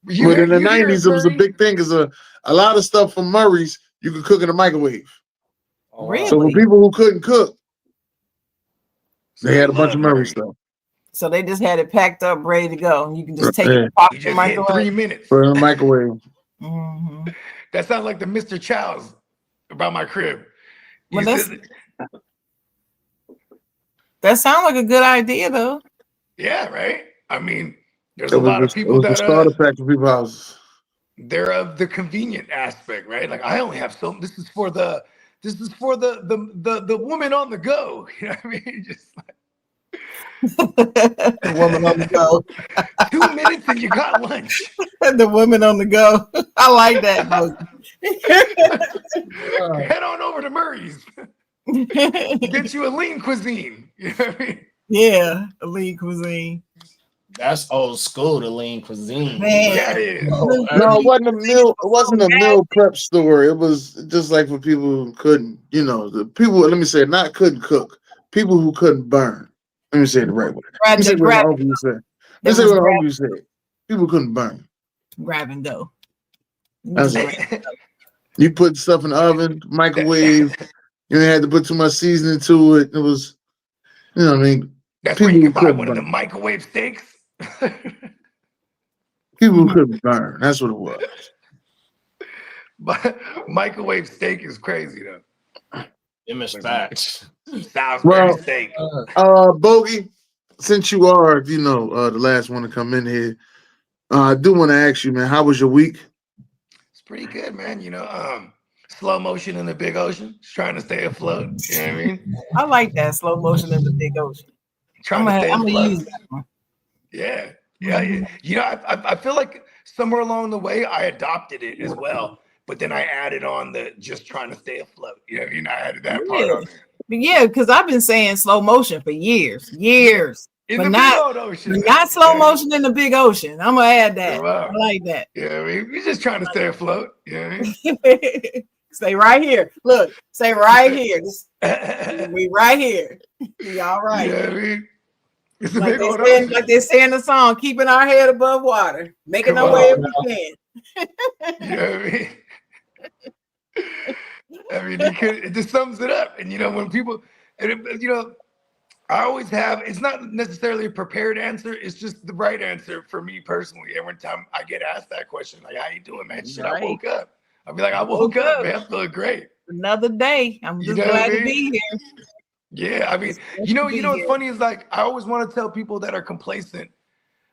You But in the hear it, 90s, it was a Murray? big thing because a lot of stuff from Murray's you could cook in the microwave. Oh, wow. Really? So for people who couldn't cook, So they had a bunch love of Murray Murray. stuff. So they just had it packed up, ready to go. You can just take Yeah. it, pop You the just hit 3 microwave. minutes. Put it in the microwave. Mm-hmm. That sounds like the Mr. Chow's about my crib. You Well, that's said- that sounds like a good idea, though. yeah, right. I mean, there's It a lot of was people the that starter pack for people's houses. they're of the convenient aspect, right? Like I only have so. This is for the woman on the go. You know what I mean? Just like The woman on the go. 2 minutes and you got lunch. The woman on the go. I like that. Head on over to Murray's. Get you a lean cuisine. You know what I mean? Yeah, a lean cuisine. That's old school, the lean cuisine. Man. Yeah, it is. Oh, No, it wasn't a meal. It wasn't a meal prep store. It was just like for people who couldn't, the people. Let me say, not couldn't cook. People who couldn't burn. Let me say it the right way. Let me say what my uncle used to say. Let me say what my uncle used to say. People couldn't burn. Grab and go. That's it. You put stuff in the oven, microwave. You ain't had to put too much seasoning to it. It was, what I mean. That's People where you who can buy couldn't one of the burn. microwave steaks. People who couldn't burn. That's what it was. But microwave steak is crazy though. them is facts. Salisbury Well, steak. Bogey, since you are, the last one to come in here, I do want to ask you, man, how was your week? It's pretty good, man. Slow motion in the big ocean. Just trying to stay afloat. You know what I mean? I like that slow motion in the big ocean. Trying to stay I'm afloat. gonna use that one. Yeah. I feel like somewhere along the way I adopted it as well, but then I added on the just trying to stay afloat. You know what I mean? I added that part on there. But yeah, because I've been saying slow motion for years. In But the not- big old ocean. Not slow motion in the big ocean. I'm gonna add that. Wow. I like that. Yeah, I mean, we're just trying to stay afloat. You know what I mean? Stay right here. Look, stay right here. We right here. We all right. You know what I mean? It's a Like big they, old say, ocean. like they say in the song, keeping our head above water, making Come our way on if we can. You know what I mean? I mean, it just sums it up. And when people, I always have. It's not necessarily a prepared answer. It's just the right answer for me personally. Every time I get asked that question, like, "How you doing, man?" Shit, Right. I woke up. I'll be like, "I woke up, man. I'm feeling great." Another day. I'm You just know what I glad to mean? be here. Yeah, I mean, what's funny is like I always want to tell people that are complacent,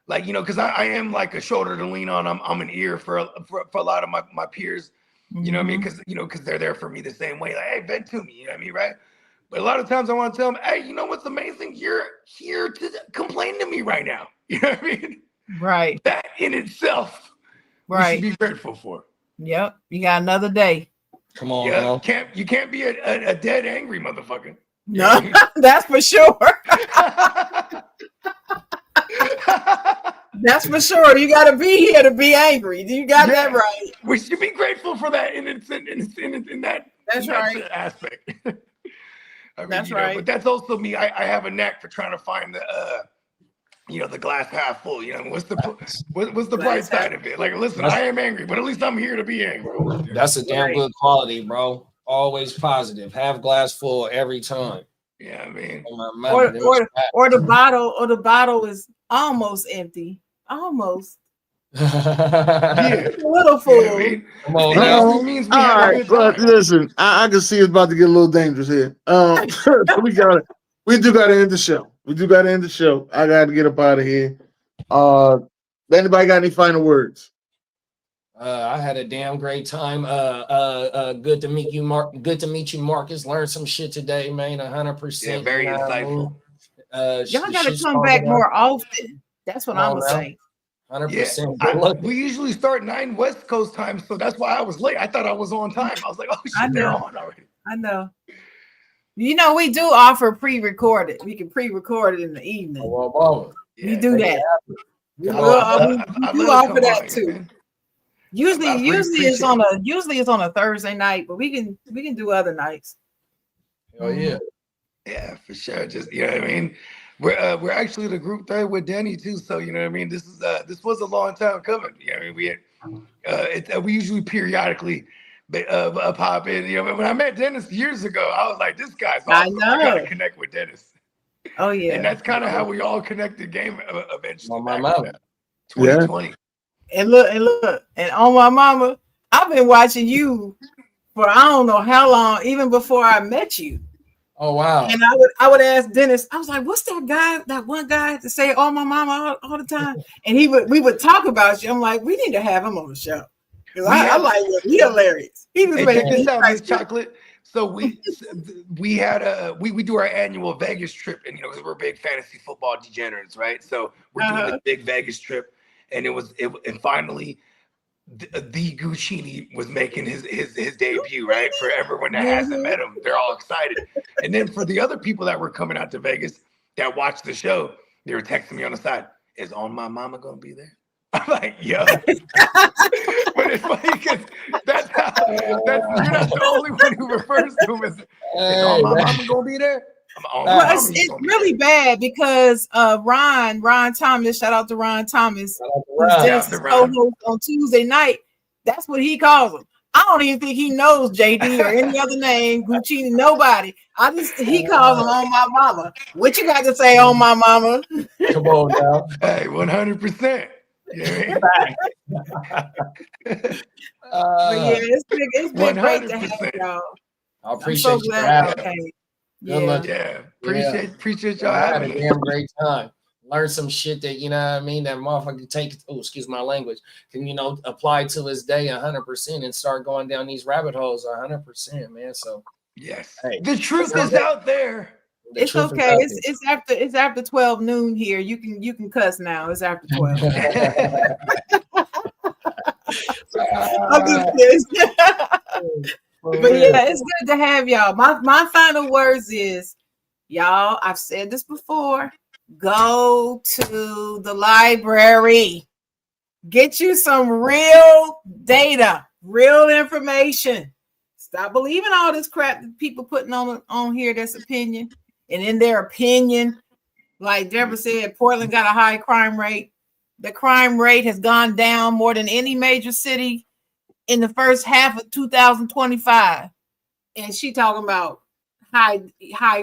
like because I am like a shoulder to lean on. I'm an ear for a lot of my peers. You know what I mean? Because they're there for me the same way. Like, hey, vent to me. You know what I mean, right? But a lot of times I want to tell them, hey, you know what's amazing? You're here to complain to me right now. You know what I mean? Right. That in itself, we Right. should be grateful for. Yep. You got another day. Come on, Yeah, bro. you can't be a dead angry motherfucker. No, that's for sure. That's for sure. You got to be here to be angry. You got that right. We should be grateful for that in that That's right. aspect. I mean, That's right. But that's also me. I have a knack for trying to find the glass half full. What's the bright side of it? Like, listen, I am angry, but at least I'm here to be angry. That's a damn good quality, bro. Always positive. Have glass full every time. Yeah, I mean, Or the bottle is almost empty. Almost. yeah, A little full. you know what I mean? Come on, It now. usually means we All have a right, good but time. listen, I can see it's about to get a little dangerous here. We do got to end the show. I got to get up out of here. Anybody got any final words? I had a damn great time. Good to meet you, Mark. Good to meet you, Marcus. Learned some shit today, man. 100%. Yeah, very insightful. Y'all got to come back more often. That's what I'm gonna say. 100%. We usually start 9 West Coast time, so that's why I was late. I thought I was on time. I was like, oh shit, they're on already. I know. You know, we do offer pre-recorded. We can pre-record it in the evening. We do that. We do offer that too. Man. Usually it's on a Thursday night, but we can do other nights. Oh yeah. Yeah, for sure. Just you know what I mean. We're actually the group there with Danny too. So you know what I mean. This was a long time coming. You know what I mean. We usually periodically pop in. You know, when I met Dennis years ago, I was like, this guy's awesome. I gotta connect with Dennis. Oh yeah. And that's kind of how we all connected game eventually. On my mama. 2020. Yeah. And look, and on my mama, I've been watching you for I don't know how long, even before I met you. Oh wow! And I would ask Dennis. I was like, "What's that guy? That one guy to say, oh my mama all the time?" And we would talk about you. I'm like, we need to have him on the show. I like him. He's hilarious. He was check this out, Miss Chocolate. So we do our annual Vegas trip, and you know, because we're big fantasy football degenerates, right? So we're doing the big Vegas trip, and and finally. The Guccini was making his debut, right? For everyone that hasn't met him, they're all excited. And then for the other people that were coming out to Vegas that watched the show, they were texting me on the side, "Is On My Mama gonna be there?" I'm like, yo. But it's funny because you're not the only one who refers to him as, "Is On My Mama gonna be there?" It's really bad because Ron Thomas, shout out to Ron Thomas, who's co-host on Tuesday night. That's what he calls him. I don't even think he knows JD or any other name, Guccini, nobody. He calls him On My Mama. What you got to say on my mama? Come on now. Hey, 100%. Yeah. It's been great to have y'all. I appreciate you for having me. Appreciate y'all having me. Had a damn great time. Learn some shit that, you know what I mean, that motherfucker can take, excuse my language, can, you know, apply to his day 100% and start going down these rabbit holes 100%, man. So yes, hey, the truth is out there. It's okay. It's after 12 noon here. You can cuss now. It's after 12. But yeah, it's good to have y'all. My final words is, y'all, I've said this before, go to the library. Get you some real data, real information. Stop believing all this crap that people putting on here that's opinion. And in their opinion, like Deborah said, Portland got a high crime rate. The crime rate has gone down more than any major city in the first half of 2025. And she talking about high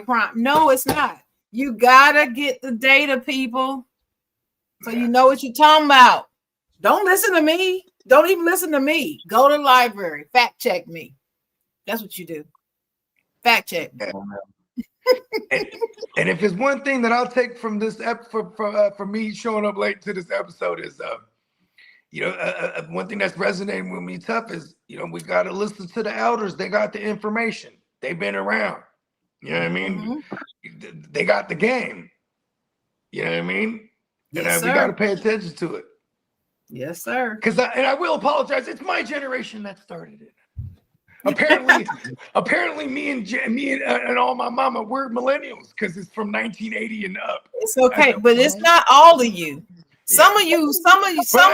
crime. No, it's not. You gotta get the data, people, so you know what you're talking about. Don't listen to me. Don't even listen to me. Go to the library. Fact check me. That's what you do. Fact check me. And if there's one thing that I'll take from this for me showing up late to this episode is one thing that's resonating with me tough is, you know, we got to listen to the elders. They got the information. They've been around. You know what I mean? Mm-hmm. They got the game. You know what I mean? Yes, and we got to pay attention to it. Yes, sir. Because I will apologize. It's my generation that started it. Apparently, me and all my mama, we're millennials because it's from 1980 and up. It's okay, but it's not all of you. Some millennials, some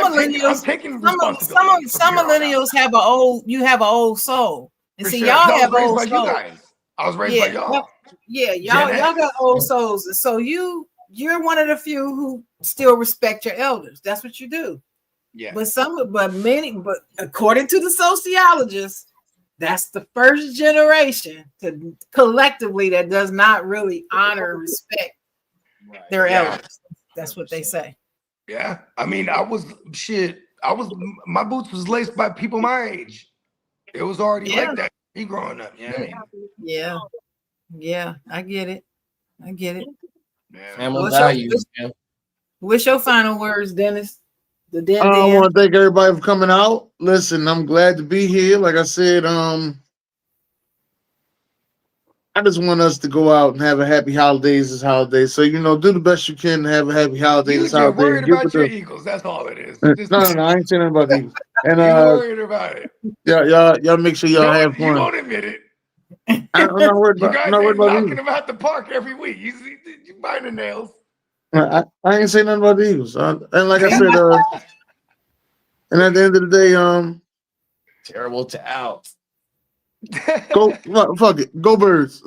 millennials have an old soul. And see, y'all have old souls. I was raised by y'all. Yeah, y'all got old souls. And so you're one of the few who still respect your elders. That's what you do. Yeah. But according to the sociologists, that's the first generation collectively that does not really honor and respect their elders. That's what they say. Yeah. I mean, my boots was laced by people my age. It was already like that. Me growing up. You know what I mean? Yeah. I get it. Family values, man. What's your final words, Dennis? The Den I Den. want to thank everybody for coming out. Listen, I'm glad to be here. Like I said, I just want us to go out and have a happy holidays this holiday. So, do the best you can to have a happy holiday this You're holiday. worried And give about it your the, Eagles. That's all it is. no, I ain't saying nothing about the Eagles. And You worried about it. y'all make sure y'all have You fun. won't admit it. I'm not worried You about. I'm guys not worried ain't about the knocking Eagles. them out the park every week. You bite the nails. I ain't saying nothing about the Eagles. And like I said, and at the end of the day, Terrible to out. go fuck it, go Birds.